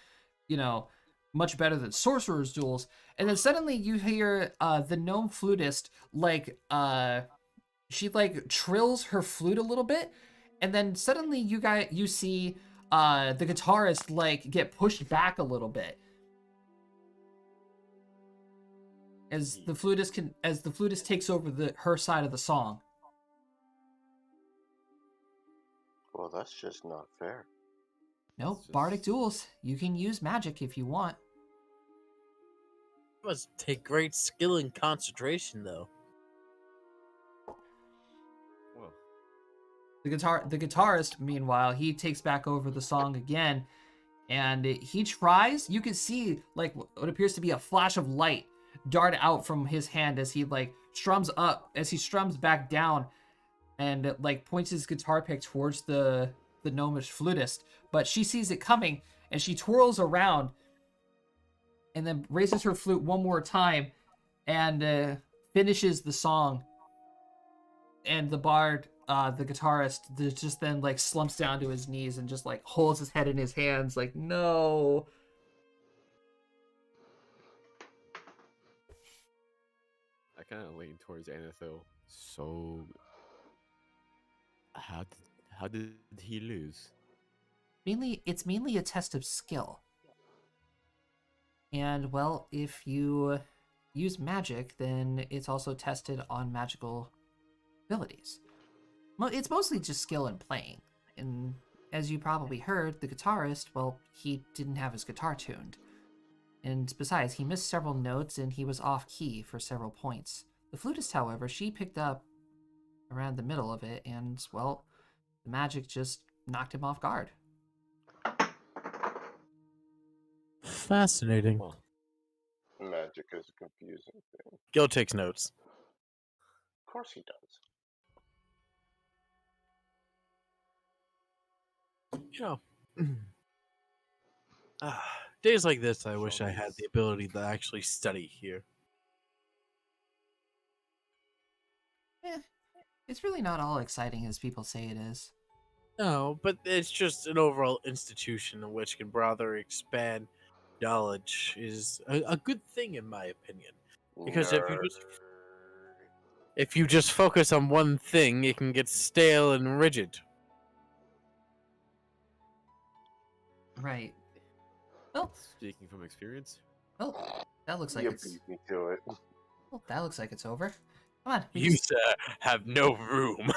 much better than sorcerer's duels," and then suddenly you hear the gnome flutist she like trills her flute a little bit, and then suddenly you see the guitarist like get pushed back a little bit as the flutist takes over her side of the song. Well, that's just not fair. Nope, It's bardic just- duels. You can use magic if you want. It must take great skill and concentration, though. Well, The guitarist, meanwhile, he takes back over the song again, and he tries. You can see like what appears to be a flash of light dart out from his hand as he strums back down, and like points his guitar pick towards the gnomish flutist. But she sees it coming, and she twirls around, and then raises her flute one more time, and finishes the song. And the bard, the guitarist, just then like slumps down to his knees and just like holds his head in his hands, like no. I kind of lean towards Anethil. So, how did he lose? It's mainly a test of skill. And well, if you use magic, then it's also tested on magical abilities. It's mostly just skill in playing. And as you probably heard, the guitarist, well, he didn't have his guitar tuned. And besides, he missed several notes and he was off key for several points. The flutist, however, she picked up around the middle of it, and, well, the magic just knocked him off guard. Fascinating. Well, Magic is a confusing thing. Gil takes notes. Of course he does. You know, days like this, I wish I had the ability to actually study here. Eh, it's really not all exciting as people say it is. No, but it's just an overall institution in which can rather expand knowledge is a good thing in my opinion. Because if you just focus on one thing, it can get stale and rigid. Right. Well, speaking from experience, that looks like You it's... beat me to it. Well, that looks like it's over. Come on. You, sir, have no room.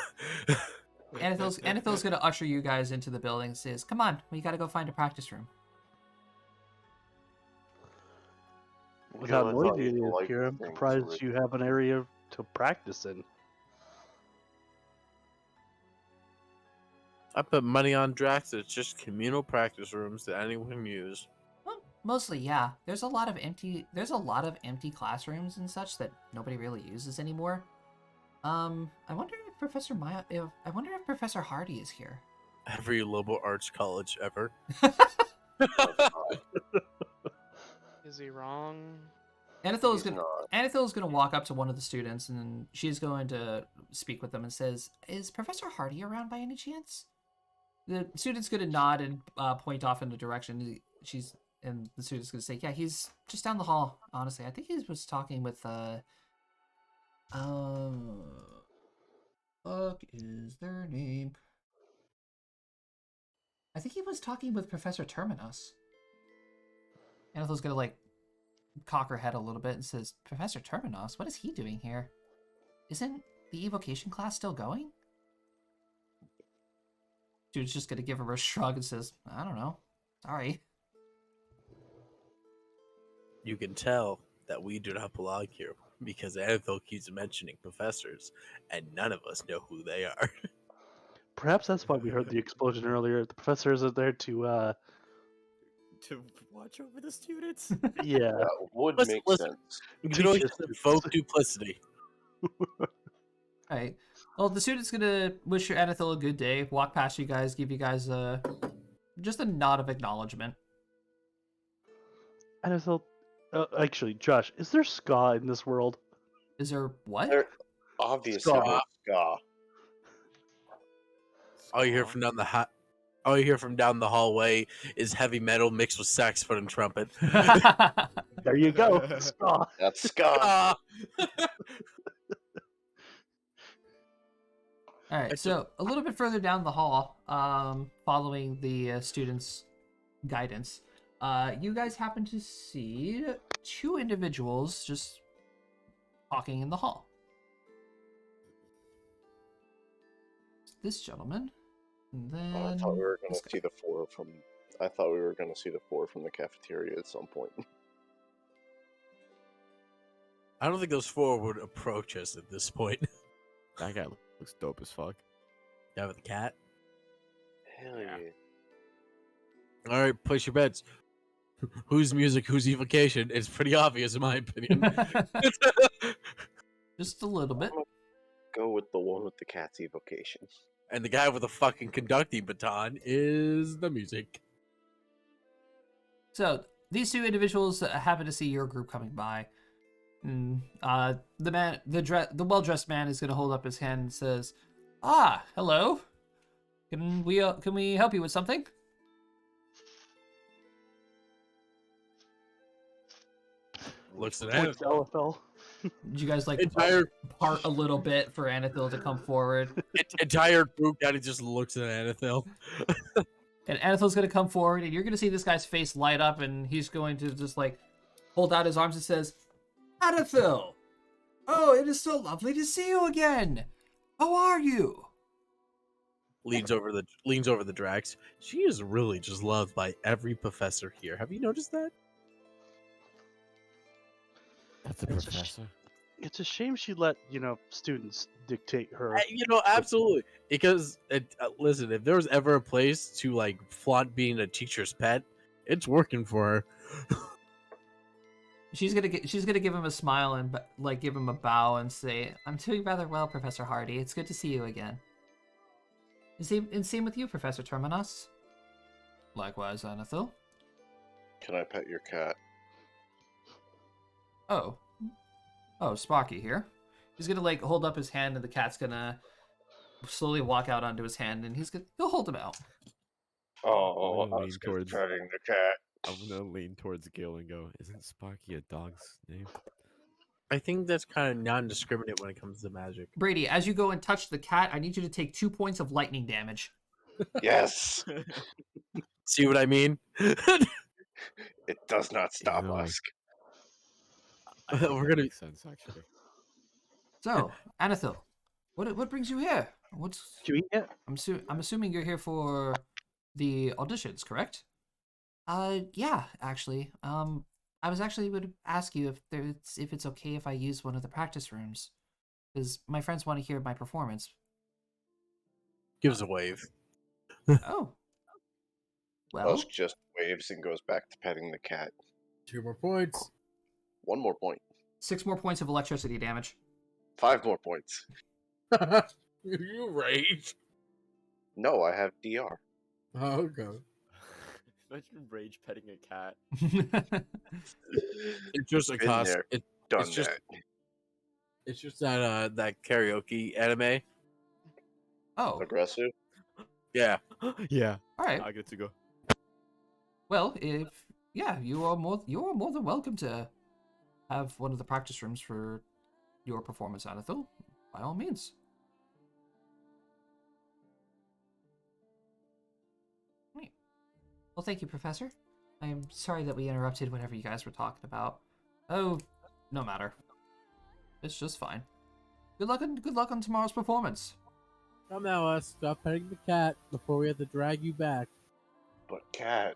Anathol's gonna usher you guys into the building and says, "Come on, we gotta go find a practice room." With how I thought noisy it you is liked here, I'm things surprised with- you have an area to practice in. I put money on Drax. It's just communal practice rooms that anyone can use. Well, mostly, yeah. There's a lot of empty classrooms and such that nobody really uses anymore. I wonder if Professor Hardy is here. Every liberal arts college ever. Is he wrong? Anathil He's not. is gonna walk up to one of the students and she's going to speak with them and says, "Is Professor Hardy around by any chance?" The student's gonna nod and point off in the direction and the student's gonna say, "Yeah, he's just down the hall. Honestly, I think he was talking with fuck is their name? I think he was talking with Professor Terminus." Anathil's gonna like cock her head a little bit and says, "Professor Terminus, what is he doing here? Isn't the evocation class still going?" Dude's just gonna give her a shrug and says, "I don't know. Sorry." You can tell that we do not belong here because Anthel keeps mentioning professors, and none of us know who they are. Perhaps that's why we heard the explosion earlier. The professor isn't there to, to watch over the students. yeah. That would Listen, make listen. sense. You Teach can always us just to- invoke duplicity. Alright. Well, the student's gonna wish your Anathil a good day, walk past you guys, give you guys just a nod of acknowledgement. And I thought, actually, Josh, is there ska in this world? Is there what? There, obviously, Ska. there's ska. All you hear from all you hear from down the hallway is heavy metal mixed with saxophone and trumpet. There you go, ska. That's ska. Ah! All right, so a little bit further down the hall, following the students' guidance, you guys happen to see two individuals just talking in the hall. This gentleman, and then Oh, I thought we were going this to see the four from. I thought we were going to see the four from the cafeteria at some point. I don't think those four would approach us at this point. That guy looks dope as fuck. Yeah, with the cat. Hell Yeah. All right, place your bets. Whose music, whose evocation? It's pretty obvious, in my opinion. just a little bit. Go with the one with the cat's evocation. And the guy with the fucking conducting baton is the music. So these two individuals happen to see your group coming by. And, the well-dressed man is going to hold up his hand and says, "Ah, hello. Can we help you with something?" Looks at Points Anethel. to LFL. Did you guys like Entire part a little bit for Anathil to come forward? entire group kind of just looks at Anethel. And Anathil's going to come forward, and you're going to see this guy's face light up, and he's going to just like hold out his arms and says, "Anathil! Oh, it is so lovely to see you again. How are you?" leans over the Drax. She is really just loved by every professor here. Have you noticed that? That's a It's a sh- professor. It's a shame she let students dictate her. Absolutely. Because listen, if there was ever a place to like flaunt being a teacher's pet, it's working for her. She's gonna give him a smile and like give him a bow and say, "I'm doing rather well, Professor Hardy. It's good to see you again." And same with you, Professor Terminus. Likewise, Anathil. Can I pet your cat? Oh, Sparky here. He's gonna like hold up his hand, and the cat's gonna slowly walk out onto his hand, and he'll hold him out. Oh, I'm gonna lean Oscar's towards. petting the cat. I'm gonna lean towards Gil and go, "Isn't Sparky a dog's name?" I think that's kind of non-discriminate when it comes to magic. Brady, as you go and touch the cat, I need you to take 2 points of lightning damage. Yes, See what I mean? it does not stop know, us. I think We're that gonna. makes sense actually. So, Anathil, what brings you here? Did you eat yet? I'm assuming you're here for the auditions, correct? Yeah, actually. I was actually would ask you if it's okay if I use one of the practice rooms, because my friends want to hear my performance. Gives a wave. Oh, well, Osk just waves and goes back to petting the cat. 2 more points. 1 more point. 6 more points of electricity damage. 5 more points. You rage. No, I have DR. Oh, okay. Imagine Rage petting a cat. It's just a Been cost. there, It's Done just that. it's just that karaoke anime. Oh, Aggressive? Yeah. Yeah, all right. I get to go. Well, you are more than welcome to have one of the practice rooms for your performance, Anathil. By all means. Right. Well, thank you, Professor. I'm sorry that we interrupted whatever you guys were talking about. Oh, no matter. It's just fine. Good luck on tomorrow's performance. Come now, us. Stop petting the cat before we have to drag you back. But cat,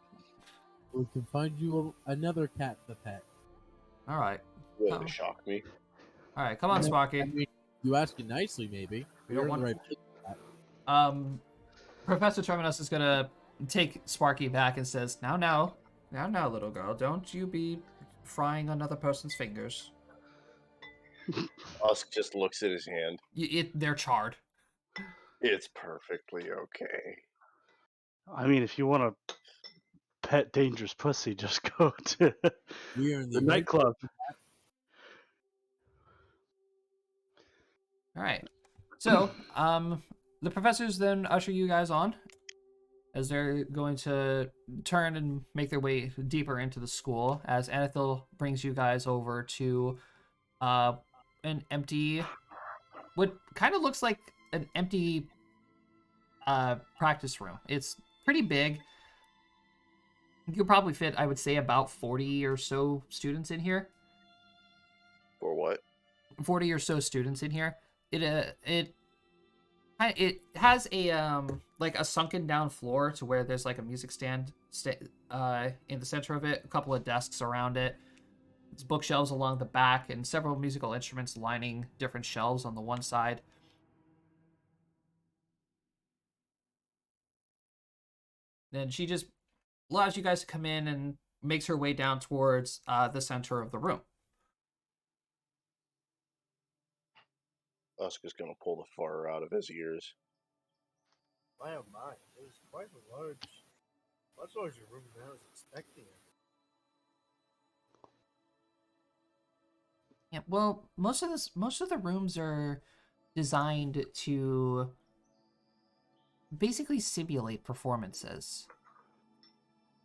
We can find you another cat to pet. All right. really Oh. shock me. All right, come on, Sparky. I mean, you ask it nicely, maybe. We You're don't in the want- right place. Professor Terminus is gonna take Sparky back and says, now, little girl, don't you be frying another person's fingers. Osk just looks at his hand. They're charred. It's perfectly okay. I mean, if you want to pet dangerous pussy, just go to We are in the the right. nightclub. All right. So, the professors then usher you guys on as they're going to turn and make their way deeper into the school. As Anathil brings you guys over to an empty, what kind of looks like an empty practice room. It's pretty big. You could probably fit, I would say, about 40 or so students in here. For what? 40 or so students in here. It has a like a sunken down floor to where there's like a music stand in the center of it, a couple of desks around it. There's bookshelves along the back and several musical instruments lining different shelves on the one side. Then she just allows you guys to come in and makes her way down towards the center of the room. Osk is gonna pull the fur out of his ears. My oh my, it was quite a much larger room than I was expecting. Yeah, well, most of the rooms are designed to basically simulate performances.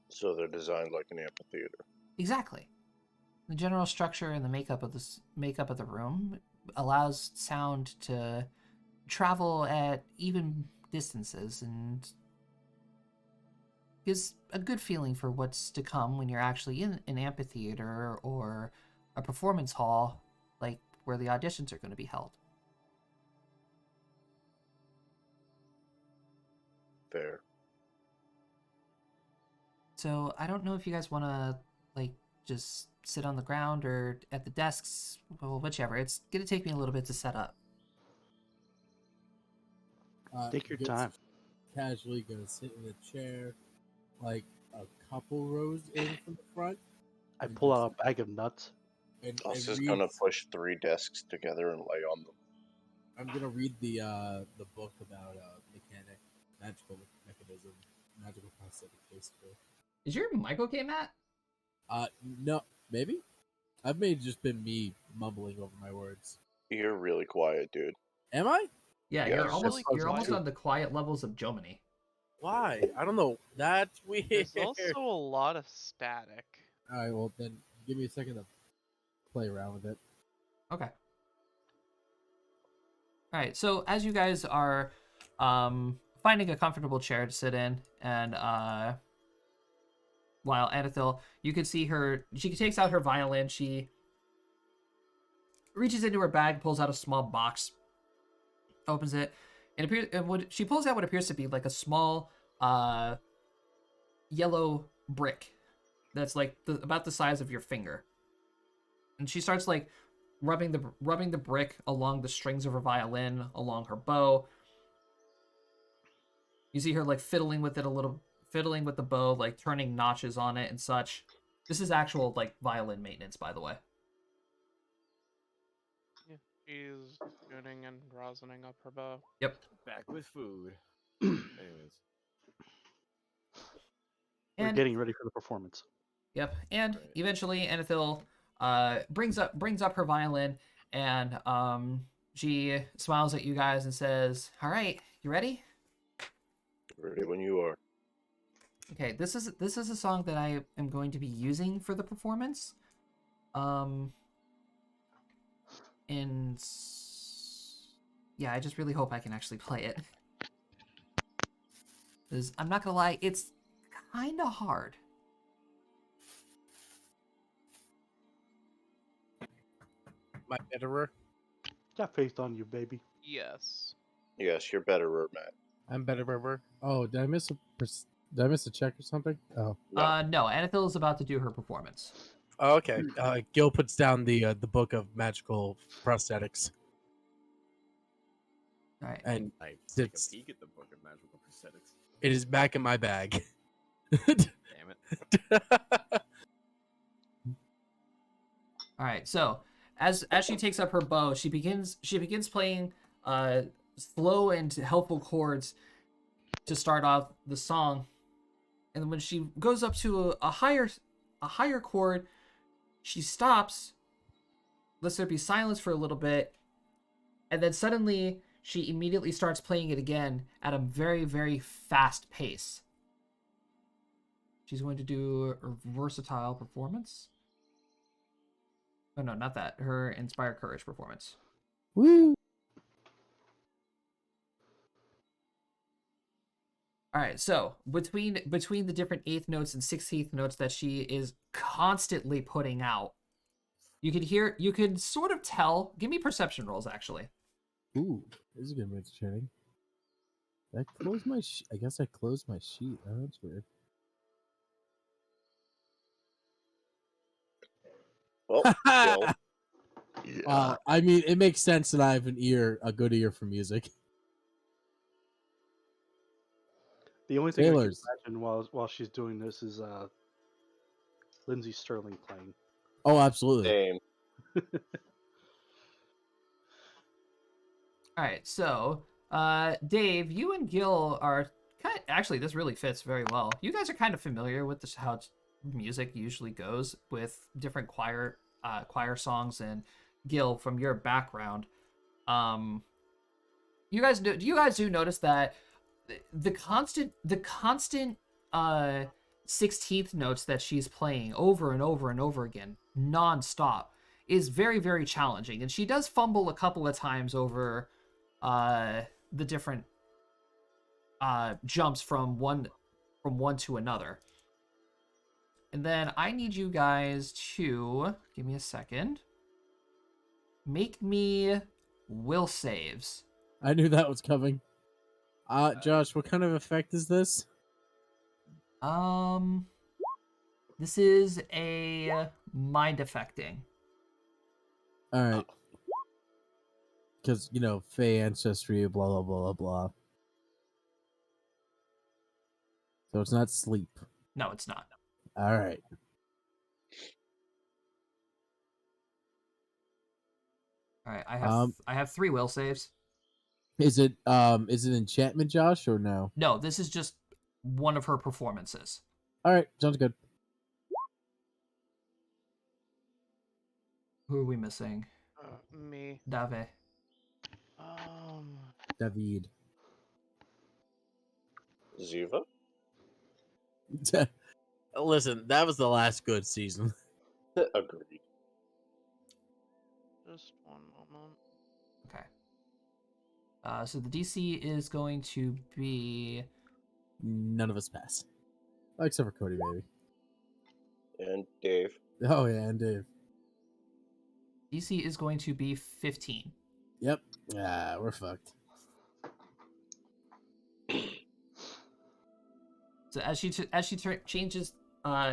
So they're designed like an amphitheater. Exactly. The general structure and the makeup of the room allows sound to travel at even distances and gives a good feeling for what's to come when you're actually in an amphitheater or a performance hall, like where the auditions are going to be held. Fair. So I don't know if you guys want to like just sit on the ground or at the desks, well, whichever. It's gonna take me a little bit to set up. Take your Just time. Casually gonna sit in a chair, like a couple rows in from the front, I and pull just- out a bag of nuts. and Us is read. gonna push 3 desks together and lay on them. I'm gonna read the book about magical mechanism, magical prosthetic, basically. Is your mic okay, Matt? No, maybe. I've may just been me mumbling over my words. You're really quiet, dude. Am I? Yeah, Yeah, you're it's almost just you're almost quiet. on the quiet levels of Jomini. Why? I don't know. That's weird. There's also a lot of static. All right. Well, then give me a second to play around with it. Okay. All right. So as you guys are finding a comfortable chair to sit in, and while Anethil, you can see her. She takes out her violin. She reaches into her bag, pulls out a small box, opens it, and she pulls out what appears to be like a small yellow brick that's like about the size of your finger. And she starts like rubbing the brick along the strings of her violin, along her bow. You see her like fiddling with the bow, like turning notches on it and such. This is actual like violin maintenance, by the way. Yeah, she's tuning and rosining up her bow. Yep. Back with food. Anyways. We're And getting ready for the performance. yep. And Right. eventually Anethil brings up her violin, and she smiles at you guys and says, "All right, you ready?" Ready when you are. Okay, this is a song that I am going to be using for the performance. And yeah, I just really hope I can actually play it. 'Cause I'm not gonna lie, it's kind of hard. My betterer. Got faith on you, baby. Yes. Yes, you're better, Matt. I'm betterer. Oh, did I miss did I miss a check or something? Oh. No, Anethil is about to do her performance. Oh, okay. Gil puts down the book of magical prosthetics, All right. and I take a It's- peek at the book of magical prosthetics. it is back in my bag. Damn it. All right. So as she takes up her bow, she begins playing slow and helpful chords to start off the song, and when she goes up to a higher chord, she stops, lets there be silence for a little bit, and then suddenly she immediately starts playing it again at a very, very fast pace. She's going to do a versatile performance. Oh no, not that. Her Inspire Courage performance. Woo! All right, so between the different 8th notes and 16th notes that she is constantly putting out, you can sort of tell. Give me perception rolls, actually. Ooh, this is gonna be entertaining. Did I close my I guess I closed my sheet. Oh, that's weird. Well, Gil, Yeah. I mean, it makes sense that I have a good ear for music. The only thing Sailors. I can imagine while she's doing this is Lindsay Sterling playing. Oh, absolutely. same. All right, so Dave, you and Gil are actually, this really fits very well. You guys are kind of familiar with how music usually goes with different choir songs, and Gil, from your background, you guys do notice that the constant 16th notes that she's playing over and over and over again non-stop is very, very challenging, and she does fumble a couple of times over the different jumps from one to another. And then I need you guys to give me a second. Make me will saves. I knew that was coming. Josh, what kind of effect is this? This is a mind affecting. All right. Because, Fey ancestry, blah, blah, blah, blah, blah. So it's not sleep. No, it's not. All right. All right, I have 3 will saves. Is it enchantment, Josh, or no? No, this is just one of her performances. All right, sounds good. Who are we missing? Me. Dave. David. Ziva? Listen, that was the last good season. Agreed. Just one moment. Okay. So the DC is going to be None of us pass. Oh, except for Cody, maybe. And Dave. Oh, yeah, and Dave. DC is going to be 15. Yep. Yeah, we're fucked. So as she changes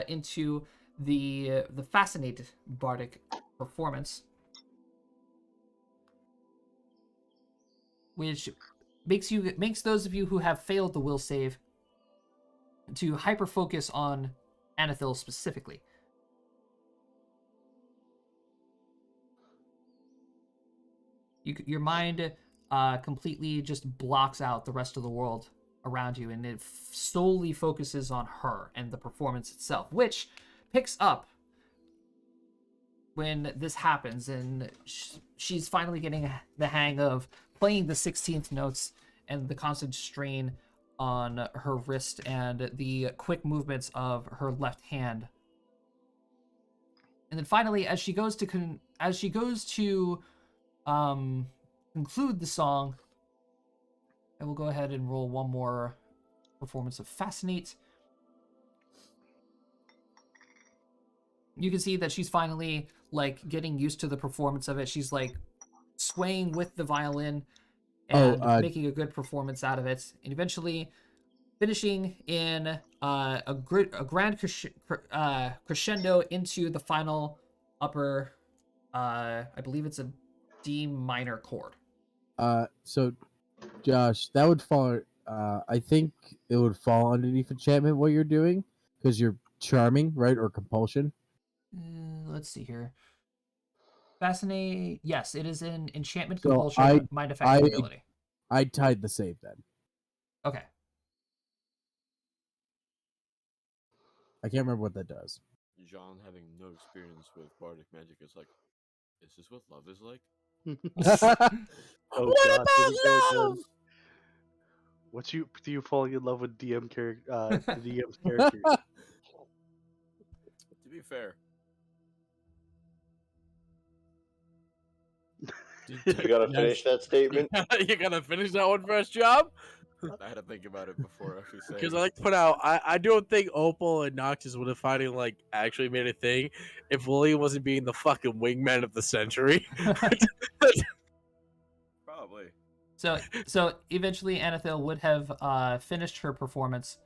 into the fascinated bardic performance, which makes those of you who have failed the will save to hyper focus on Anethil specifically. Your mind completely just blocks out the rest of the world around you, and it solely focuses on her and the performance itself, which picks up when this happens, and she's finally getting the hang of playing the 16th notes and the constant strain on her wrist and the quick movements of her left hand. And then finally, as she goes to conclude the song, I will go ahead and roll one more performance of Fascinate. You can see that she's finally like getting used to the performance of it. She's like swaying with the violin and making a good performance out of it, and eventually finishing in a grand crescendo into the final upper. I believe it's a D minor chord. So, Josh, that would fall. I think it would fall underneath enchantment what you're doing because you're charming, right, or compulsion. Let's see here. Fascinate. Yes, it is an enchantment, So compulsion, mind affecting ability. I tied the save then. Okay. I can't remember what that does. John, having no experience with bardic magic, is like, is this what love is like? Oh, What God, about here we go love? again. Do you falling in love with DM character? The DM's character. To be fair, You gotta finish that statement? You gotta finish that one first, job. I had to think about it before actually saying. Because I like to put out, I don't think Opal and Noxus would have fighting like actually made a thing if William wasn't being the fucking wingman of the century. Probably. So eventually Anethil would have finished her performance.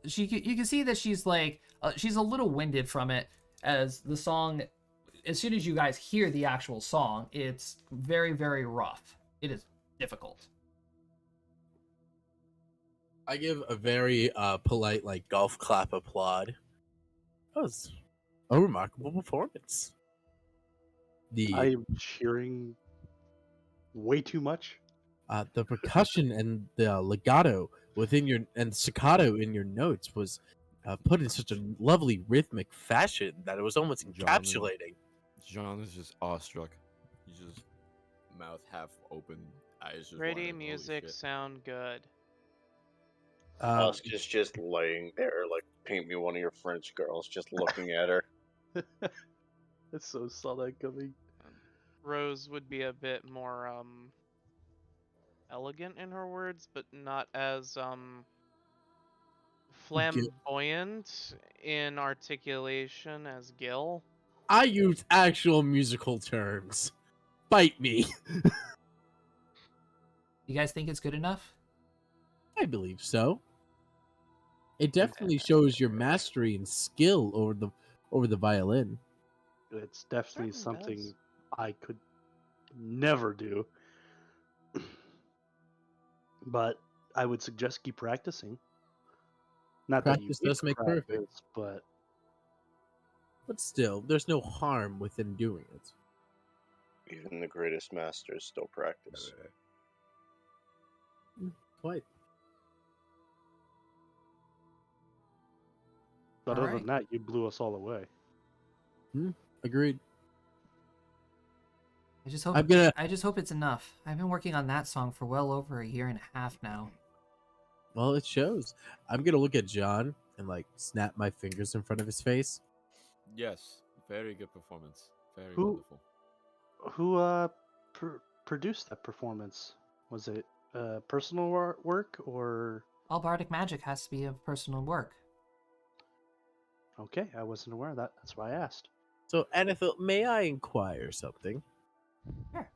You can see that she's like she's a little winded from it, as the song, as soon as you guys hear the actual song, it's very, very rough. It is difficult. I give a very polite like golf clap applaud. That was a remarkable performance. I am cheering way too much. The percussion and the legato within your and staccato in your notes was put in such a lovely rhythmic fashion that it was almost encapsulating. John is just awestruck. He's just mouth half open, eyes just Pretty wide, holy music shit. sound good. Husk is just laying there, like, paint me one of your French girls, just looking at her. I so saw that coming. Rose would be a bit more elegant in her words, but not as flamboyant in articulation as Gil. I use actual musical terms. Bite me. You guys think it's good enough? I believe so. It definitely shows your mastery and skill over the violin. It's definitely Certainly something does. I could never do. But I would suggest keep practicing. Not that you Practice need does to make perfect, practice, but but still, there's no harm within doing it. Even the greatest masters still practice. Quite. other Alright. than that, you blew us all away. Agreed. I just hope I'm gonna. I just hope it's enough. I've been working on that song for well over a year and a half now. Well, it shows. I'm gonna look at John and like snap my fingers in front of his face. Yes, very good performance. Very Who wonderful. who produced that performance? Was it personal work or? All bardic magic has to be of personal work. Okay, I wasn't aware of that. That's why I asked. So, Anethel, may I inquire something? Sure.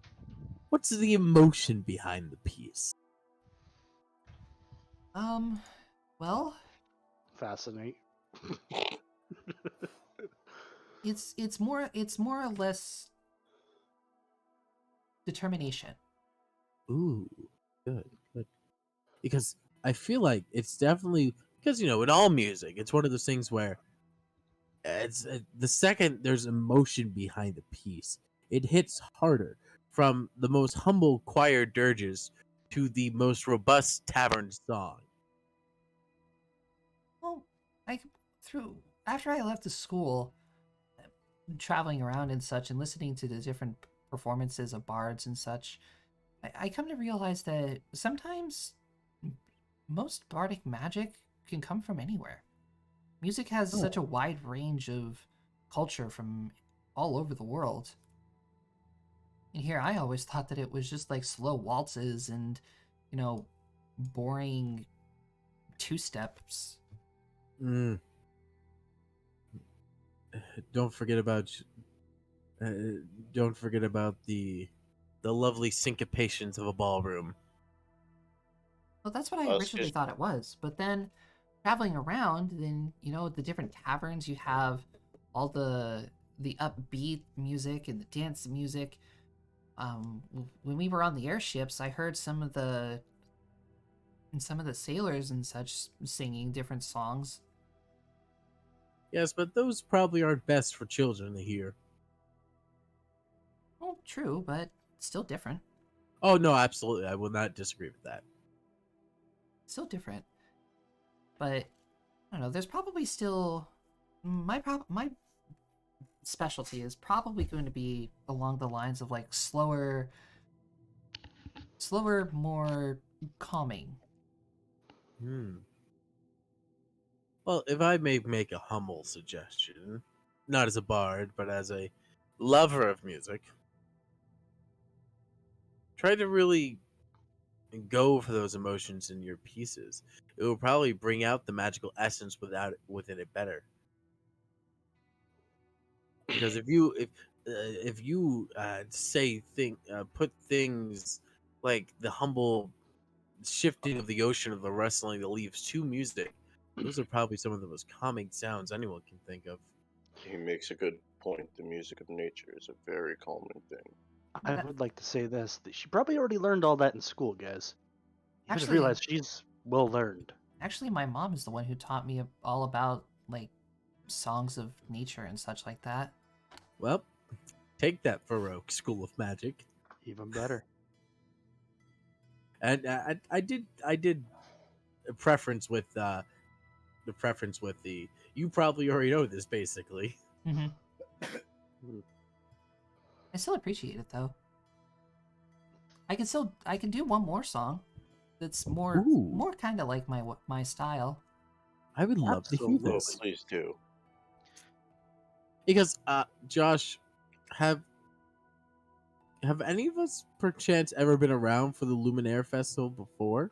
What's the emotion behind the piece? Well, Fascinate. it's more or less determination. Ooh, good, good. Because I feel like it's definitely because in all music, it's one of those things where it's the second there's emotion behind the piece, it hits harder. From the most humble choir dirges to the most robust tavern song. Well, I through after I left the school, traveling around and such, and listening to the different performances of bards and such, I come to realize that sometimes most bardic magic can come from anywhere. Music has such a wide range of culture from all over the world. And here I always thought that it was just like slow waltzes and, boring two steps. Mm. Don't forget about uh, don't forget about the lovely syncopations of a ballroom. Well, that's what I Us originally just thought it was. But then traveling around, then, the different taverns, you have all the upbeat music and the dance music. When we were on the airships, I heard some of the sailors and such singing different songs. Yes, but those probably aren't best for children to hear. Well, true, but still different. Oh no, absolutely, I will not disagree with that. Still different. But I don't know. There's probably still my specialty is probably going to be along the lines of like slower, more calming. Hmm. Well, if I may make a humble suggestion, not as a bard, but as a lover of music, try to really go for those emotions in your pieces. It will probably bring out the magical essence within it better. Because if you put things like the humble shifting of the ocean of the rustling of the leaves to music, those are probably some of the most calming sounds anyone can think of. he makes a good point. The music of nature is a very calming thing. Well, I would like to say this. That she probably already learned all that in school, guys. You gotta actually, realize she's well learned. actually, my mom is the one who taught me all about like songs of nature and such like that. Well, take that, Farouk School of Magic. Even better. And I did a preference with the preference with the. You probably already know this basically. Mm-hmm. Hmm. I still appreciate it though. I can do one more song that's Ooh, more kind of like my style. I would love to hear Absolutely. this Please do. because Josh, have have any of us perchance ever been around for the Luminaire Festival before?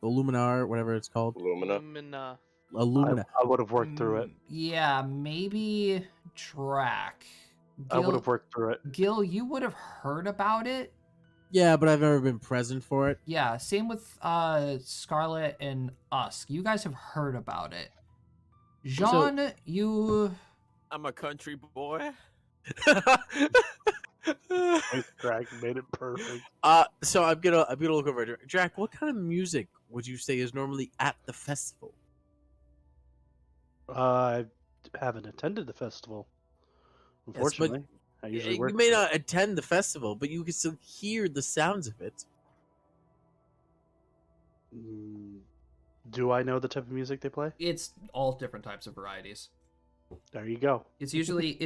The Luminar, whatever it's called, Lumina. Lumina. Illumina. I would have worked through it. Yeah, maybe track. I would have worked through it. Gil, you would have heard about it. Yeah, but I've never been present for it. Yeah, same with Scarlet and Usk. You guys have heard about it. Jean, you I'm a country boy. Nice, Drag made it perfect. So I'm gonna look over at Jack. What kind of music would you say is normally at the festival? I haven't attended the festival, Yes, but unfortunately. I usually you work may there. not attend the festival, but you can still hear the sounds of it. Mm, do I know the type of music they play? it's all different types of varieties. There you go. It's usually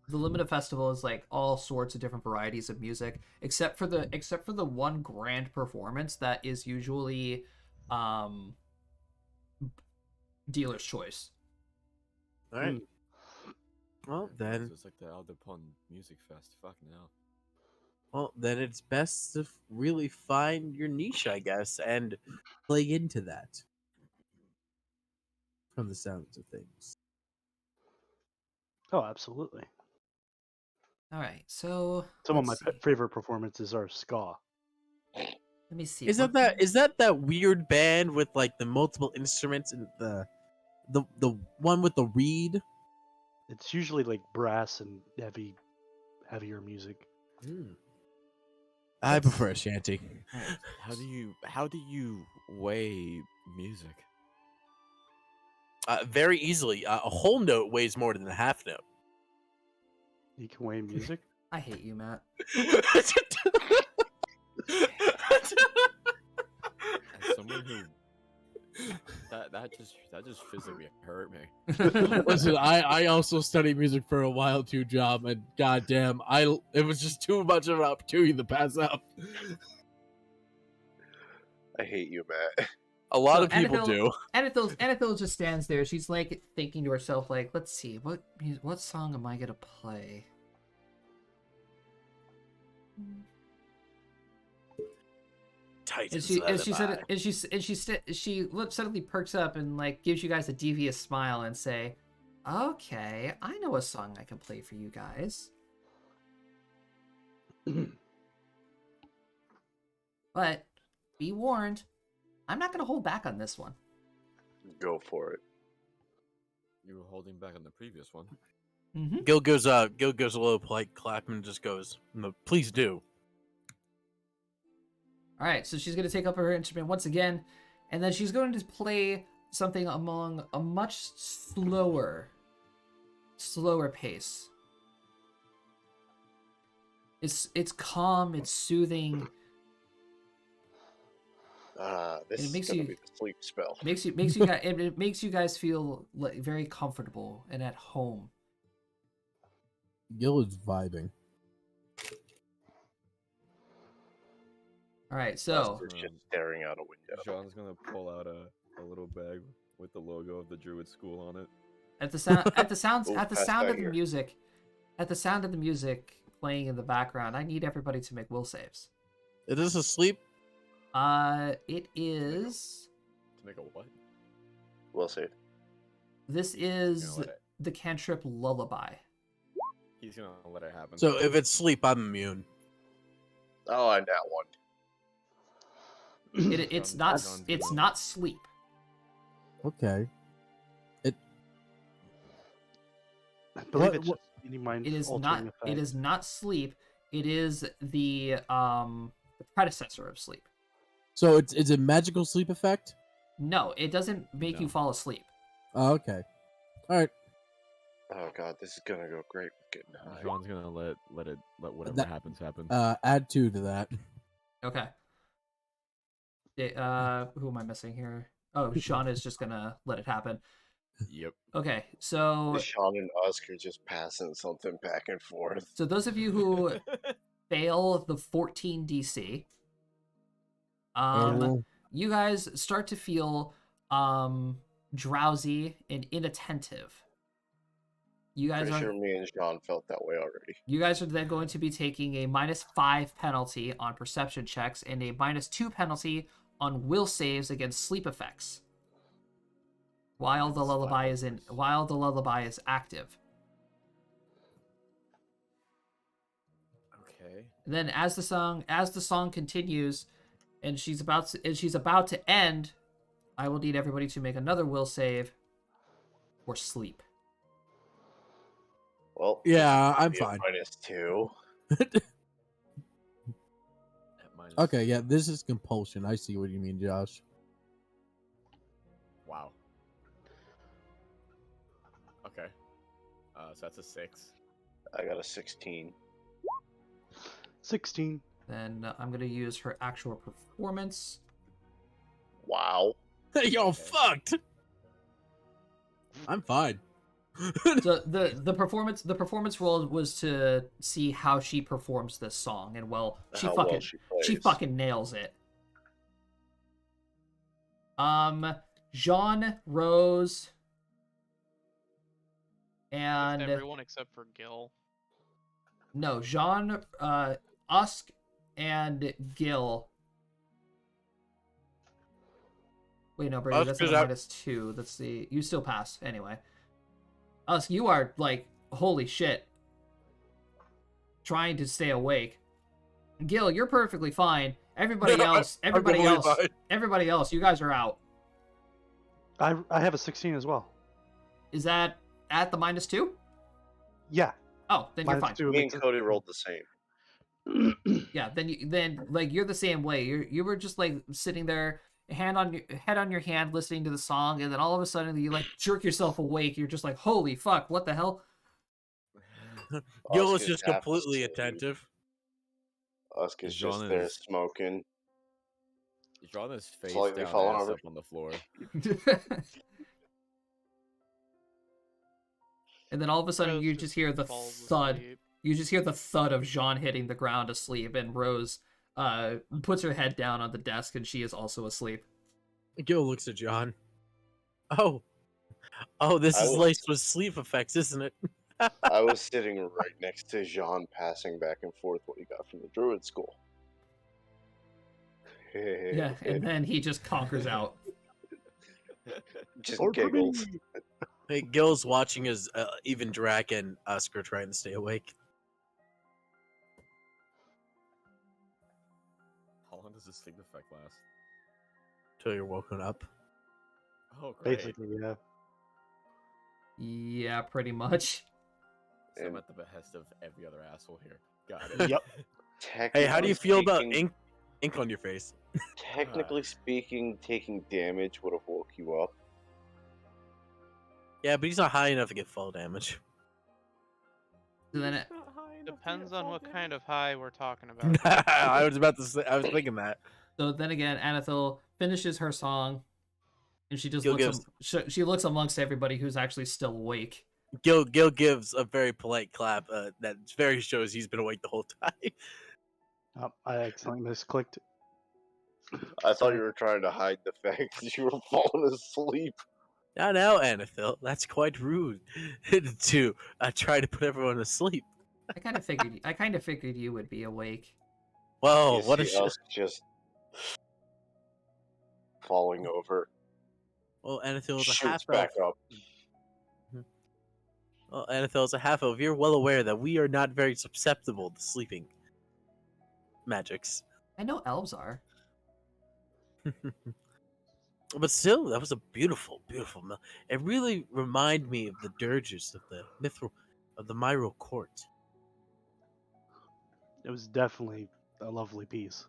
the Limited Festival is like all sorts of different varieties of music, except for the one grand performance that is usually um dealer's choice. All right. Mm. Well So then, it's like the Aldepon Music Fest. Fucking hell. it's best to really find your niche, I guess, and play into that from the sounds of things. Oh, absolutely. All right, so Some of let's my see. favorite performances are ska. Let me see. Is what that weird band with like the multiple instruments and the one with the reed? It's usually like brass and heavier music. I Let's prefer a see. shanty. All right. How do you weigh music? Very easily. A whole note weighs more than a half note. You can weigh music. I hate you, Matt. As someone who that just physically hurt me. Listen, I also studied music for a while too, Job, and goddamn, it was just too much of an opportunity to pass up. I hate you, Matt. A lot So of people do. Anethil just stands there. She's like thinking to herself, like, let's see, what song am I gonna play? Titans She suddenly perks up and like gives you guys a devious smile and say, "Okay, I know a song I can play for you guys." But be warned, I'm not gonna hold back on this one. Go for it. You were holding back on the previous one. Mm-hmm. Gil goes a little polite clap and just goes, "No, please do." All right, so she's going to take up her instrument once again, and then she's going to play something among a much slower pace. It's calm, it's soothing. This It is makes gonna you- be the sleep spell. Makes you guys it makes you guys feel like very comfortable and at home. Gil is vibing. All right, so Buster's just staring out a window. Jean's gonna pull out a little bag with the logo of the Druid School on it. at the sound at the sounds Ooh, at the pass sound that of the here. music, at the sound of the music playing in the background, I need everybody to make will saves. Is this a sleep? It is. To make a what? We'll see. This He's is gonna let it, the cantrip Lullaby. he's gonna let it happen. So if it's sleep, I'm immune. Oh, I got one. It's John- not John's it's gonna- not sleep. Okay. I believe What- it's what- just any mind It is altering not. effect. It is not sleep. It is the predecessor of sleep. So it's a magical sleep effect? No, it doesn't make you No. fall asleep. Oh, okay. All right. Oh god, this is gonna go great with getting high. Jean's gonna let whatever That- happens happen. Add 2 to that. Okay. Who am I missing here? Oh, Sean is just gonna let it happen. Yep. Okay, so Sean and Oscar just passing something back and forth. so those of you who fail the 14 DC, Oh, you guys start to feel drowsy and inattentive. You guys Pretty are sure me and Sean felt that way already. you guys are then going to be taking a -5 penalty on perception checks and a -2 penalty on will saves against sleep effects. While the Minus lullaby 5 is in numbers. while the lullaby is active. Okay. Then as the song continues and she's about to end, I will need everybody to make another will save. or sleep? Well, Yeah, I'm be a fine. -2. At minus Okay, yeah, this is compulsion. I see what you mean, Josh. Wow. Okay. So that's a 6. I got a 16. 16. Then I'm gonna use her actual performance. Wow. Yo, fucked. I'm fine. So the performance role was to see how she performs this song, and well, she How well fucking she plays. she fucking nails it. Jean, Rose, Just and everyone except for Gil. no, Jean, Usk, and Gil. Wait, no, Brady, Usk that's at is a out. -2. Let's see. You still pass anyway. Usk, you are like, holy shit, trying to stay awake. Gil, you're perfectly fine. Everybody else, I'm completely fine. everybody else, you guys are out. I have a 16 as well. Is that at the -2? Yeah. Oh, then you're fine. -2 Me makes and it- Cody rolled the same. Yeah, then like you're the same way. You were just like sitting there, head on your hand, listening to the song, and then all of a sudden you like jerk yourself awake. You're just like, holy fuck, what the hell? Gil Usk is is just half completely asleep. attentive. Usk is just Jean there is- smoking. He's drawing his face Slightly down, falling ass over. up on the floor. And then all of a sudden Rose you just hear the falls thud. asleep. You just hear the thud of Jean hitting the ground asleep, and Rose puts her head down on the desk, and she is also asleep. Gil looks at John. Oh, this I is was- laced with sleep effects, isn't it? I was sitting right next to Jean, passing back and forth what he got from the druid school. Yeah, and then he just conquers out. just Sword for giggles. me. Hey, Gil's watching as even Drac and Usk are trying to stay awake. How long does this sleep effect last? Till you're woken up. Oh, great. Basically, yeah. Yeah, pretty much. So I'm And- at the behest of every other asshole here. Got it. Yep. Hey, how do you feel about Technically ink on your face? Technically speaking, taking damage would have woke you up. Yeah, but he's not high enough to get fall damage. So then it, Depends on what kind of high we're talking about. I was about to say. I was thinking that. so then again, Anathil finishes her song, and she just Gil looks. gives- She looks amongst everybody who's actually still awake. Gil gives a very polite clap that very shows he's been awake the whole time. Oh, I accidentally misclicked. I thought Sorry. you were trying to hide the fact that you were falling asleep. Now, Anathil, that's quite rude to try to put everyone to sleep. I kind of figured you would be awake. Whoa, You what a see sh- us just falling over. Well, Anathil is a Shoots half back elf. up. Well, Anathil is a half elf. You're well aware that we are not very susceptible to sleeping magics. I know elves are. But still, that was a beautiful, beautiful. It really reminded me of the dirges of the Myro court. It was definitely a lovely piece.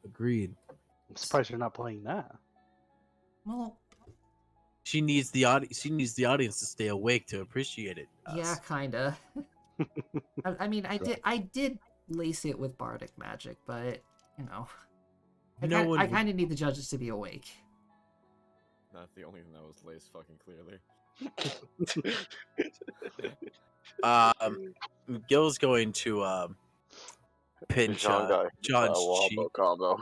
Agreed. I'm surprised you're not playing that. Well, She needs the audience. She needs the audience to stay awake to appreciate it. yeah, kinda. I mean, I did lace it with bardic magic, but you know, No one I would- kind of need the judges to be awake. Not the only thing that was laced fucking clearly. Gil's going to pinch Jean got hit by a John's wombo cheek. combo.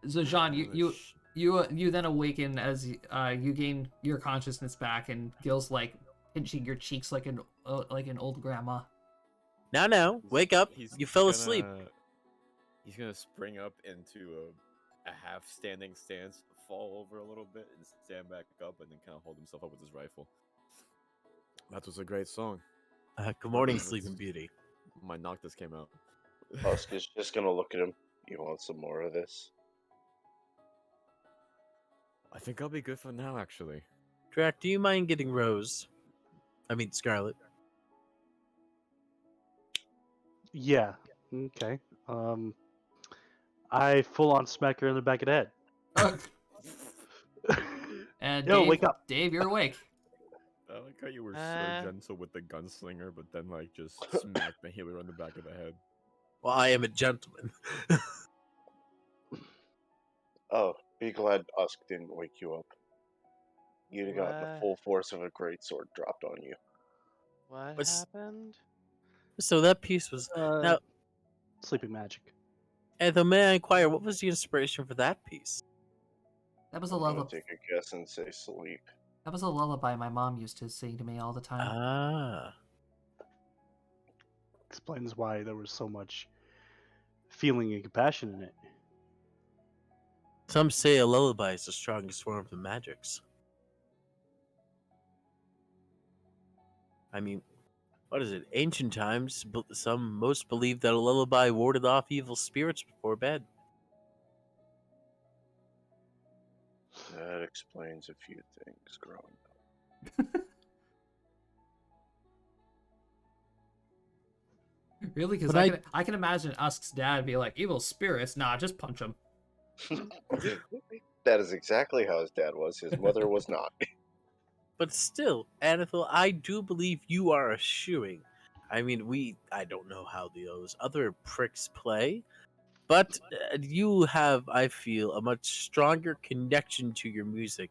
So Jean, Oh, you then awaken as you gain your consciousness back, and Gil's like pinching your cheeks like an old grandma. Now, wake up! You fell asleep. He's gonna spring up into a half standing stance, fall over a little bit, and stand back up, and then kind of hold himself up with his rifle. That was a great song. Good morning, Let's- Sleeping Beauty. My Noctis came out. Husk is just gonna look at him. You want some more of this? I think I'll be good for now, actually. Drac, do you mind getting Rose? I mean Scarlet. Yeah. Okay. I full on smack her in the back of the Uh, head. and Yo, wake up. Dave, you're awake. I like how you were so Uh. gentle with the gunslinger, but then like just smacked the healer on the back of the head. Well, I am a gentleman. Oh, be glad Usk didn't wake you up. You'd have gotten the What? full force of a greatsword dropped on you. What What's- happened? So that piece was now. Sleeping magic. Antho, may I inquire what was the inspiration for that piece? That was a I'm gonna lullaby. take a guess and say sleep. That was a lullaby my mom used to sing to me all the time. Ah, Explains why there was so much feeling and compassion in it. some say a lullaby is the strongest form of the magics. I mean, what is it? Ancient times, some most believe that a lullaby warded off evil spirits before bed. That explains a few things growing up. Really? Because But I can imagine Usk's dad be like, evil spirits? Nah, just punch him. That is exactly how his dad was. His mother was not. But still, Anethel, I do believe you are eschewing. I mean, I don't know how those other pricks play, but you have, I feel, a much stronger connection to your music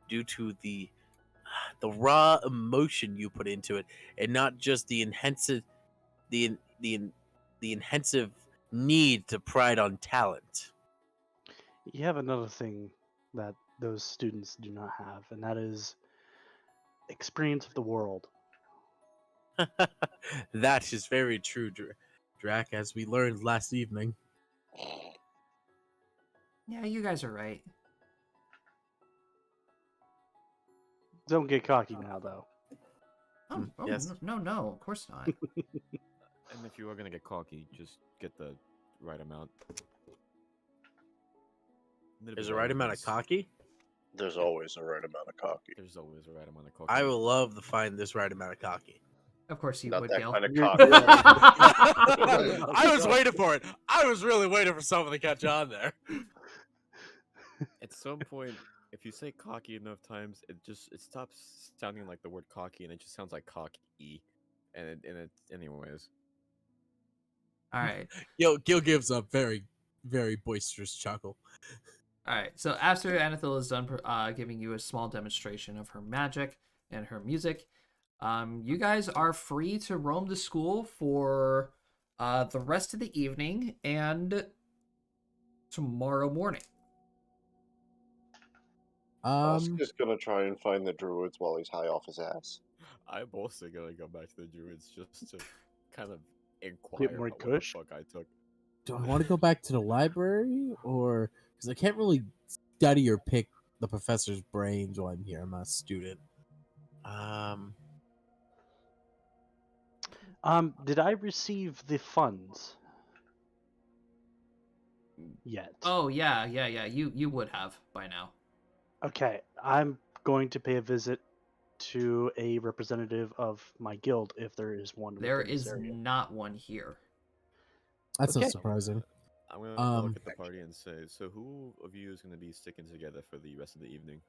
due to the raw emotion you put into it, and not just the enhanced the intensive need to pride on talent. You have another thing that those students do not have, and that is experience of the world. That is very true, Drac, as we learned last evening. Yeah, you guys are right. Don't get cocky now, though. Oh, yes. no, of course not. And if you are gonna get cocky, just get the right amount. There's a right amount of cocky. There's always a right amount of cocky. There's always a right amount of cocky. I will love to find this right amount of cocky. Of course you Not would, that Gil. kind of You're- cocky. I was waiting for it. I was really waiting for someone to catch on there. At some point, if you say cocky enough times, it stops sounding like the word cocky, and it just sounds like cocky. And it anyways. All right. Gil gives a very, very boisterous chuckle. All right. So after Anethel is done giving you a small demonstration of her magic and her music, you guys are free to roam the school for the rest of the evening and tomorrow morning. Usk is gonna try and find the druids while he's high off his ass. I'm also gonna go back to the druids just to kind of inquire more about what the kush? fuck I took. Do I want to go back to the library, or because I can't really study or pick the professor's brains while I'm here? I'm not a student. Did I receive the funds yet? Oh yeah. You would have by now. Okay, I'm going to pay a visit to a representative of my guild if there is one. There within this is area. not one here. That's Okay. not surprising. I'm gonna look at the Thank you. party and say, so who of you is gonna be sticking together for the rest of the evening?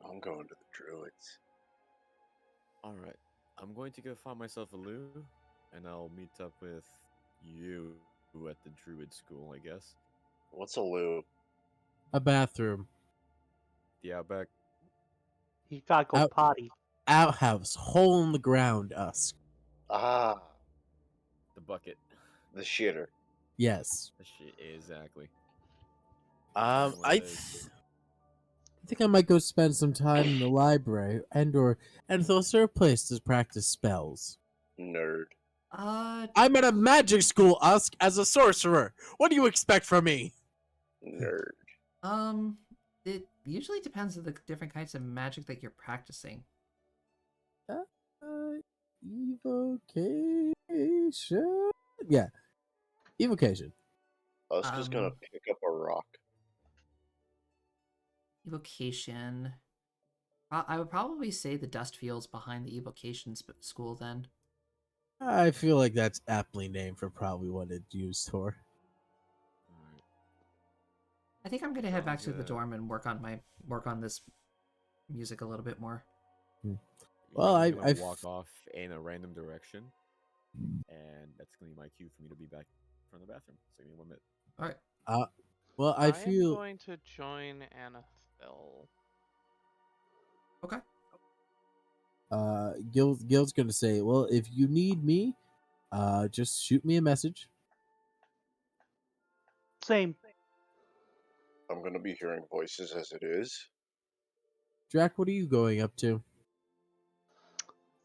I'm going to the druids. Alright. I'm going to go find myself a loo, and I'll meet up with you at the druid school, I guess. What's a loo? A bathroom, The Outback. You gotta go Out- potty. outhouse, hole in the ground, Usk. Ah, The bucket. the shitter. Yes. The shit, exactly. I I think I might go spend some time in the library or is there a place to practice spells? Nerd. I'm at a magic school, Usk, as a sorcerer. What do you expect from me? Nerd. It usually depends on the different kinds of magic that you're practicing. Evocation? Yeah. Evocation. Usk is gonna pick up a rock. Evocation. I would probably say the dust fields behind the evocation school then. I feel like that's aptly named for probably what it's used for. Alright. I think I'm gonna So head I'm back to the gonna dorm and work on this music a little bit more. Well, I'm gonna I walk off in a random direction, and that's gonna be my cue for me to be back from the bathroom. So give me 1 minute. All right. well, I am feel going to join Anathel. Okay. Gil's gonna say, well, if you need me, just shoot me a message. Same. I'm gonna be hearing voices as it is. Drac, what are you going up to?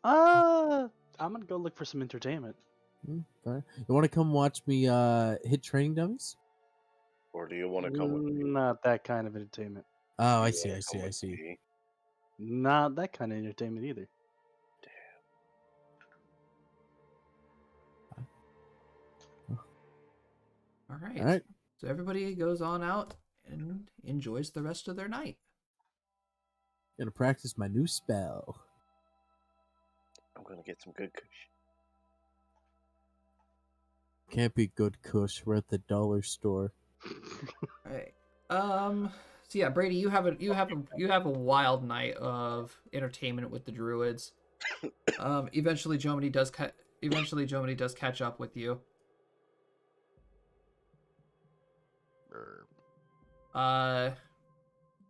I'm gonna go look for some entertainment. Fine. You want to come watch me hit training dummies? Or do you want to come with me? Not that kind of entertainment. Oh, Do I you see, wanna I see, come I with see. me? Not that kind of entertainment either. All right. All right. So everybody goes on out and enjoys the rest of their night. Gonna practice my new spell. I'm gonna get some good kush. Can't be good kush. We're at the dollar store. All right. So yeah, Brady, you have a wild night of entertainment with the druids. Eventually Jomini does catch up with you.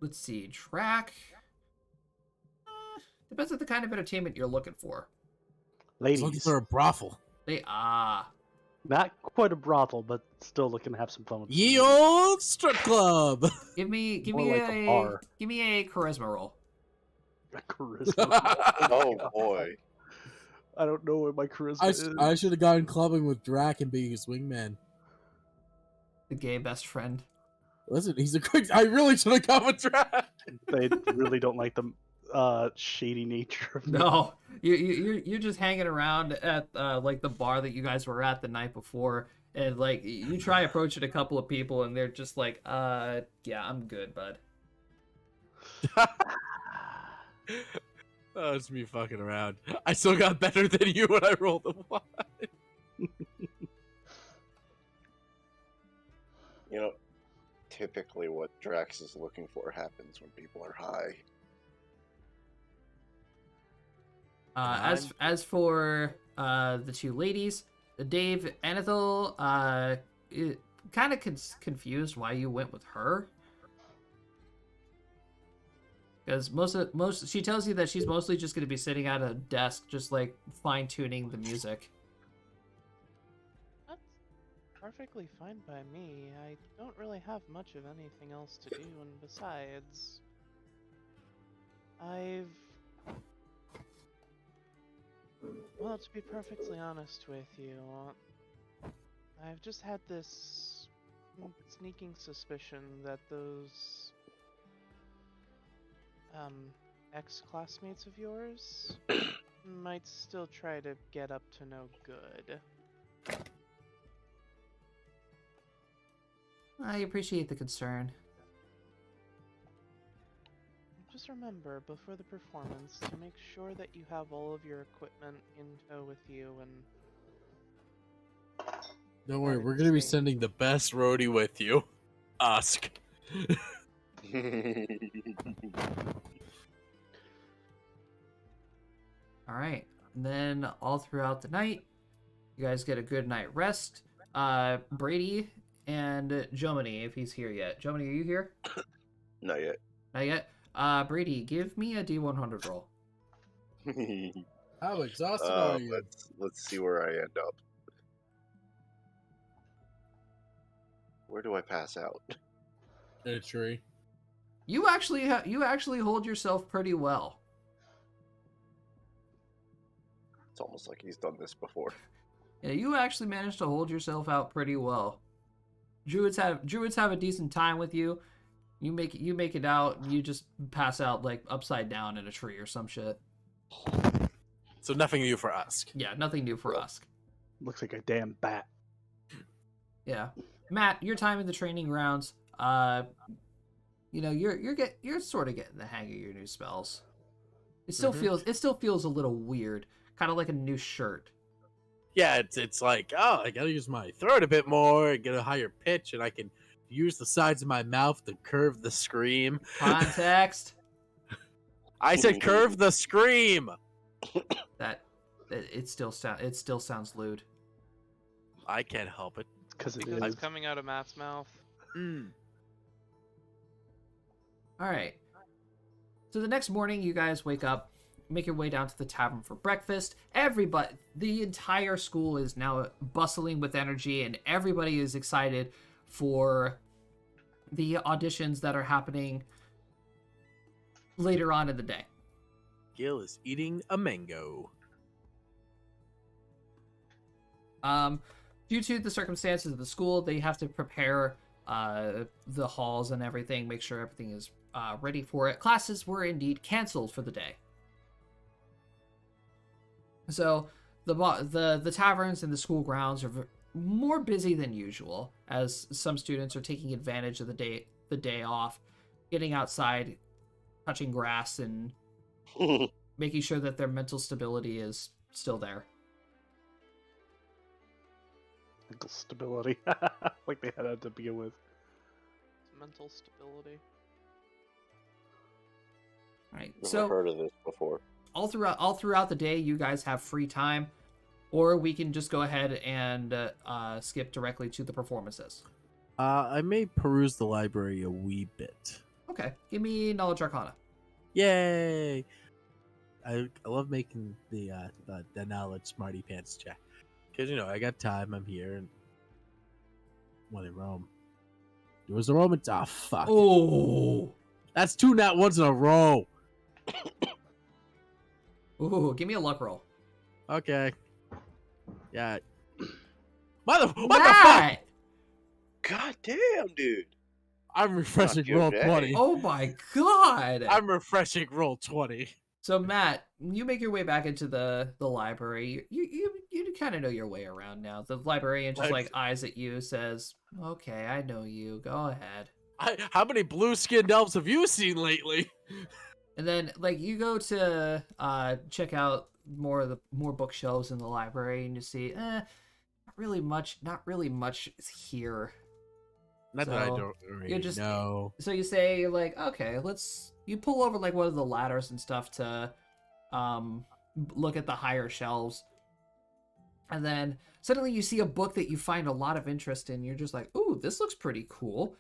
Let's see. Track. Depends on the kind of entertainment you're looking for. I was looking Ladies. for a brothel. Not quite a brothel, but still looking to have some fun with some Ye ladies. old strip club. Give me More like a bar. give me a charisma roll. A charisma. Oh boy. I don't know what my charisma is. I should have gone clubbing with Drac and being his wingman. The gay best friend. Listen, he's a quick. I really should have gone with Drac. They really don't like the shady nature of me. No, you're just hanging around at like the bar that you guys were at the night before, and like you try approaching a couple of people, and they're just like, yeah, I'm good, bud. Oh, it's me fucking around. I still got better than you when I rolled a 1. You know, typically what Drax is looking for happens when people are high. As for the two ladies, Dave, Anathel, kind of confused why you went with her. Because she tells you that she's mostly just going to be sitting at a desk, just like fine tuning the music. That's perfectly fine by me. I don't really have much of anything else to do, and besides, well, to be perfectly honest with you, I've just had this sneaking suspicion that those ex-classmates of yours might still try to get up to no good. I appreciate the concern. Just remember, before the performance, to make sure that you have all of your equipment in tow with you, and Don't worry, That we're gonna be insane. sending the best roadie with you. Ask. All right. And then all throughout the night, you guys get a good night rest. Brady and Jomini, if he's here yet. Jomini, are you here? Not yet. Not yet. Brady, give me a D100 roll. How exhausted are you? Let's see where I end up. Where do I pass out? In a tree. You actually hold yourself pretty well. It's almost like he's done this before. Yeah, you actually managed to hold yourself out pretty well. Druids have a decent time with you. You make it out, and you just pass out like upside down in a tree or some shit. So nothing new for us. Yeah, nothing new for us. Looks like a damn bat. Yeah, Matt, your time in the training grounds. you're sort of getting the hang of your new spells. It still feels a little weird, kind of like a new shirt. Yeah, it's like, oh, I gotta use my throat a bit more, get a higher pitch, and I can use the sides of my mouth to curve the scream. Context. I said curve the scream. that it still sounds lewd. I can't help it. Because it Because is. it's coming out of Matt's mouth. Mm. All right. So the next morning, you guys wake up, make your way down to the tavern for breakfast. The entire school is now bustling with energy, and everybody is excited for the auditions that are happening later on in the day. Gil is eating a mango. Due to the circumstances of the school, they have to prepare the halls and everything, make sure everything is ready for it. Classes were indeed canceled for the day. So the taverns and the school grounds are more busy than usual, as some students are taking advantage of the day off, getting outside, touching grass, and making sure that their mental stability is still there. Mental stability. Like they had to begin with. Mental stability. All right. Never So heard of this before. all throughout the day, you guys have free time, or we can just go ahead and skip directly to the performances. I may peruse the library a wee bit. Okay, give me Knowledge Arcana. Yay! I love making the knowledge smarty pants check. Because, I got time, I'm here, and when in Rome. It was the Romans. Ah, fuck. Oh, That's 2 nat ones in a row. ooh, give me a luck roll. Okay. Yeah. What the fuck? Matt! God damn, dude. I'm refreshing Fuck your roll day. 20. Oh my god! I'm refreshing roll 20. So Matt, you make your way back into the library. You kind of know your way around now. The librarian just like eyes at you, says, "Okay, I know you. Go ahead." How many blue-skinned elves have you seen lately? And then like you go to check out more bookshelves in the library, and you see, not really much is here. Not that I So, don't already you're just- know. So you say like, okay, you pull over like one of the ladders and stuff to look at the higher shelves. And then suddenly you see a book that you find a lot of interest in. You're just like, "Ooh, this looks pretty cool."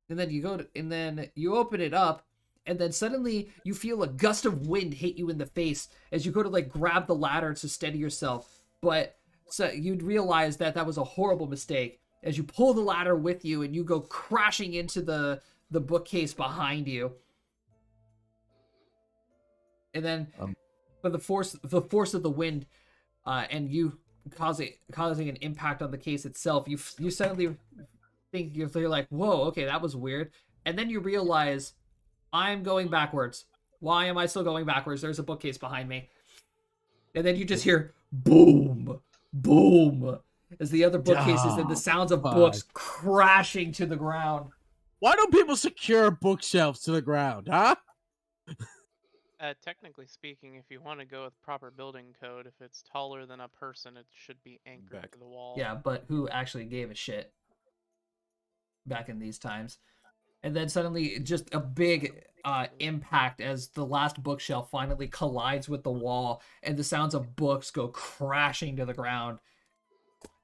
And then you open it up, and then suddenly you feel a gust of wind hit you in the face as you go to like grab the ladder to steady yourself. But so you'd realize that was a horrible mistake as you pull the ladder with you and you go crashing into the bookcase behind you. And then, but the force of the wind, and you causing an impact on the case itself, you suddenly think you're like, whoa, okay, that was weird. And then you realize, I'm going backwards. Why am I still going backwards? There's a bookcase behind me. And then you just hear boom, boom, as the other bookcases and the sounds of books crashing to the ground. Why don't people secure bookshelves to the ground, huh? Technically speaking, if you want to go with proper building code, if it's taller than a person, it should be anchored Back. to the wall. Yeah, but who actually gave a shit back in these times? And then suddenly, just a big impact as the last bookshelf finally collides with the wall, and the sounds of books go crashing to the ground.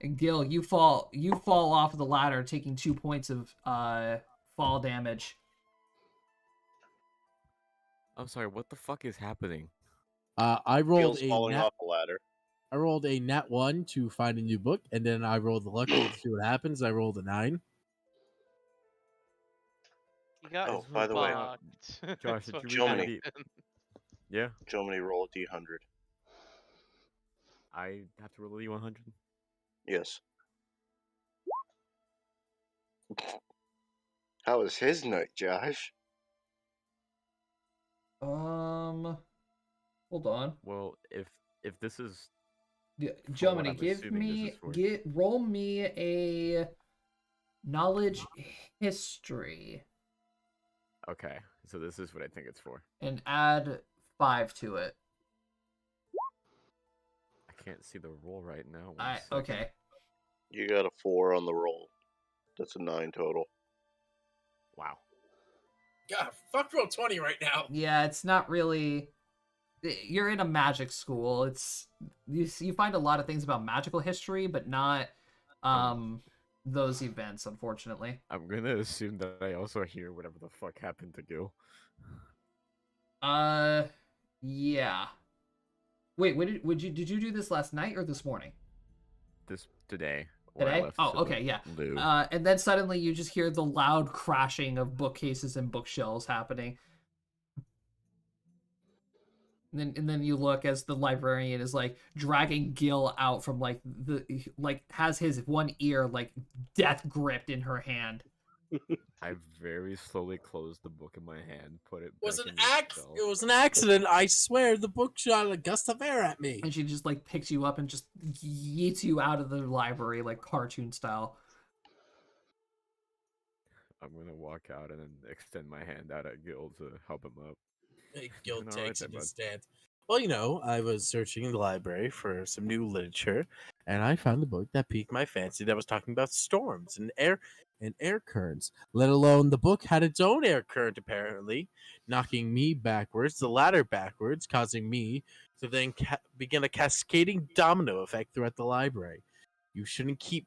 And Gil, you fall off of the ladder, taking 2 points of fall damage. I'm sorry, what the fuck is happening? I rolled Gil's falling off a ladder. I rolled a nat 1 to find a new book, and then I rolled the luck roll to see what happens. I rolled a 9. You got Oh, by the way, fucked. Josh, That's did what you Show read me. happened. Yeah, Germany, roll a d100. I have to roll a D100. Yes. How was his night, Josh? Hold on. Well, if this is Yeah, what Germany, I'm assuming this is for. roll me a knowledge history. Okay, so this is what I think it's for. and add 5 to it. I can't see the roll right now. One second. Okay. You got a 4 on the roll. That's a 9 total. Wow. God, fuck roll 20 right now. Yeah, it's not really. You're in a magic school. It's you find a lot of things about magical history, but not those events, unfortunately. I'm gonna assume that I also hear whatever the fuck happened to Gil. Yeah. Wait, did you do this last night or this morning? This today. When I Today? left Oh, for the okay, yeah. loo. And then suddenly you just hear the loud crashing of bookcases and bookshelves happening. And then you look as the librarian is like dragging Gil out from has his one ear like death gripped in her hand. I very slowly closed the book in my hand, put it It was back an in the shelf. It was an accident. I swear, the book shot a gust of air at me. And she just like picks you up and just yeets you out of the library like cartoon style. I'm gonna walk out and then extend my hand out at Gil to help him up. Gil Doing all takes right it there, to bud. stand. Well, I was searching in the library for some new literature, and I found a book that piqued my fancy that was talking about storms and air currents. Let alone the book had its own air current, apparently, knocking me backwards, the ladder backwards, causing me to then begin a cascading domino effect throughout the library. You shouldn't keep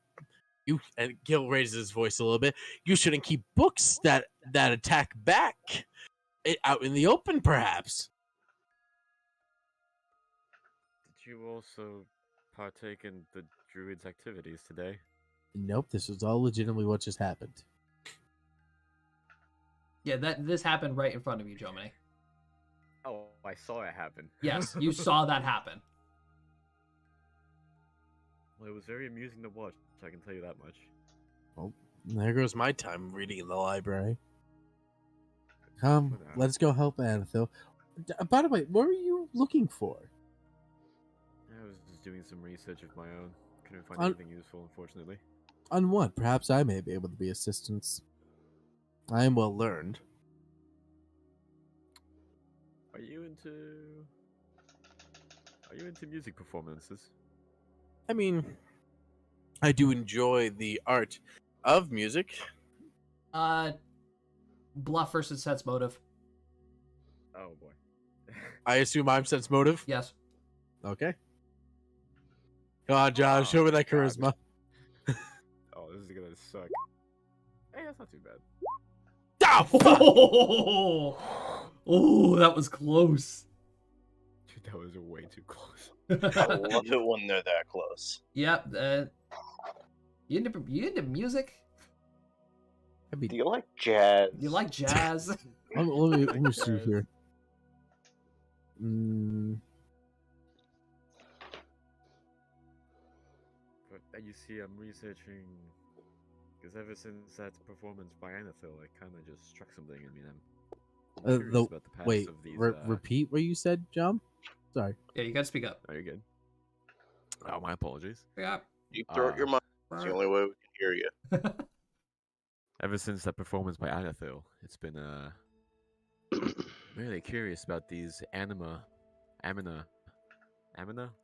and Gil raises his voice a little bit. You shouldn't keep books that attack back out in the open, perhaps. Did you also partake in the druid's activities today? Nope, this was all legitimately what just happened. Yeah, this happened right in front of you, Jomini. Oh, I saw it happen. Yes, you saw that happen. Well, it was very amusing to watch, I can tell you that much. Well, there goes my time reading in the library. For now. Let's go help Anthil. By the way, what were you looking for? I was just doing some research of my own. Couldn't find On- anything useful, unfortunately. On what? Perhaps I may be able to be assistance. I am well learned. Are you into music performances? I mean, I do enjoy the art of music. Bluff versus sense motive. Oh boy. I assume I'm sense motive. Yes. Okay. Come on, John, show me that God. charisma. Oh, this is gonna suck. Hey, that's not too bad. Oh, fuck! Oh, that was close. Dude, that was way too close. I love it when they're that close. Yep. You into music? I mean, Do you like jazz? You like jazz? let me see Yes. here. But you see, I'm researching because ever since that performance by Anathil, it kind of just struck something in me. I'm curious about the past Wait, of these. repeat what you said, John? Sorry. Yeah, you gotta speak up. Are you good? Oh, my apologies. Yeah. You throw it your mind. It's the only way we can hear you. Ever since that performance by Anathil, it's been really curious about these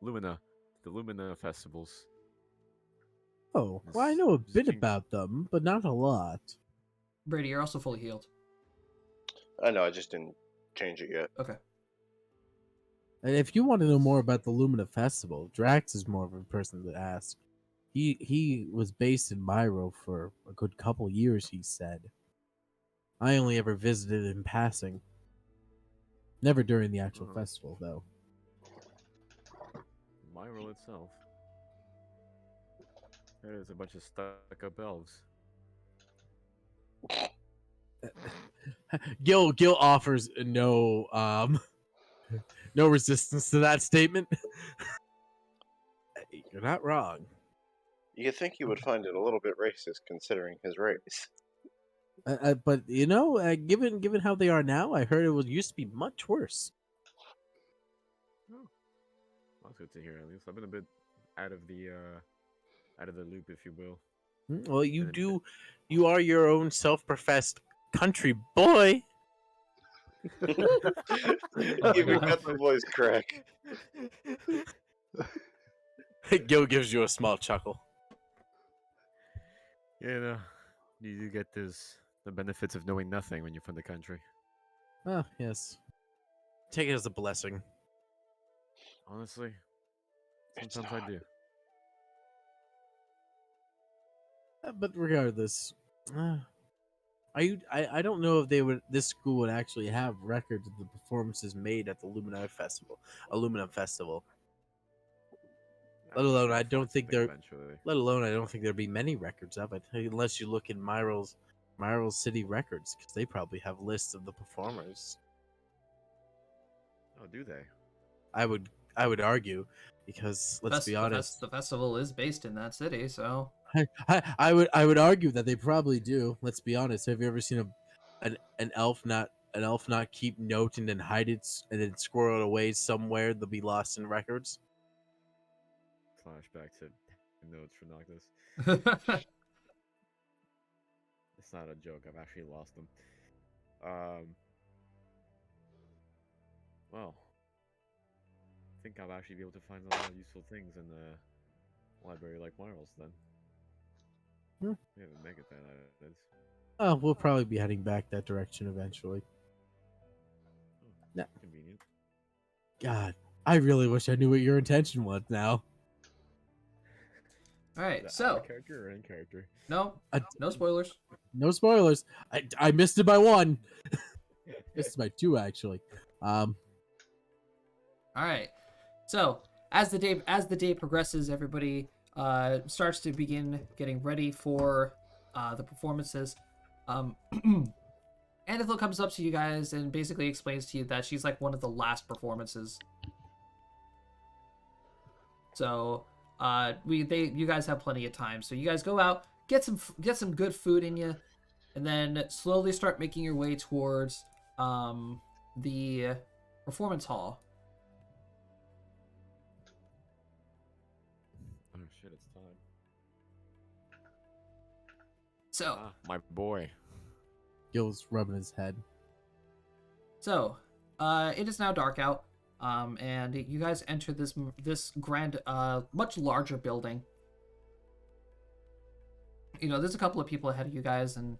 Lumina, the Lumina festivals. Oh, well, I know a This bit thing- about them, but not a lot. Brady, you're also fully healed. I know, I just didn't change it yet. Okay. And if you want to know more about the Lumina Festival, Drax is more of a person to ask. He was based in Myro for a good couple years, he said. I only ever visited in passing. Never during the actual festival, though. My role itself. There's a bunch of stuck-up elves. Gil offers no no resistance to that statement. You're not wrong. You think he would find it a little bit racist considering his race. But given how they are now, I heard it was used to be much worse. Oh, that's good to hear. At least I've been a bit out of the loop, if you will. Well, Been a bit- you are your own self-professed country boy. Even God. got the voice crack. Gil gives you a small chuckle. You know, you do get the benefits of knowing nothing when you're from the country. Oh, yes. Take it as a blessing. Honestly, It's sometimes I not. do. But regardless, I don't know if this school would actually have records of the performances made at the Aluminum Festival. I'm Let sure alone I'll I find don't think something there eventually. let alone I don't think there'd be many records of it unless you look in Myrle's City records because they probably have lists of the performers. Oh, do they? I would argue because let's be honest. The festival is based in that city, so I would argue that they probably do. Let's be honest. Have you ever seen an elf not keep note and then hide it and then squirrel it away somewhere they'll be lost in records? Flashback to notes for Noctis. It's not a joke. I've actually lost them. Well, I think I'll actually be able to find a lot of useful things in the library like Marvel's then. Hmm. Yeah, the mega fan that is. Oh, we'll probably be heading back that direction eventually. Oh, Nah. convenient. God, I really wish I knew what your intention was now. all right. Is that out So of character or in character? no, I, no spoilers. no spoilers. I missed it by one. Missed it by two actually. All right. So as the day progresses, everybody starts to begin getting ready for the performances. Um, Anethel comes up to you guys and basically explains to you that she's like one of the last performances. So you guys have plenty of time. So you guys go out, get some good food in you, and then slowly start making your way towards the performance hall. Oh shit, it's time. So Ah, my boy. Gil's rubbing his head. So, it is now dark out, and you guys enter this grand, much larger building. You know, there's a couple of people ahead of you guys, and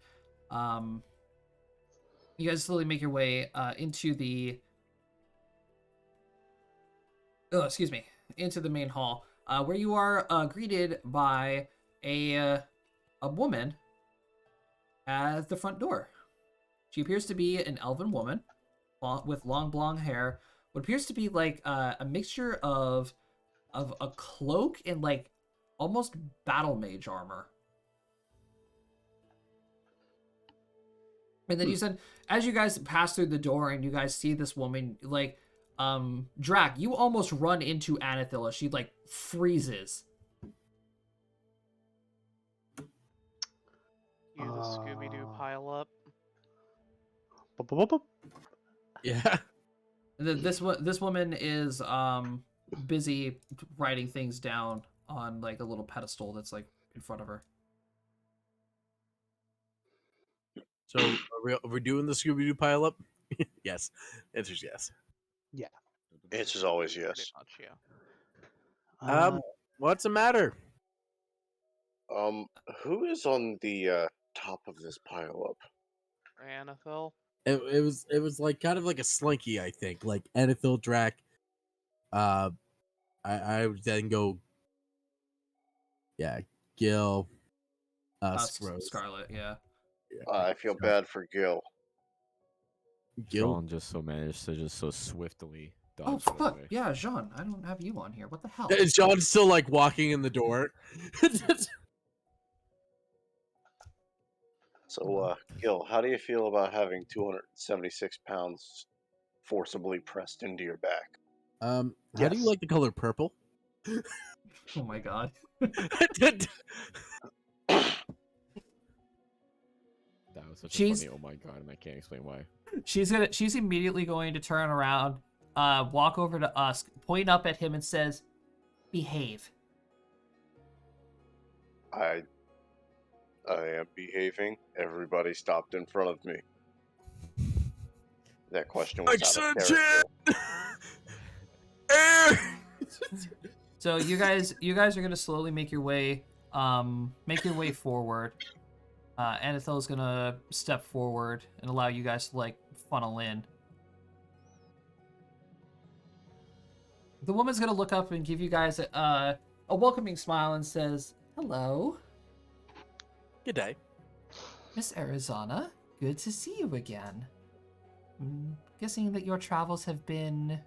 you guys slowly make your way into the, excuse me, into the main hall, where you are greeted by a woman at the front door. She appears to be an elven woman with long blonde hair. What appears to be like a mixture of a cloak and like almost battle mage armor. And then you said, as you guys pass through the door and you guys see this woman, like, Drac, you almost run into Anethil as she like freezes. You the Scooby Doo pile up. Bup, bup, bup, bup. Yeah. This woman is busy writing things down on like a little pedestal that's like in front of her. So are we doing the Scooby Doo pile up? Yes. Answer's yes. Answer's always Pretty yes. much, yeah. Uh, What's the matter? Um, who is on the top of this pile up? Anethel. It was like kind of like a slinky, I think. Like Anethil Drac. I would then go. Yeah, Gil. Rose. Scarlet, yeah. I feel bad for Gil. Gil. Sean just so managed to just so swiftly dodge Oh out of the fuck, way. yeah, Jean. I don't have you on here. What the hell? Is John still like walking in the door? So, Gil, how do you feel about having 276 pounds forcibly pressed into your back? How do you Yes. like the color purple? Oh my god. That was such She's- a funny oh my god, and I can't explain why. She's immediately going to turn around, walk over to Usk, point up at him, and says, "Behave." I am behaving. Everybody stopped in front of me. That question was out of Oxygen! character. Air! So you guys are gonna slowly make your way forward. Anathel's gonna step forward and allow you guys to like funnel in. The woman's gonna look up and give you guys a welcoming smile and says, "Hello, Good day. Miss Arizona. Good to see you again. Guessing that your travels have been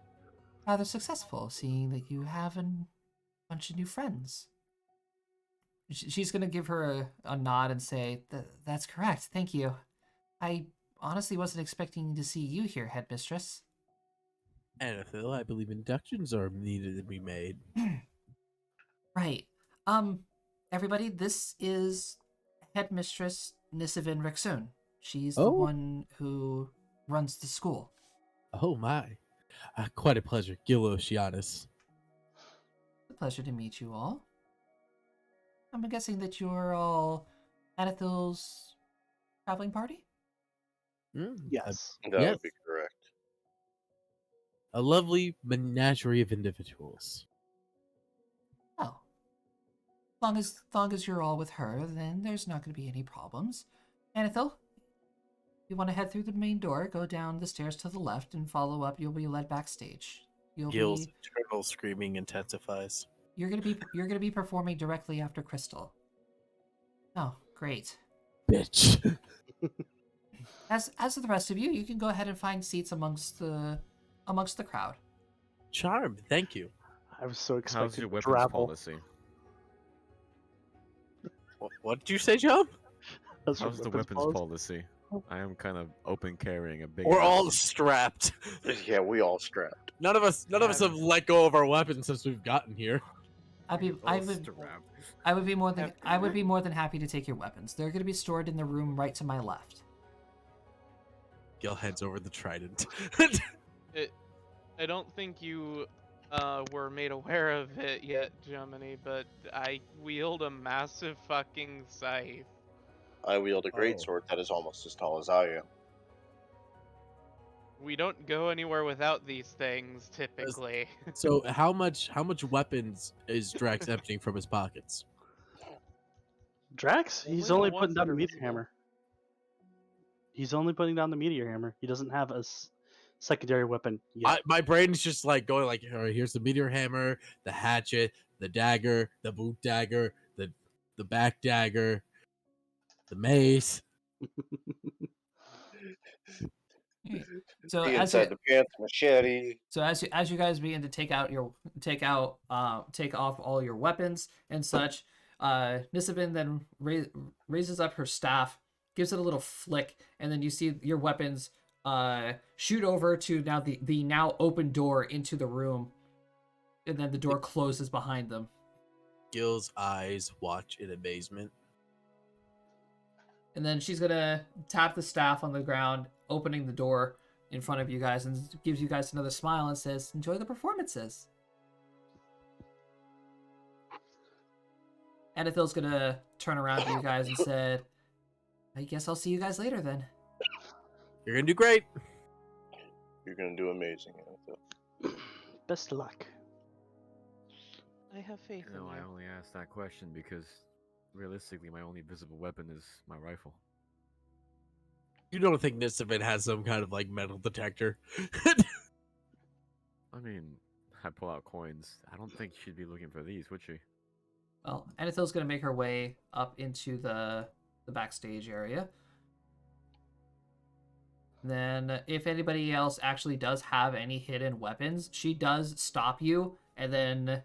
rather successful, seeing that you have a bunch of new friends." She's gonna give her a nod and say, "That's correct. Thank you. I honestly wasn't expecting to see you here, headmistress." Anathil, I believe inductions are needed to be made. Right. Everybody, this is headmistress Nisivin Rexun. She's the Oh. one who runs the school. Oh my. Quite a pleasure. Gil Oceanus. It's a pleasure to meet you all. I'm guessing that you're all Anathil's traveling party? Yes. That Yes. would be correct. A lovely menagerie of individuals. Oh. As long as you're all with her, then there's not going to be any problems. Anathil, you want to head through the main door, go down the stairs to the left, and follow up. You'll be led backstage. Gil's eternal screaming intensifies. You're gonna be performing directly after Crystal. Oh, great. Bitch. As for the rest of you, you can go ahead and find seats amongst the crowd. Charmed. Thank you. I was so How's expecting your weapons travel. policy? What did you say, John? How's your How's the weapons policy? policy? I am kind of open carrying a big. We're ass. all strapped. Yeah, we all strapped. None of us have let go of our weapons since we've gotten here. I would be more than happy to take your weapons. They're going to be stored in the room right to my left. Gil heads over the trident. I don't think you were made aware of it yet, Gemini, but I wield a massive fucking scythe. I wield a greatsword that is almost as tall as I am. We don't go anywhere without these things, typically. So how much weapons is Drax emptying from his pockets? Drax? Only He's the only ones putting down that the are meteor visible. hammer. He's only putting down the meteor hammer. He doesn't have a secondary weapon yet. My brain's just like going like, all right, here's the meteor hammer, the hatchet, the dagger, the boot dagger, the back dagger, the mace. So The as inside the pants machete. So as you guys begin to take off all your weapons and such, Nisabin then raises up her staff, gives it a little flick, and then you see your weapons shoot over to now the now open door into the room, and then the door closes behind them. Gil's eyes watch in amazement. And then she's gonna tap the staff on the ground, opening the door in front of you guys, and gives you guys another smile and says, "Enjoy the performances." Anethil's gonna turn around to you guys and said, "I guess I'll see you guys later then." You're gonna do great. You're gonna do amazing. Best of luck. I have faith in No, I you. only asked that question because realistically, my only visible weapon is my rifle. You don't think Nisavin has some kind of like metal detector? I mean, I pull out coins. I don't think she'd be looking for these, would she? Well, Anethil's gonna make her way up into the backstage area. Then, if anybody else actually does have any hidden weapons, she does stop you and then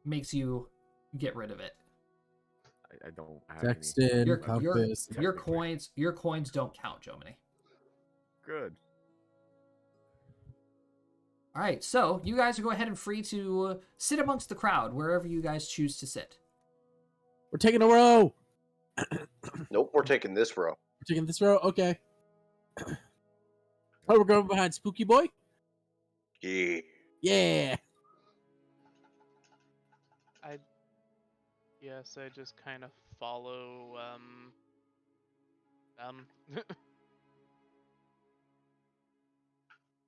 makes you get rid of it. I don't have Sexton, Your compass. your coins don't count, Jomini. Good. All right, so you guys are go ahead and free to sit amongst the crowd wherever you guys choose to sit. We're taking a row. Nope, we're taking this row. We're taking this row. Okay. Oh, we're going behind Spooky Boy. Yeah. Yeah. Yes, I just kind of follow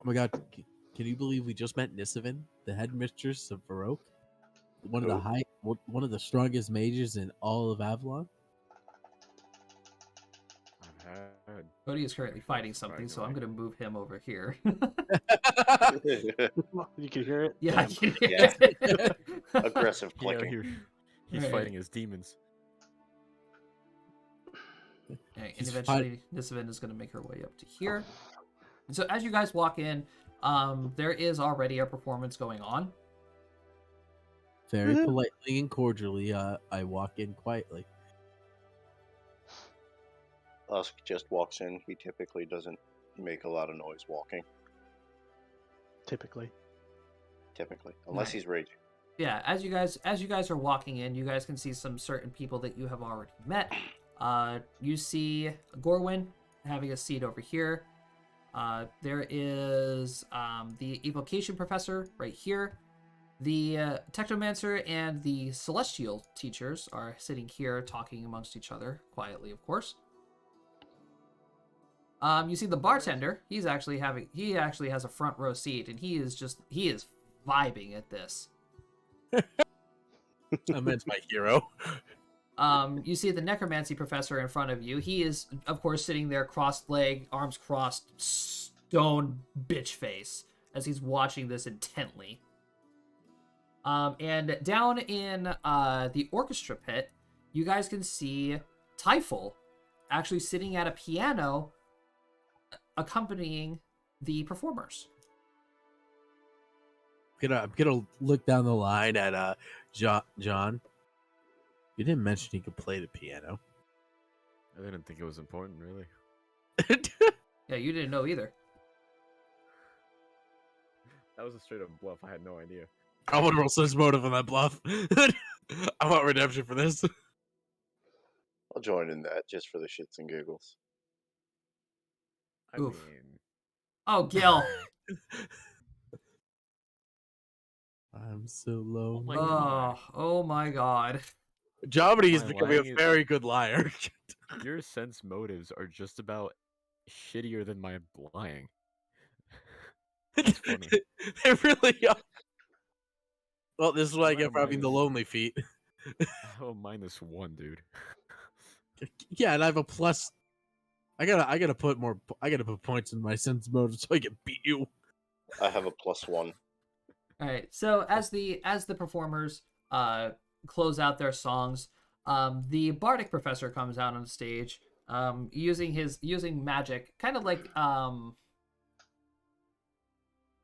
Oh my god, can you believe we just met Nisavin, the headmistress of Baroque? One of the one of the strongest mages in all of Avalon. I've had. Cody is currently fighting something, so I'm surprisingly. going to move him over here. You can hear it. Yeah, I Damn. can hear Yeah. it. Aggressive He out clicking. here. He's Right. fighting his demons. Alright, and He's eventually Nisavin is going to make her way up to here. And so as you guys walk in, there is already a performance going on. Very politely and cordially, I walk in quietly. Usk just walks in. He typically doesn't make a lot of noise walking, Typically. unless Right. he's raging. Yeah, as you guys are walking in, you guys can see some certain people that you have already met. You see Gorwin having a seat over here. There is the evocation professor right here. The technomancer and the celestial teachers are sitting here talking amongst each other quietly, of course. You see the bartender. He actually has a front row seat, and he is vibing at this. That man's my hero. You see the necromancy professor in front of you. He is, of course, sitting there crossed-legged, arms crossed, stone bitch face, as he's watching this intently. And down in the orchestra pit, you guys can see Typhel actually sitting at a piano accompanying the performers. I'm gonna look down the line at John. You didn't mention he could play the piano. I didn't think it was important, really. Yeah, you didn't know either. That was a straight up bluff. I had no idea. I want to roll sense motive on that bluff. I want redemption for this. I'll join in that just for the shits and giggles. I Oof. mean, Oh, Gil. I'm so low. my God. Oh my God. Jomini is My becoming a lying is- very good liar. your sense motives are just about shittier than my lying. That's funny. They really are. Well, this is what I I'm at get a for having the minus. lonely feet. I have a -1, dude. Yeah, and I have a plus. I gotta put more. I gotta put points in my sense motive so I can beat you. I have a +1. All right. So as the performers close out their songs, the bardic professor comes out on stage, using magic, kind of like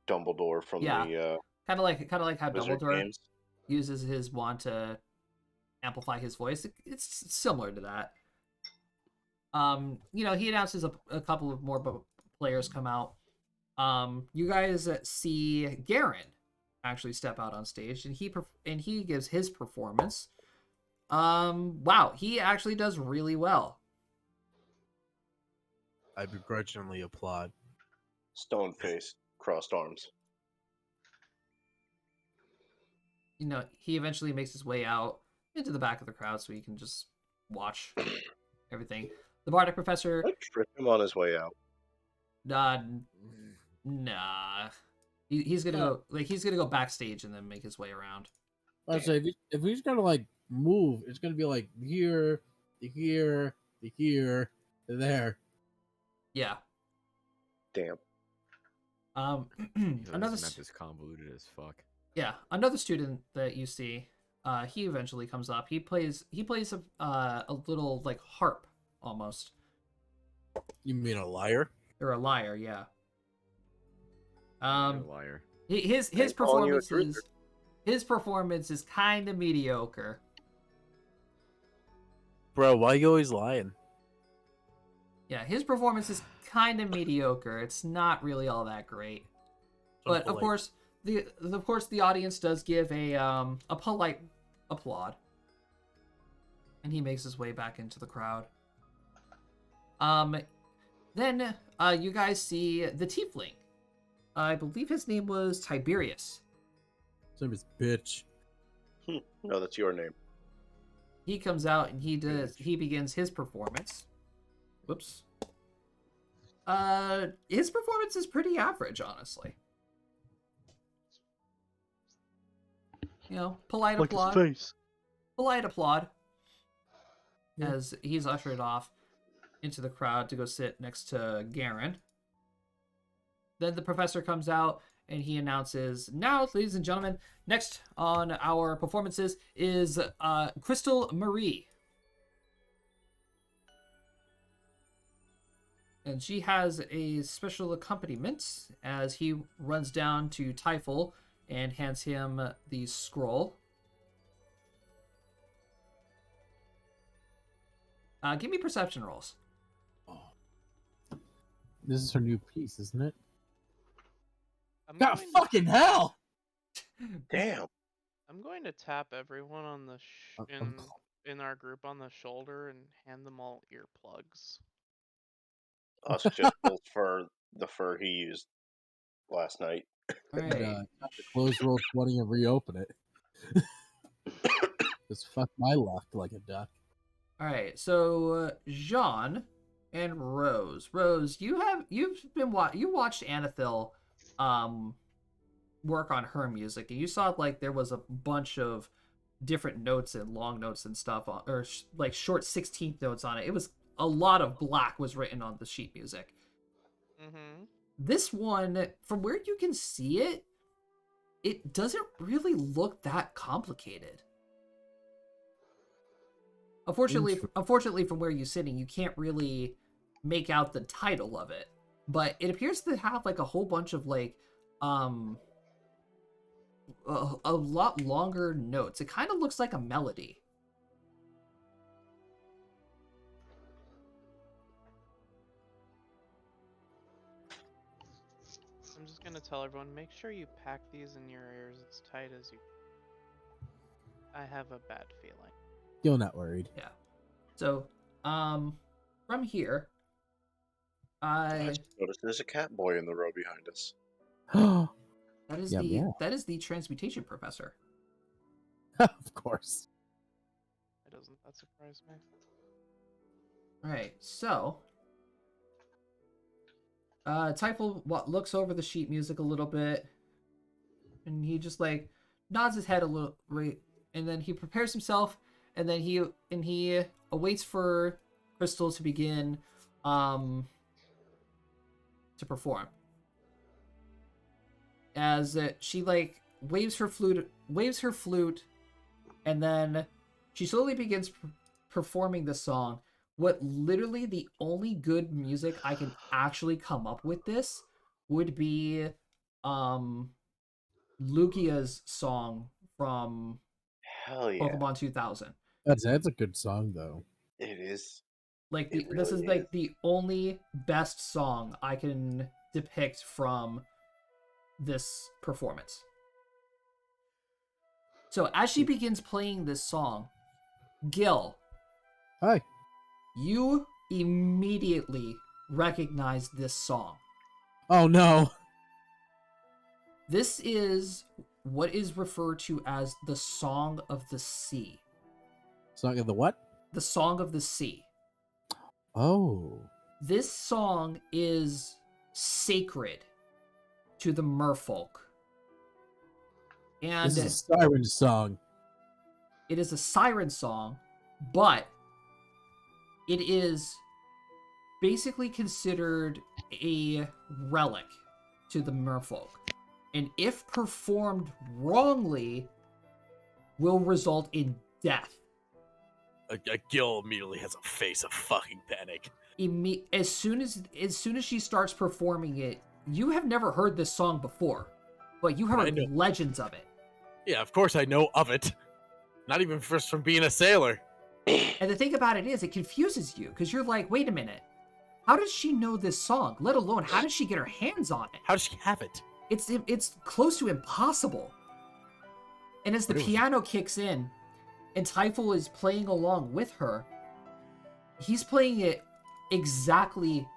Dumbledore from Yeah. the kind of like how Wizard Dumbledore games. uses his wand to amplify his voice. It's similar to that. He announces a couple of more players come out. You guys see Garen actually step out on stage, and he gives his performance. Wow, he actually does really well. I begrudgingly applaud. Stone face, crossed arms. He eventually makes his way out into the back of the crowd so he can just watch everything. The bardic professor, I trip him on his way out. nah, he's gonna go backstage and then make his way around. I'd say if he's gonna like move, it's gonna be like here, to here, to here, to there. Yeah. Damn. Another This map is convoluted as fuck. another student that you see, he eventually comes up. He plays a little like harp almost, You mean a liar? or a lyre, yeah. You're a liar. His Ain't calling you a performance is kind of mediocre. Bro, why you always lying? Yeah, his performance is kind of mediocre. It's not really all that great. But of course, the audience does give a polite applaud, and he makes his way back into the crowd. Then you guys see the tiefling. I believe his name was Tiberius. His name is bitch. No, that's your name. He comes out and he begins his performance. Whoops. His performance is pretty average, honestly. You know, polite Like his applaud. face. Polite applaud. Yeah. As he's ushered off into the crowd to go sit next to Garen. Then the professor comes out and he announces, now, ladies and gentlemen, next on our performances is Crystal Marie. And she has a special accompaniment as he runs down to Typhel and hands him the scroll. Give me perception rolls. This is her new piece, isn't it? I'm God going, fucking hell! Damn. I'm going to tap everyone on the I'm in our group on the shoulder and hand them all earplugs. Husk just pulls the fur he used last night. All And, right. have to close roll 20 and reopen it. Just fuck my luck like a duck. All right. So Jean and Rose. Rose, you watched Anathil work on her music, and you saw like there was a bunch of different notes and long notes and stuff on, or like short 16th notes on it. It was a lot of black was written on the sheet music. Mm-hmm. This one, from where you can see it, it doesn't really look that complicated. Unfortunately, from where you're sitting, you can't really make out the title of it. But it appears to have like a whole bunch of like a lot longer notes. It kind of looks like a melody. I'm just gonna tell everyone, make sure you pack these in your ears as tight as you. I have a bad feeling. You're not worried. Yeah. So, from here, I just noticed there's a cat boy in the row behind us. that is the transmutation professor. Of course. Doesn't that surprise me? All right, so Typhel looks over the sheet music a little bit, and he just like nods his head a little, right, and then he prepares himself, and then he awaits for Crystal to begin to perform. As she like waves her flute, and then she slowly begins performing the song. What literally the only good music I can actually come up with this would be Lugia's song from Hell yeah. Pokemon 2000. That's a good song though. It is. Like It this is really like is. the only best song I can depict from this performance. So as she begins playing this song, Gil, Hi. you immediately recognize this song. Oh no. This is what is referred to as the Song of the Sea. Song of the what? The Song of the Sea. Oh. This song is sacred to the merfolk. And This is a siren song. it is a siren song, but it is basically considered a relic to the merfolk. And if performed wrongly, will result in death. A Gil immediately has a face of fucking panic. As soon as she starts performing it, you have never heard this song before, but you I heard know. legends of it. Yeah, of course I know of it. Not even first from being a sailor. And the thing about it is, it confuses you because you're like, wait a minute, how does she know this song? Let alone, how does she get her hands on it? How does she have it? It's close to impossible. And as the What is it? piano kicks in, and Typhel is playing along with her, he's playing it exactly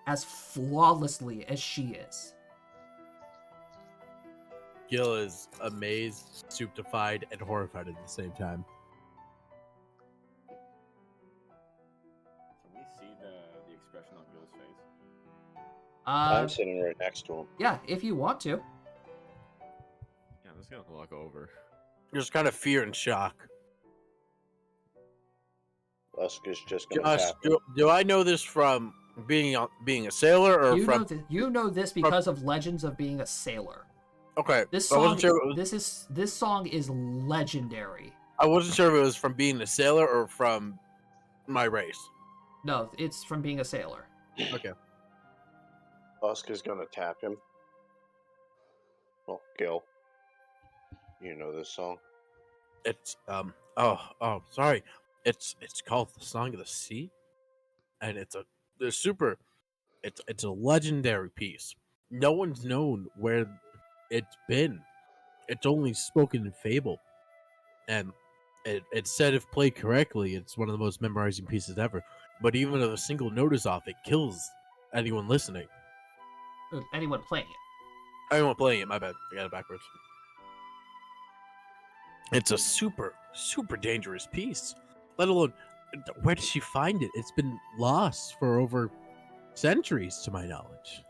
as flawlessly as she is. Gil is amazed, stupefied, and horrified at the same time. Can we see the expression on Gil's face? I'm sitting right next to him. Yeah, if you want to. Yeah, I'm just gonna walk over. Just kind of fear and shock. Lusk is just gonna Josh, tap him. do I know this from being a sailor or from? You know this because of legends of being a sailor. Okay, This I song, wasn't sure. this song is legendary. I wasn't sure if it was from being a sailor or from my race. No, it's from being a sailor. Okay. Lusk is gonna tap him. Well, Gil, you know this song? It's sorry. It's called the Song of the Sea, and it's a legendary piece. No one's known where it's been. It's only spoken in fable, and it's said if played correctly, it's one of the most memorizing pieces ever. But even if a single note is off, it kills anyone listening. Anyone playing it. Anyone playing it, my bad. I got it backwards. It's a super, super dangerous piece. Let alone, where did she find it? It's been lost for over centuries, to my knowledge.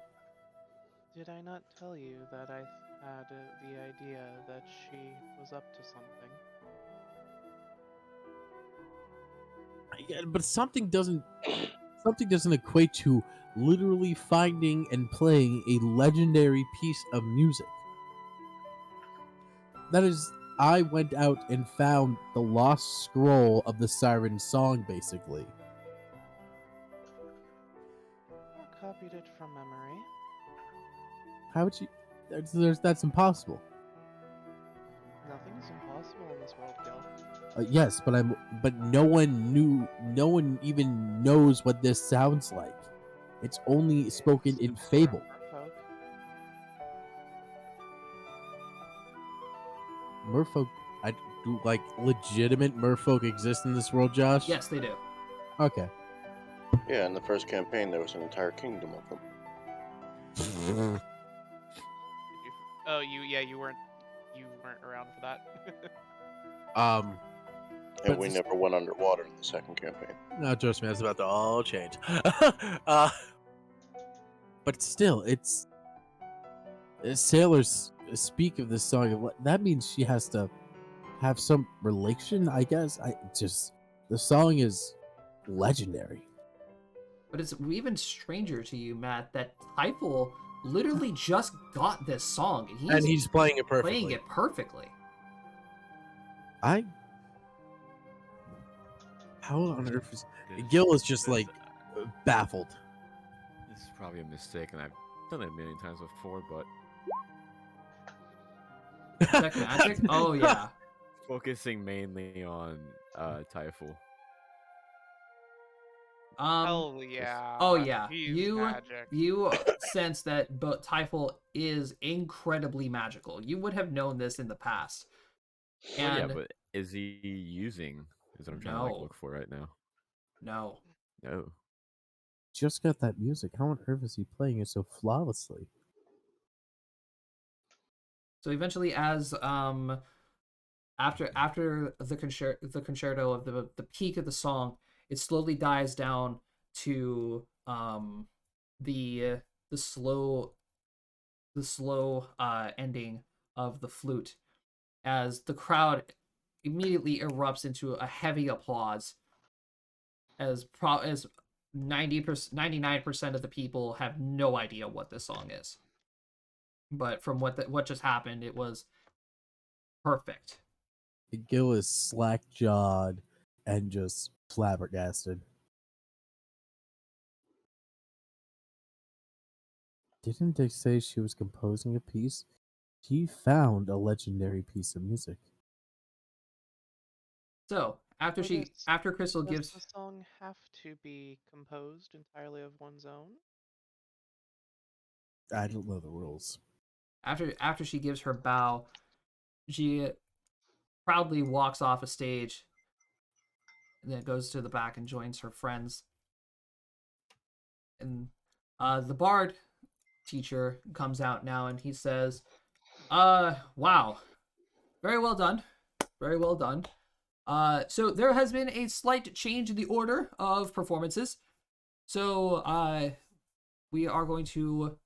Did I not tell you that I had the idea that she was up to something? Yeah, but something doesn't equate to literally finding and playing a legendary piece of music. That is, I went out and found the lost scroll of the Siren song, basically. I copied it from memory. How would you? That's impossible. Nothing is impossible in this world, Gil. Yes, but no one even knows what this sounds like. It's only spoken in fable. Merfolk. Merfolk, do like legitimate merfolk exist in this world, Josh? Yes, they do. Okay. Yeah, in the first campaign, there was an entire kingdom of them. Did you? Oh, you weren't around for that. Um, And But we this- never went underwater in the second campaign. no, trust me, that's about to all change. But still, sailors speak of this song. That means she has to have some relation, I guess. The song is legendary. But it's even stranger to you, Matt, that Typhel literally just got this song, and He's playing it perfectly. playing it perfectly. How on earth is This- Gil is just this- like baffled. This is probably a mistake, and I've done it a million times before, but Check magic? Oh, yeah. focusing mainly on Typhoon. Hell yeah. Oh, yeah. He's magic. You sense that Typhel is incredibly magical. You would have known this in the past. Well, yeah, And but is he using? Is what I'm trying to No. look for right now. no. No. Just got that music. How on earth is he playing it so flawlessly? So eventually, as after the concerto of the peak of the song, it slowly dies down to the slow ending of the flute, as the crowd immediately erupts into a heavy applause, as 99% of the people have no idea what this song is. But from what just happened, it was perfect. Gil is slack jawed and just flabbergasted. Didn't they say she was composing a piece? He found a legendary piece of music. So after Crystal Does gives the song have to be composed entirely of one's own? I don't know the rules. after she gives her bow, she proudly walks off a stage and then goes to the back and joins her friends. And the bard teacher comes out now and he says, wow, very well done. Very well done. So there has been a slight change in the order of performances. So we are going to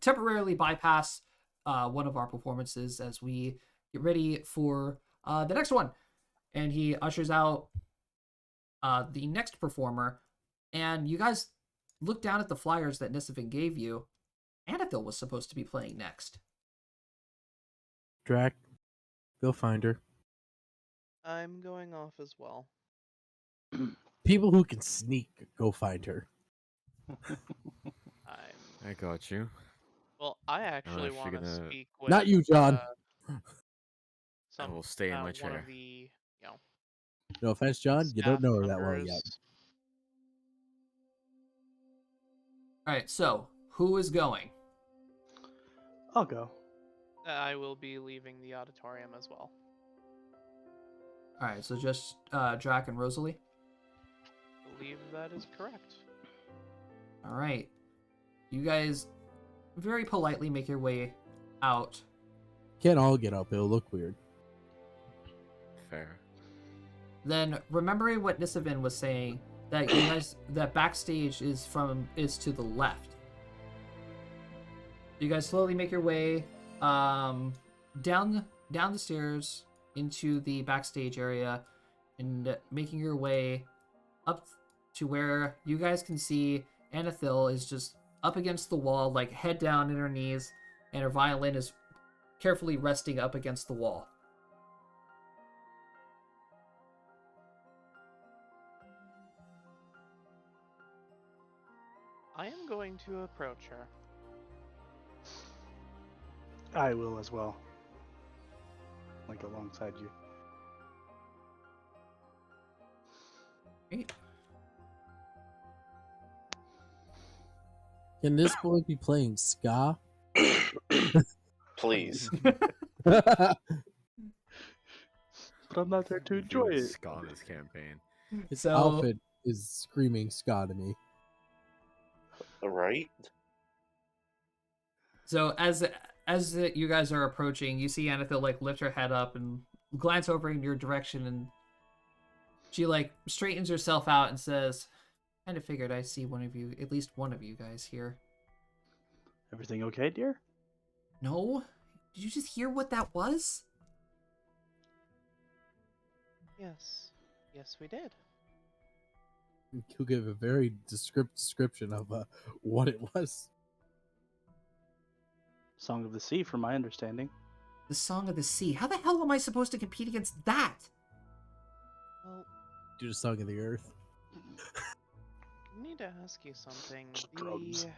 temporarily bypass one of our performances as we get ready for the next one. And he ushers out the next performer. And you guys look down at the flyers that Nisovin gave you. Anathil was supposed to be playing next. Drac, go find her. I'm going off as well. People who can sneak, go find her. I'm I got you. well. I actually if you're want to gonna- speak with Not you, John. I will stay in my one chair. of the No offense, John. You don't staff know her that well yet. members. All right, so who is going? I'll go. I will be leaving the auditorium as well. All right, so just Drac and Rosalie. I believe that is correct. All right, you guys very politely make your way out. Can't all get up. It'll look weird. Fair. Then remembering what Nisovin was saying, that you guys that backstage is to the left. You guys slowly make your way down the stairs into the backstage area, and making your way up to where you guys can see Anathil is just up against the wall, like head down in her knees, and her violin is carefully resting up against the wall. I am going to approach her. I will as well. Like alongside you. Great. Can this boy be playing ska? Please. But I'm not there to enjoy Doing it. ska on this campaign. His So- outfit is screaming ska to me. Right? So as you guys are approaching, you see Anathil like lift her head up and glance over in your direction, and she like straightens herself out and says, "Kind of figured I see one of you, at least one of you guys here." Everything okay, dear? No, did you just hear what that was? Yes. Yes, we did. He'll give a very description of what it was. Song of the Sea, from my understanding. The Song of the Sea. How the hell am I supposed to compete against that? Well, Do the song of the earth. I need to ask you something. Drugs. The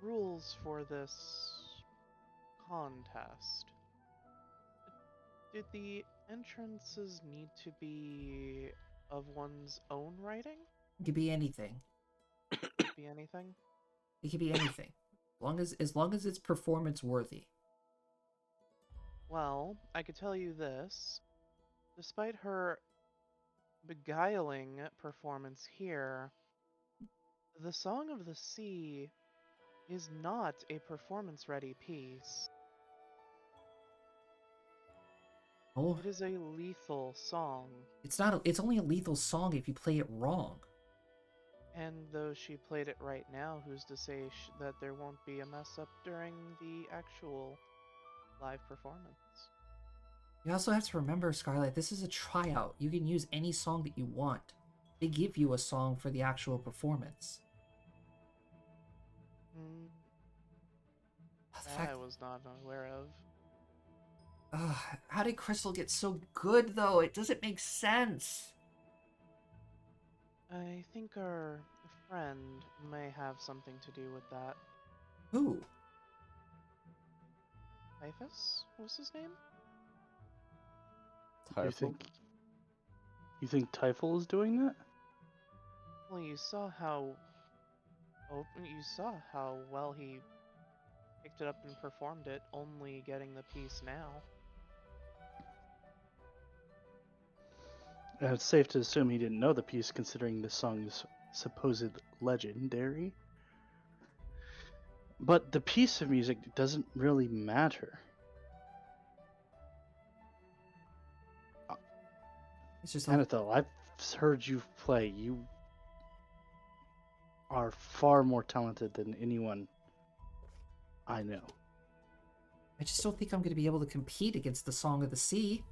rules for this contest. Did the entrances need to be of one's own writing? It could be anything. Be anything? It could be anything. As long as it's performance worthy. Well, I could tell you this. Despite her beguiling performance here, the Song of the Sea is not a performance-ready piece. Oh, It is a lethal song, it's not. It's only a lethal song if you play it wrong. and though she played it right now, who's to say that there won't be a mess-up during the actual live performance? You also have to remember, Scarlett, this is a tryout. You can use any song that you want. They give you a song for the actual performance. Hmm, The that fact, I was not aware of. how did Crystal get so good, though? It doesn't make sense. I think our friend may have something to do with that. Who? Typhus? What's his name? Typhoon? You think Typhel is doing that? Well, you saw how well he picked it up and performed it, only getting the piece now. And it's safe to assume he didn't know the piece, considering the song's supposed legendary. But the piece of music doesn't really matter. It's just a, Anathel, I've heard you play. You are far more talented than anyone I know. I just don't think I'm going to be able to compete against the Song of the Sea.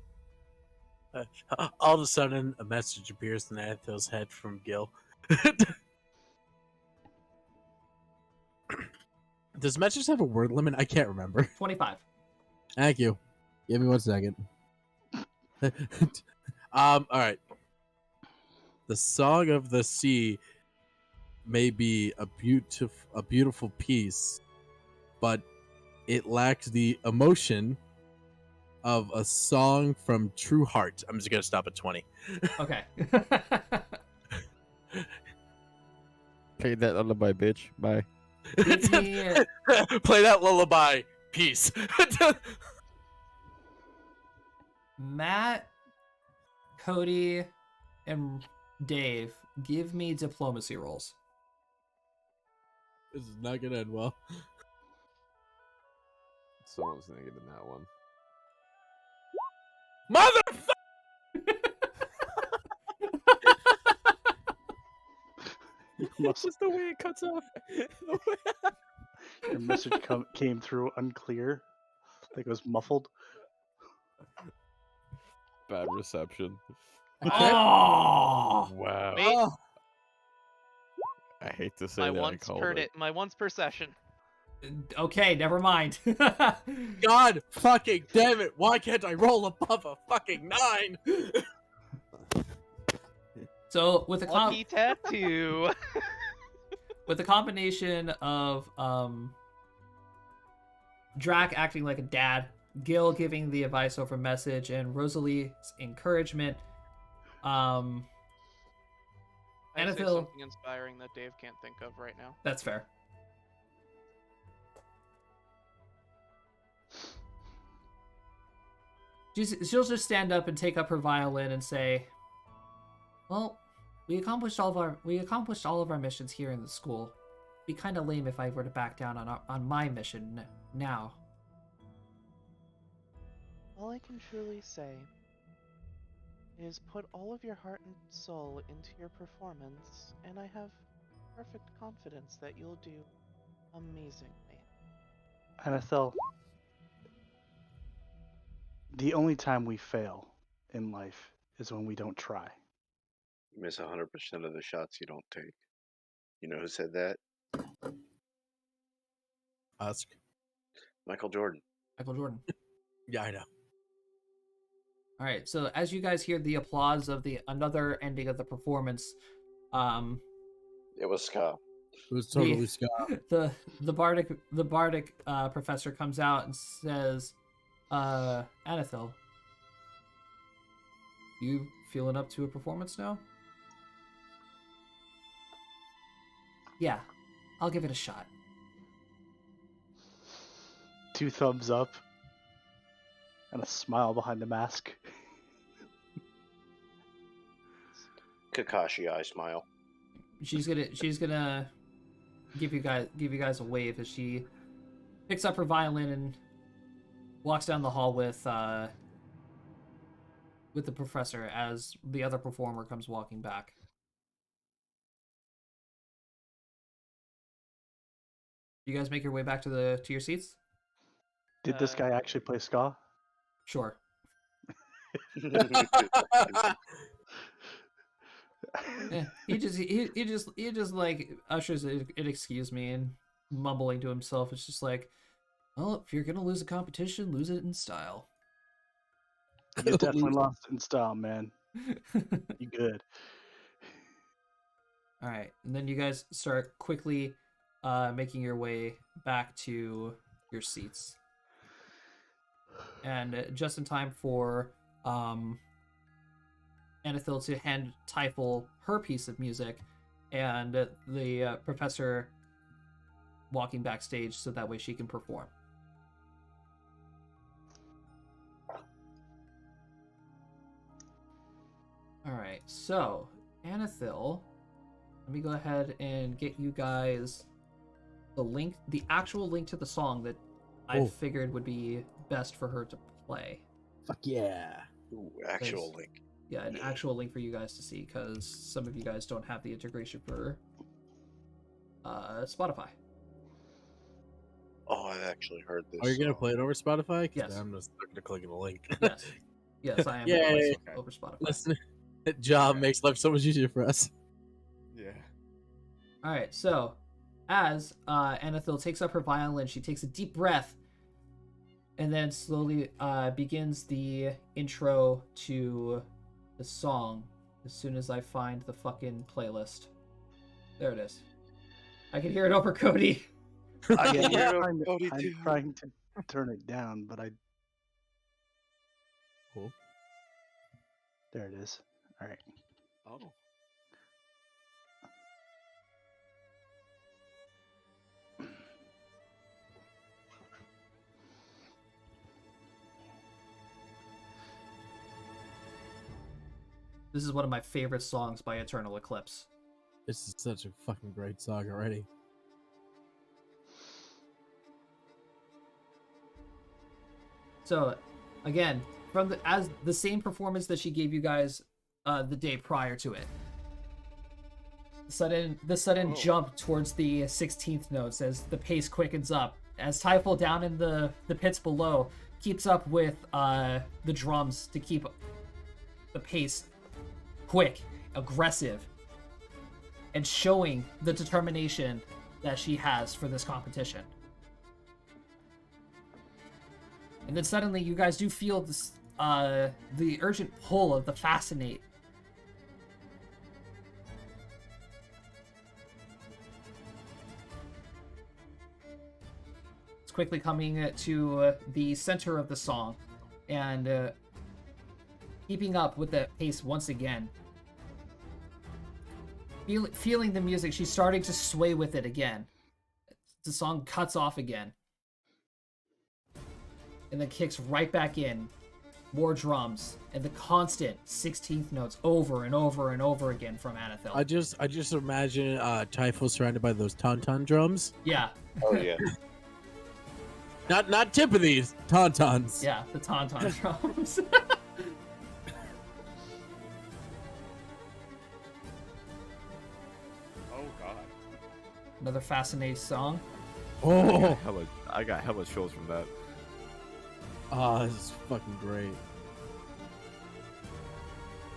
All of a sudden, a message appears in Anthil's head from Gil. Does messages have a word limit? I can't remember. 25. Thank you. Give me 1 second. All right. The Song of the Sea may be a beautiful piece, but it lacks the emotion of a song from true heart. I'm just gonna stop at 20. Okay. Play that lullaby, bitch. Bye. Give me Play that lullaby. Peace. Matt, Cody, and Dave. Give me diplomacy rolls. This is not gonna end well. Someone's gonna get in that one. Mother. Must- Just the way it cuts off. Your message came through unclear. Like it was muffled. Bad reception. Okay. Oh! Wow. Wait, Oh, I hate to say my that I once called per it. my once per session. Okay, never mind. God fucking damn it! Why can't I roll above a fucking 9? So with the Lucky tattoo. with the combination of Drac acting like a dad, Gil giving the advice over message, and Rosalie's encouragement, I say Annabelle- something inspiring that Dave can't think of right now. that's fair. She'll just stand up and take up her violin and say, "Well, we accomplished all of our missions here in the school. It'd be kind of lame if I were to back down on my mission now." All I can truly say is put all of your heart and soul into your performance, and I have perfect confidence that you'll do amazingly. Anathel, the only time we fail in life is when we don't try. You miss 100% of the shots you don't take. You know who said that? Ask. Michael Jordan. Michael Jordan. Yeah, I know. All right. So as you guys hear the applause of the another ending of the performance, It was Ska. It was totally Scott. the bardic professor comes out and says, Anathel, you feeling up to a performance now? Yeah, I'll give it a shot. 2 thumbs up and a smile behind the mask. Kakashi eye smile. She's gonna give you guys a wave as she picks up her violin and walks down the hall with the professor as the other performer comes walking back. You guys make your way back to your seats? Did this guy actually play ska? Sure. Yeah, he just like ushers it excuse me and mumbling to himself. It's just like, well, if you're gonna lose a competition, lose it in style. You definitely lost in style, man. You good. All right, and then you guys start quickly making your way back to your seats, and just in time for Anathil to hand Typhel her piece of music, and the professor walking backstage so that way she can perform. All right, so Anathil, let me go ahead and get you guys the actual link to the song that I figured would be best for her to play. Fuck yeah. Ooh, actual link. Yeah, an actual link for you guys to see, because some of you guys don't have the integration for Spotify. Oh, I actually heard this. Are you gonna song. play it over Spotify? 'Cause Yes. I'm just not gonna click on the link. Yes. Yes, I am gonna Yay. play Okay. over Spotify. Listen, that job Okay. makes life so much easier for us. Yeah. All right, so as Anethil takes up her violin, she takes a deep breath and then slowly begins the intro to the song as soon as I find the fucking playlist. There it is. I can hear it over Cody. I can hear it, I'm Cody, too. trying to turn it down, but I. Cool. There it is. All right. Oh. This is one of my favorite songs by Eternal Eclipse. This is such a fucking great song already. So, again, from as the same performance that she gave you guys the day prior to it. The sudden Oh. jump towards the 16th notes as the pace quickens up. As Typhal down in the pits below keeps up with the drums to keep the pace quick, aggressive, and showing the determination that she has for this competition. And then suddenly you guys do feel this the urgent pull of the fascinate. It's quickly coming to the center of the song and keeping up with the pace once again. Feeling the music, she's starting to sway with it again. The song cuts off again. And then kicks right back in. More drums. And the constant 16th notes over and over and over again from Anethil. I just imagine Typhal surrounded by those tauntaun drums. Yeah. Oh yeah. Not Timpanies, tauntauns. Yeah, the tauntaun drums. Oh god. Another fascinating song. Oh, I got hella chills from that. oh, this is fucking great.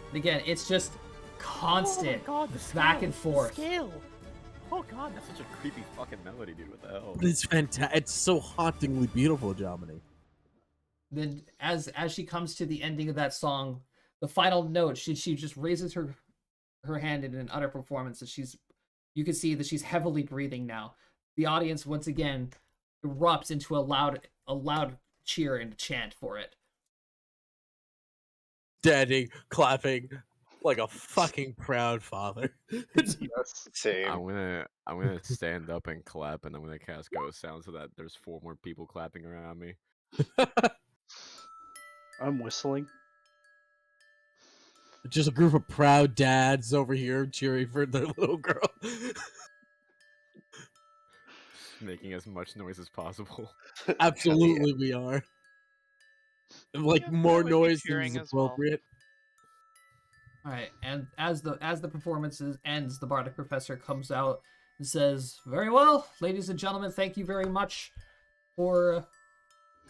And again, it's just constant God, the back scale, and forth. The scale. Oh god, that's such a creepy fucking melody, dude. What the hell? But it's fantastic. It's so hauntingly beautiful, Jomini. Then as she comes to the ending of that song, the final note, she just raises her hand in an utter performance that you can see that she's heavily breathing now. The audience once again erupts into a loud cheer and chant for it. Standing, clapping, like a fucking proud father. Yes. Same. I'm gonna stand up and clap, and I'm gonna cast ghost sound so that there's 4 more people clapping around me. I'm whistling. Just a group of proud dads over here cheering for their little girl. Making as much noise as possible. Absolutely, we are. Like Yeah, more I would be noise cheering than is as well. appropriate. All right, and as the performance ends, the bardic professor comes out and says, "Very well, ladies and gentlemen, thank you very much for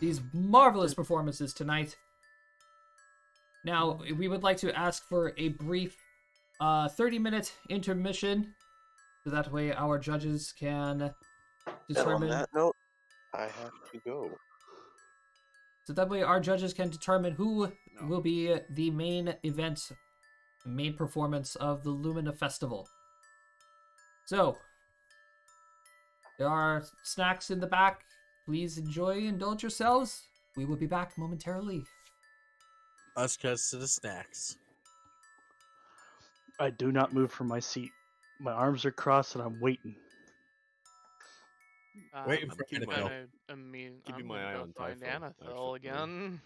these marvelous performances tonight. Now, we would like to ask for a brief 30-minute intermission, so that way our judges can And on determine. that note, I have to go. So that way our judges can determine who No. will be the main event, main performance of the Lumina Festival. So, there are snacks in the back. Please indulge yourselves. We will be back momentarily. Us cuts to the snacks. I do not move from my seat. My arms are crossed and I'm waiting. Waiting I'm for keeping Annabelle. Keeping I'm my gonna eye go on find Typhal, Anethil actually. again.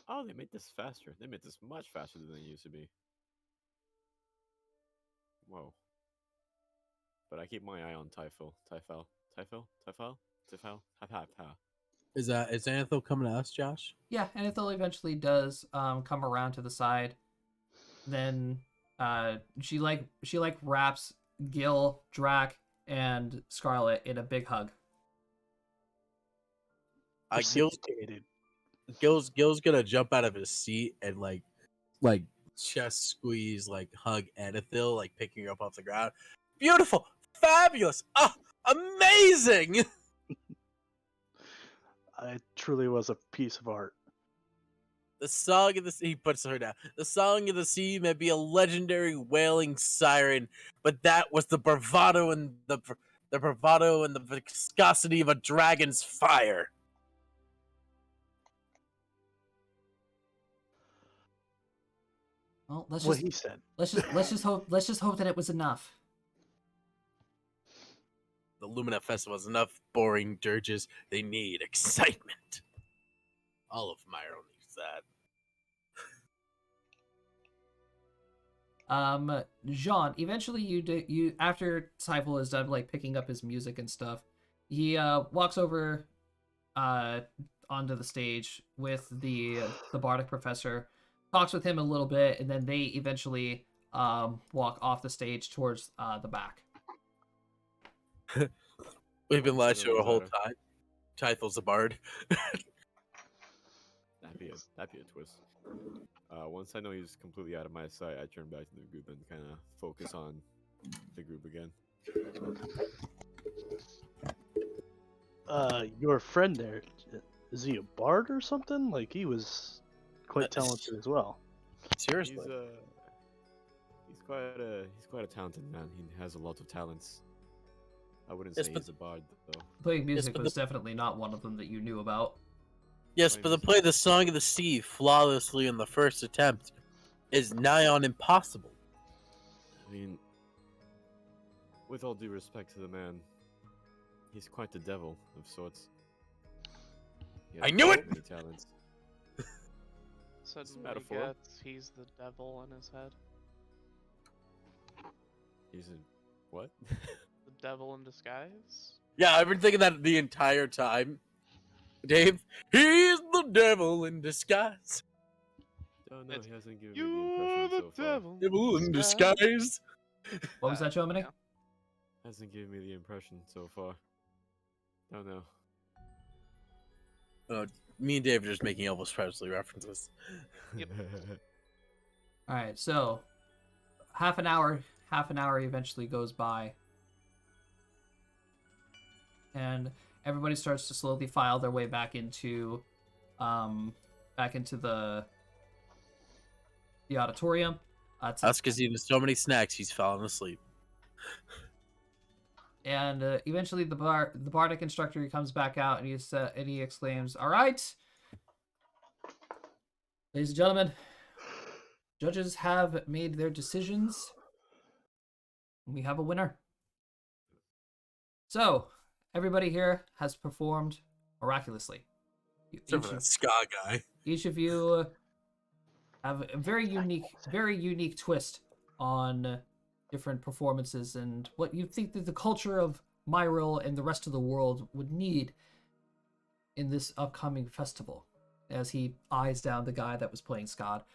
Oh, they made this faster. They made this much faster than they used to be. Whoa. But I keep my eye on Typhal. Is Anthel coming to us, Josh? Yeah, Anethel eventually does come around to the side. Then she wraps Gil, Drac, and Scarlet in a big hug. Gil's Reciprocated. Gil's gonna jump out of his seat and like chest squeeze, like hug Anethil, like picking her up off the ground. Beautiful, fabulous, amazing. It truly was a piece of art. The song of the sea, he puts her down. The song of the sea may be a legendary wailing siren, but that was the bravado and the bravado and the viscosity of a dragon's fire. Well, What he said. let's just hope that it was enough. The Lumina Festival has enough boring dirges. They need excitement. All of Myro needs that. Jean, eventually you after Typhel is done like picking up his music and stuff, he walks over onto the stage with the bardic professor, talks with him a little bit, and then they eventually walk off the stage towards the back. We've been lied Consider to a those whole better. time. Typhel's a bard. That'd be a twist. Once I know he's completely out of my sight, I turn back to the group and kind of focus on the group again. Your friend there, is he a bard or something? Like, he was quite talented as well. Seriously. He's quite a talented man. He has a lot of talents. I wouldn't Yes, say but- he's a bard though. Playing music but was definitely not one of them that you knew about. Yes, but to play the Song of the Sea flawlessly in the first attempt is nigh on impossible. I mean, with all due respect to the man, he's quite the devil of sorts. He has I knew it! many talents. Suddenly metaphor. gets he's the devil in his head. He's a what? The devil in disguise. Yeah, I've been thinking that the entire time. Dave, he's the devil in disguise. Oh no, It's, he hasn't given me You're the impression the so far. devil. Devil in disguise. What was that, Jomini? yeah. Hasn't given me the impression so far. Oh no. Me and Dave are just making Elvis Presley references. Yep. All right, so half an hour eventually goes by, and everybody starts to slowly file their way back into the auditorium. That's because he has so many snacks, he's falling asleep. And eventually the bardic instructor comes back out and he exclaims, "All right, ladies and gentlemen, judges have made their decisions. We have a winner. So everybody here has performed miraculously. Except for that ska guy. Each of you have a very unique twist on different performances and what you think that the culture of Myril and the rest of the world would need in this upcoming festival." As he eyes down the guy that was playing Scott.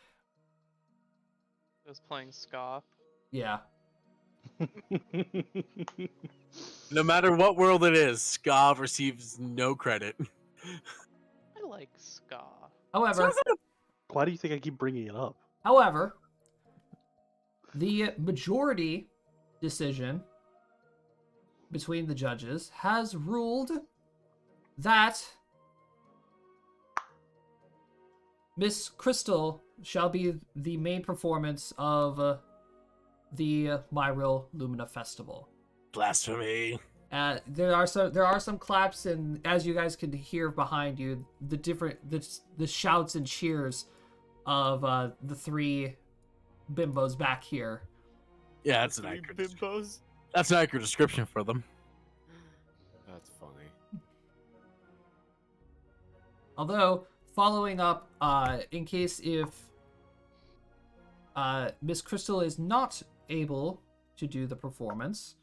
It was playing ska. Yeah. No matter what world it is, ska receives no credit. I like ska. However, Why do you think I keep bringing it up? the majority decision between the judges has ruled that Miss Crystal shall be the main performance of the Myril Lumina Festival. Blasphemy. There are some claps, and as you guys can hear behind you, the shouts and cheers of the three bimbos back here. Yeah, that's an Three accurate. bimbos? That's an accurate description for them. That's funny. Although, following up, in case if Miss Crystal is not able to do the performance,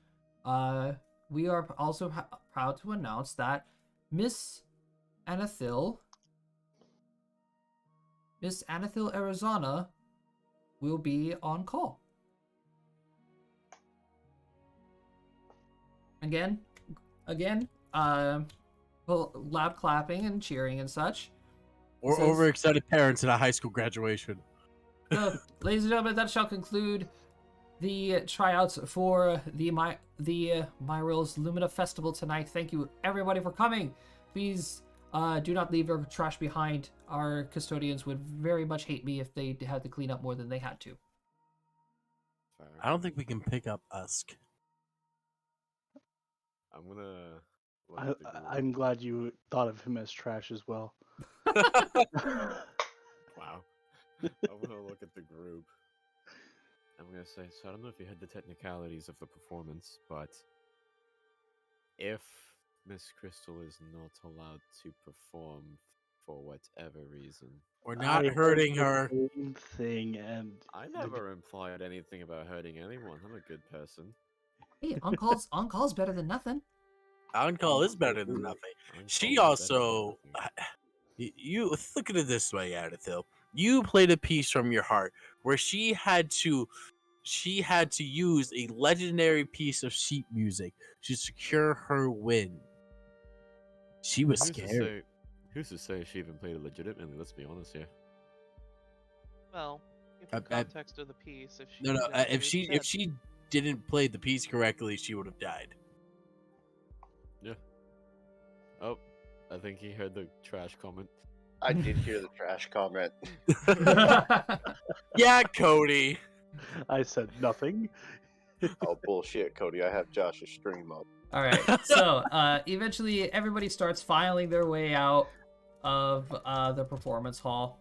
we are also proud to announce that Miss Anethil Arizona will be on call. Again, loud clapping and cheering and such. Or Says- overexcited parents at a high school graduation. So, ladies and gentlemen, that shall conclude the tryouts for the Myril's Lumina Festival tonight. Thank you, everybody, for coming. Please do not leave your trash behind. Our custodians would very much hate me if they had to clean up more than they had to. Fair. I don't think we can pick up Usk. I'm gonna. Look at the group. I'm glad you thought of him as trash as well. Wow. I'm gonna look at the group. I'm gonna say, so I don't know if you heard the technicalities of the performance, but if Miss Crystal is not allowed to perform for whatever reason, We're not I hurting heard her. the same thing, and I never implied anything about hurting anyone. I'm a good person. Hey, on-call's better than nothing. On call is better than nothing. She On-call is better than also, nothing. you look at it this way, Adithil. You played a piece from your heart where she had to use a legendary piece of sheet music to secure her win. She was scared. Who's to say she even played it legitimately? Let's be honest here. Well, give the context of the piece. If she No, didn't if do it, she didn't play the piece correctly, she would have died. Yeah. Oh, I think he heard the trash comment. I did hear the trash comment. Yeah, Cody. I said nothing. Oh, bullshit, Cody. I have Josh's stream up. All right. So eventually, everybody starts filing their way out of the performance hall.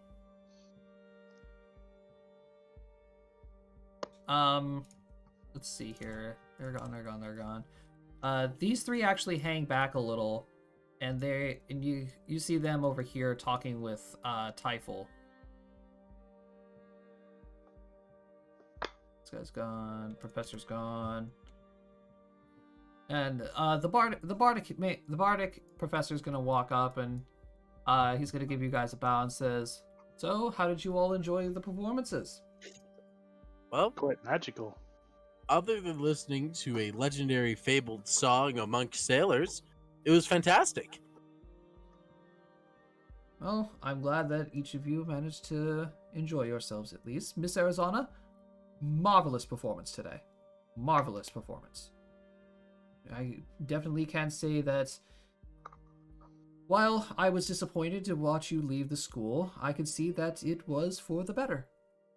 Let's see here. They're gone. These three actually hang back a little, and you see them over here talking with Typhel. This guy's gone. Professor's gone. And the bardic professor's gonna walk up and he's gonna give you guys a bow and says, "So, how did you all enjoy the performances?" Well, Quite magical. other than listening to a legendary fabled song amongst sailors, it was fantastic. Well, I'm glad that each of you managed to enjoy yourselves at least. Miss Arizona, marvelous performance today. Marvelous performance. I definitely can say that while I was disappointed to watch you leave the school, I could see that it was for the better.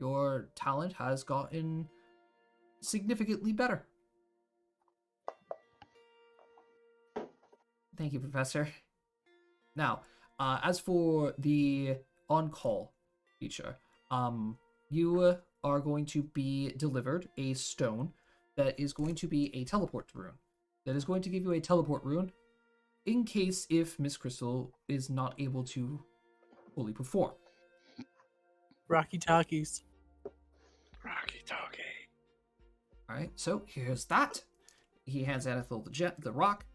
Your talent has gotten significantly better. Thank you, Professor. Now, as for the on-call feature, you are going to be delivered a stone that is going to be a teleport rune. That is going to give you a teleport rune in case if Miss Crystal is not able to fully perform. Rocky Talkies. Rocky Talkie. Alright, so here's that. He hands Anethel the rock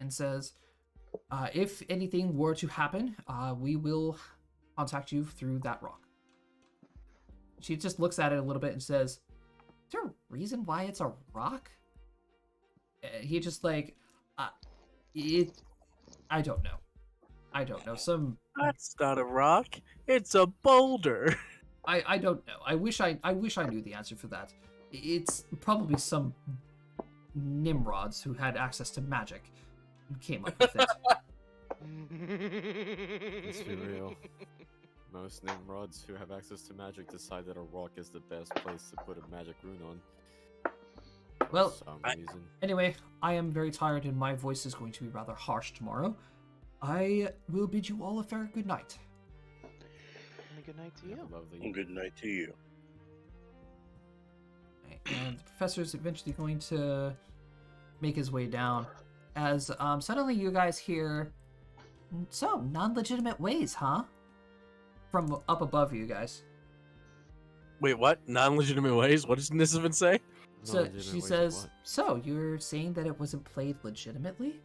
and says, if anything were to happen, we will contact you through that rock. She just looks at it a little bit and says, "Is there a reason why it's a rock?" He just like, I don't know. That's not a rock. It's a boulder. I don't know. I wish I knew the answer for that. It's probably some Nimrods who had access to magic who came up with it. Let's be real. Most Nimrods who have access to magic decide that a rock is the best place to put a magic rune on. Well, for some reason. Anyway, I am very tired and my voice is going to be rather harsh tomorrow. I will bid you all a fair good night. And a good night to Have you. a lovely Good night to you. And the professor is eventually going to make his way down as suddenly you guys hear, "So, non-legitimate ways, huh?" From up above you guys. Wait, what? Non-legitimate ways? What does Nisovin say? So Non-legitimate she ways of says, what? "So, you're saying that it wasn't played legitimately?"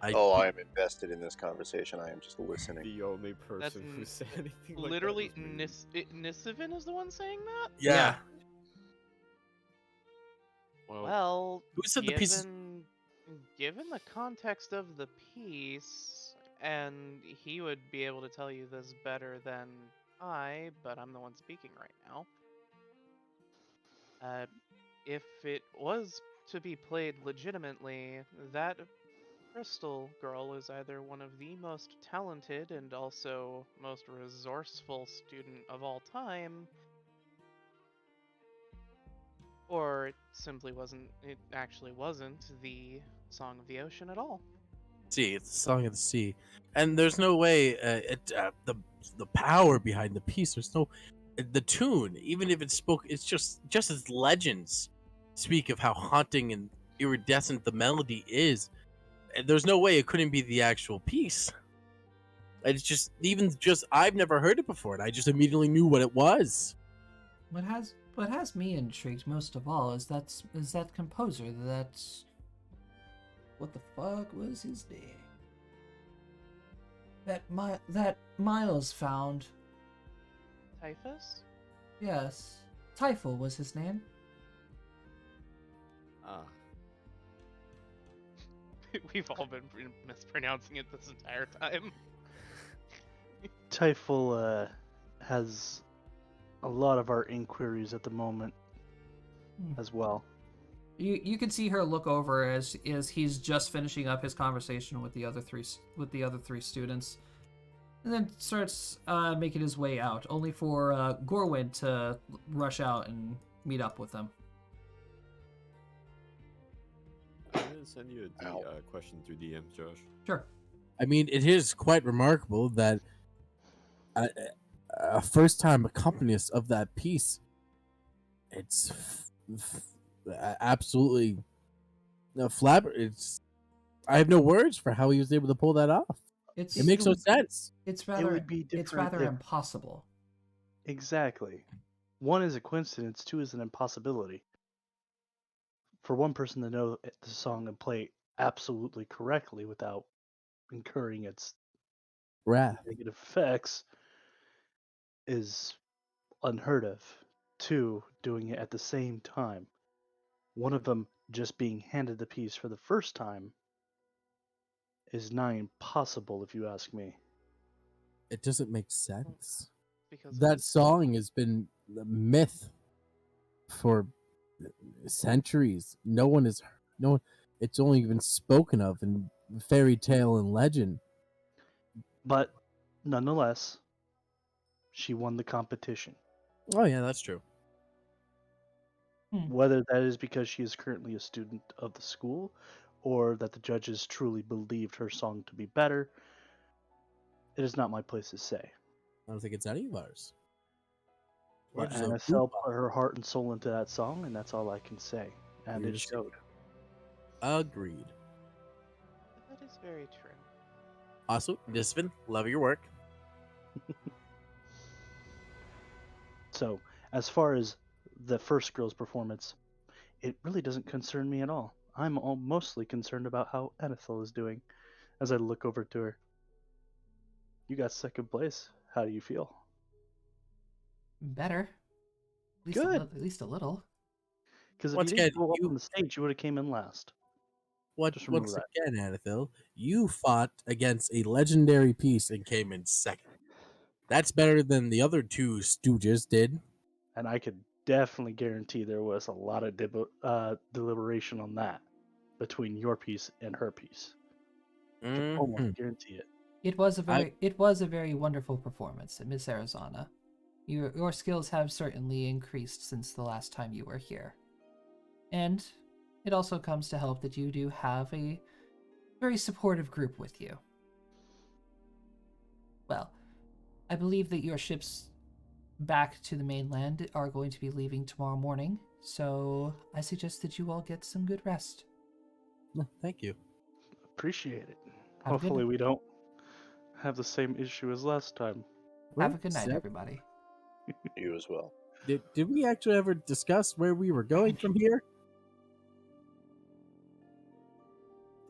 I Oh, I am invested in this conversation. I am just listening. The only person That's who said anything like Literally, that was me. Nisivin is the one saying that? yeah. Well, Who said the pieces? given the context of the piece, and he would be able to tell you this better than I, but I'm the one speaking right now. If it was to be played legitimately, that Crystal girl is either one of the most talented and also most resourceful student of all time, or it actually wasn't the Song of the Ocean at all. Sea. It's the song of the sea, and there's no way the power behind the piece. There's no the tune, even if it spoke. It's just as legends speak of how haunting and iridescent the melody is. And there's no way it couldn't be the actual piece. It's just I've never heard it before, and I just immediately knew what it was. What has me intrigued most of all is that composer. That's what the fuck was his name? That Miles found. Typhus? Yes, Typhel was his name. Ah, We've all been mispronouncing it this entire time. Typhel has a lot of our inquiries at the moment as well. You can see her look over as he's just finishing up his conversation with the other three students, and then starts making his way out, only for Gorwin to rush out and meet up with them. I'm gonna send you a Ow. question through DMs, Josh. Sure. I mean, it is quite remarkable that a first-time accompanist of that piece, it's absolutely It's I have no words for how he was able to pull that off. It It makes no sense. It's It rather would be it's different rather if- impossible. Exactly. One is a coincidence, two is an impossibility. For one person to know the song and play absolutely correctly without incurring its Wrath. negative effects is unheard of. Two, doing it at the same time. One of them just being handed the piece for the first time is nigh impossible, if you ask me. It doesn't make sense. Because of That song has been a myth for centuries. No one. It's only been spoken of in fairy tale and legend. But nonetheless, she won the competition. Oh yeah, that's true. Whether that is because she is currently a student of the school or that the judges truly believed her song to be better, it is not my place to say. I don't think it's any of ours. We're But just a Annasel goofball. put her heart and soul into that song, and that's all I can say. And We're it just- showed. Agreed. That is very true. Also, Nisvin, love your work. So, as far as the first girl's performance, it really doesn't concern me at all. I'm mostly concerned about how Annethel is doing as I look over to her. You got second place. How do you feel? Better. Good. At least a little. Because if Once you didn't again, go up on the stage, you would have came in last. Just remember once that. again, Anethil, you fought against a legendary piece and came in second. That's better than the other two stooges did. And I could definitely guarantee there was a lot of deliberation on that between your piece and her piece. I can almost guarantee it. It was a very wonderful performance, Miss Arizona. Your skills have certainly increased since the last time you were here. And it also comes to help that you do have a very supportive group with you. Well, I believe that your ships back to the mainland are going to be leaving tomorrow morning, so I suggest that you all get some good rest. No, thank you. Appreciate it. Have a good Hopefully, we don't have the same issue as last time. Have a good night, Seth, everybody. You as well. Did we actually ever discuss where we were going from here?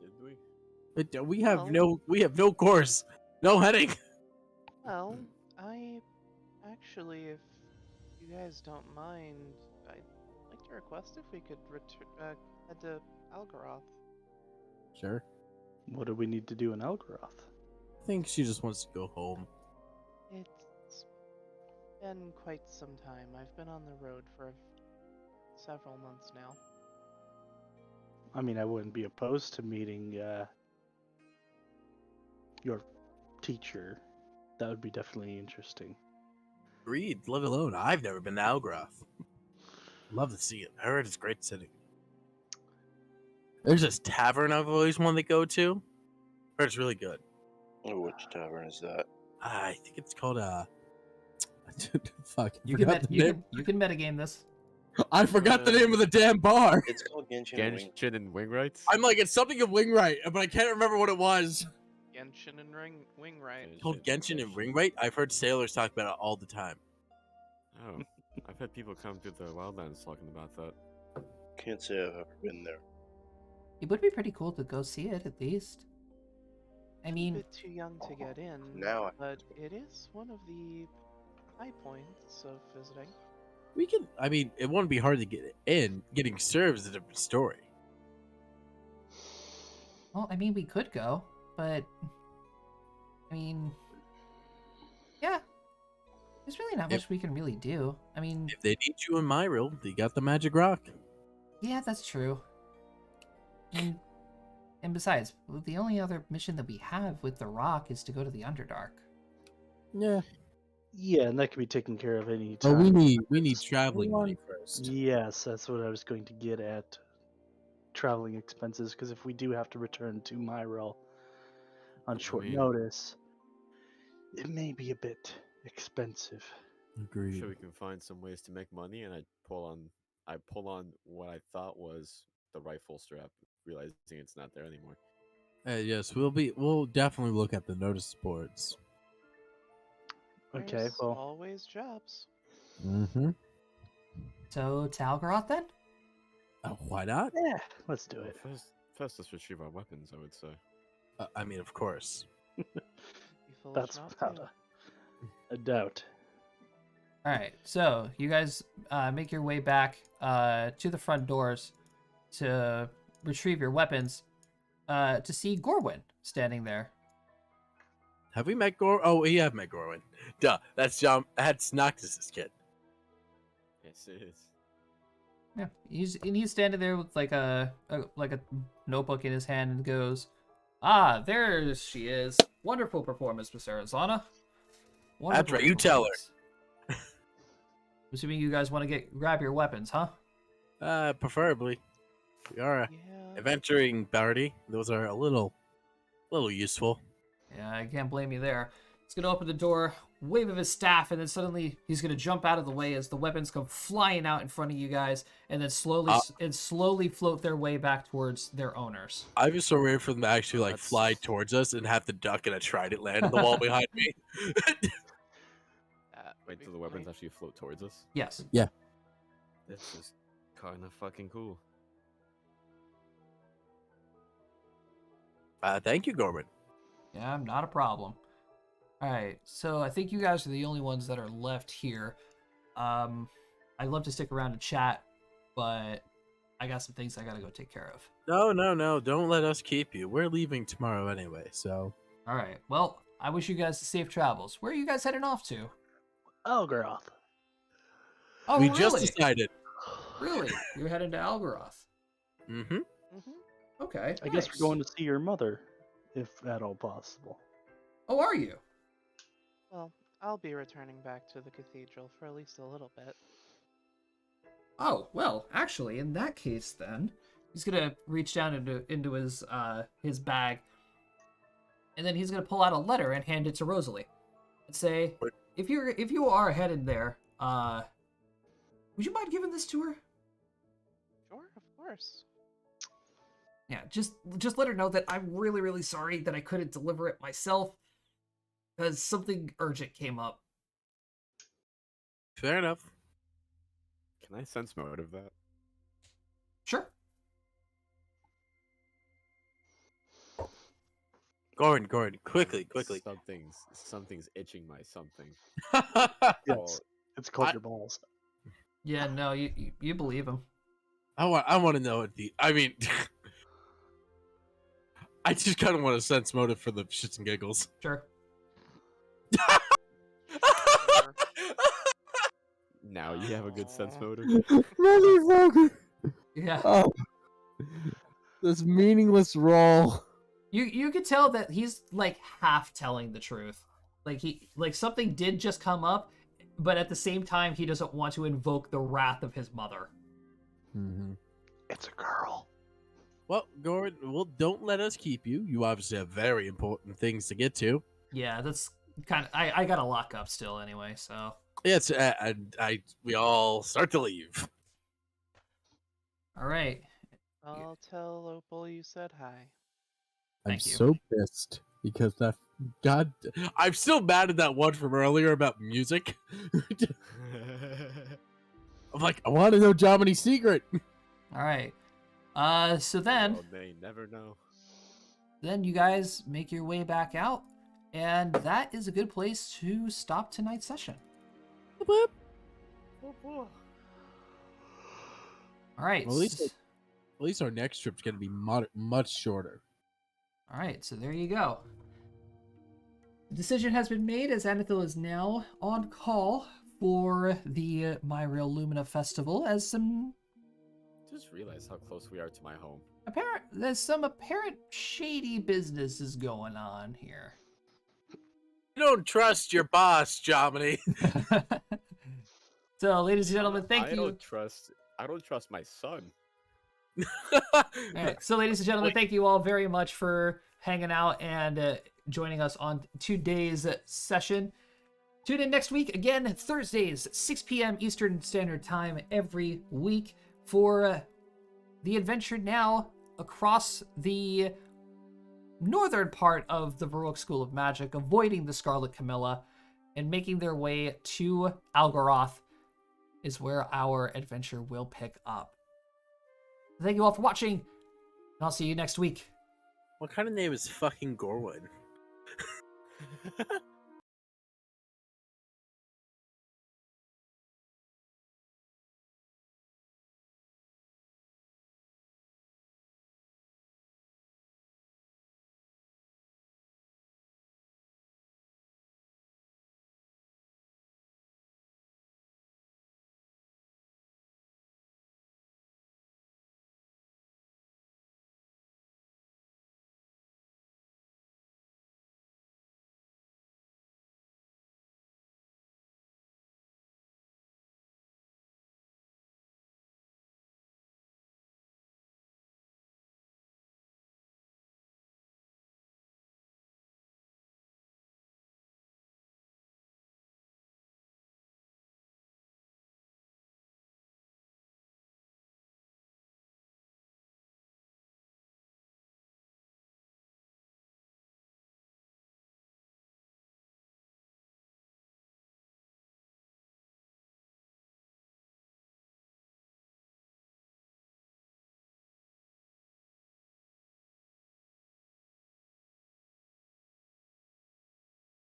Did we? We have Well- we have no course, no heading. Well, I actually, if you guys don't mind, I'd like to request if we could head to Algaroth. Sure. What do we need to do in Algaroth? I think she just wants to go home. It's been quite some time. I've been on the road for several months now. I mean, I wouldn't be opposed to meeting your teacher. That would be definitely interesting. Agreed. Let alone, I've never been to Algroth. Love to see it. I heard it's a great city. There's this tavern I've always wanted to go to. Heard it's really good. Oh, which tavern is that? I think it's called fuck. I You can forgot the name. you can metagame this. I forgot the name of the damn bar. It's called Genshin Wing. Genshin and Wingrights? I'm like, it's something of Wingright, but I can't remember what it was. Genshin and Wingright. Called Genshin and Wingright. I've heard sailors talk about it all the time. Oh, I've had people come through the Wildlands talking about that. Can't say I've ever been there. It would be pretty cool to go see it at least. I A mean, bit too young to get in, Now I but it is one of the high points of visiting. We can. I mean, it wouldn't be hard to get in. Getting served is a different story. well, I mean, we could go, but I mean, yeah, there's really not If- much we can really do. I mean, If they need you in Myril, they got the magic rock. yeah, that's true. And besides, the only other mission that we have with the rock is to go to the Underdark. Yeah. Yeah, and that can be taken care of any But time. we need traveling money first. Yes, that's what I was going to get at. Traveling expenses, because if we do have to return to Myril on short mean- notice, it may be a bit expensive. Agreed. Sure, we can find some ways to make money, and I pull on what I thought was the rifle strap, realizing it's not there anymore. Yes, we'll definitely look at the notice boards. Okay, There's well, always jobs. Mm-hmm. So to Algaroth then? Why not? yeah, let's do Well, it. first, let's retrieve our weapons, I would say. I mean, of course. Be foolish That's not without to. a doubt. All right, so you guys make your way back to the front doors to retrieve your weapons to see Gorwyn standing there. Have we met Gor? Oh, we have met Gorwyn. Duh, that's Noctis's kid. Yes, it is. Yeah, he's standing there with like a notebook in his hand and goes, "Ah, there she is. Wonderful performance, Miss Arizona. That's right, you tell her." performance." Assuming you guys want to grab your weapons, huh? Preferably. We are a Yeah. adventuring party. Those are a little useful. Yeah, I can't blame you there. He's gonna open the door, wave of his staff, and then suddenly he's gonna jump out of the way as the weapons come flying out in front of you guys, and then slowly float their way back towards their owners. I was so ready for them to actually like That's- fly towards us and have the duck and a trident land on the wall behind me. That would Wait be till the weapons funny. actually float towards us. Yes. This is kind of fucking cool. Thank you, Gorman. Yeah, not a problem. All right, so I think you guys are the only ones that are left here. I'd love to stick around and chat, but I got some things I gotta go take care of. No. Don't let us keep you. We're leaving tomorrow anyway, so. All right, well, I wish you guys safe travels. Where are you guys heading off to? Algaroth. Oh, we really? just decided. Really? You're heading to Algaroth? Mm-hmm. Mhm. Okay. I guess nice. we're going to see your mother, if at all possible. Oh, are you? Well, I'll be returning back to the cathedral for at least a little bit. Oh, well, actually, in that case, then he's gonna reach down into his bag, and then he's gonna pull out a letter and hand it to Rosalie, and say, What? if you are headed there, would you mind giving this to her? Sure, of course. Yeah, just let her know that I'm really, really sorry that I couldn't deliver it myself, because something urgent came up. Fair enough. Can I sense motive that? Sure. Gordon, quickly. Something's itching my something. Yes, Well, it's called I- your balls. Yeah, no, you believe him. I want to know what the. I mean, I just kind of want a sense motive for the shits and giggles. Sure. Sure. Now you have a good sense Aw. motive. Motherfucker. Yeah. Oh, this meaningless roll. You could tell that he's like half telling the truth. Like something did just come up, but at the same time he doesn't want to invoke the wrath of his mother. Mm-hmm. It's a girl. Well, Gordon, well, don't let us keep you. You obviously have very important things to get to. Yeah, that's kind of I gotta lock up still anyway, so Yes, we all start to leave. all right. I'll tell Opal you said hi. I'm Thank you. so pissed because that God. I'm still mad at that one from earlier about music. I'm like, I want to know Jomany's secret. All right. So then Well, they never know. you guys make your way back out, and that is a good place to stop tonight's session. Oh, boy. All right. Well, at least our next trip's going to be much shorter. All right, so there you go. The decision has been made as Anethil is now on call for the My Real Lumina Festival as Just realized how close we are to my home. there's some apparent shady business is going on here. You don't trust your boss, Jomany. So, ladies and gentlemen, thank I you. don't trust my son. All right. So, ladies and gentlemen, thank you all very much for hanging out and joining us on today's session. Tune in next week again, Thursdays, 6 p.m. Eastern Standard Time every week for the adventure now across the northern part of the Baroque School of Magic, avoiding the Scarlet Camilla and making their way to Algoroth is where our adventure will pick up. Thank you all for watching, and I'll see you next week. What kind of name is fucking Gorwin?